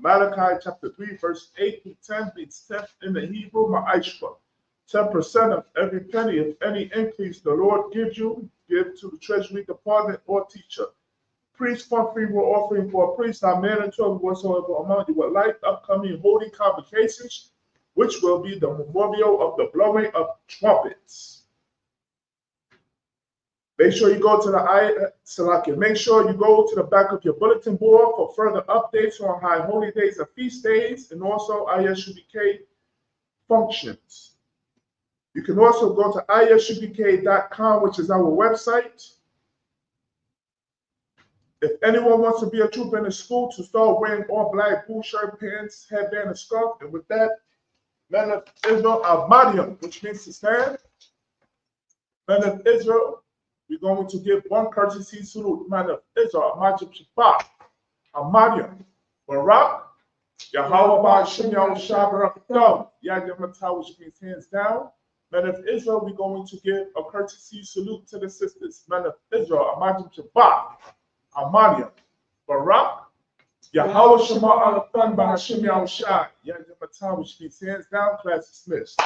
Malachi chapter 3, verse 8 to 10, means 10th in the Hebrew, ma'ashra. 10% of every penny of any increase the Lord gives you, give to the treasury department or teacher. Priest fund free will offering for a priest, not mandatory whatsoever amount you would like. Upcoming holy convocations, which will be the memorial of the blowing of trumpets. Make sure you go to the back of your bulletin board for further updates on high holy days and feast days, and also ISUPK functions. You can also go to ISUPK.com, which is our website. If anyone wants to be a trooper in the school, to start wearing all black, blue shirt, pants, headband, and scarf. And with that, men of Israel, Ahmadian, which means to stand. Men of Israel, we're going to give one courtesy salute. Men of Israel, Ahmadian Shabbat, Ahmadian, Barak, Yahweh Ba'Shem Yahushua Barakatah. Yadyamatah, which means hands down. Men of Israel, we're going to give a courtesy salute to the sisters. Men of Israel, Amadim Shabbat, Amania, Barak, Yahweh Shema Alathan Ba'Shem Yahushua. Yadyamatah, which means hands down, class dismissed.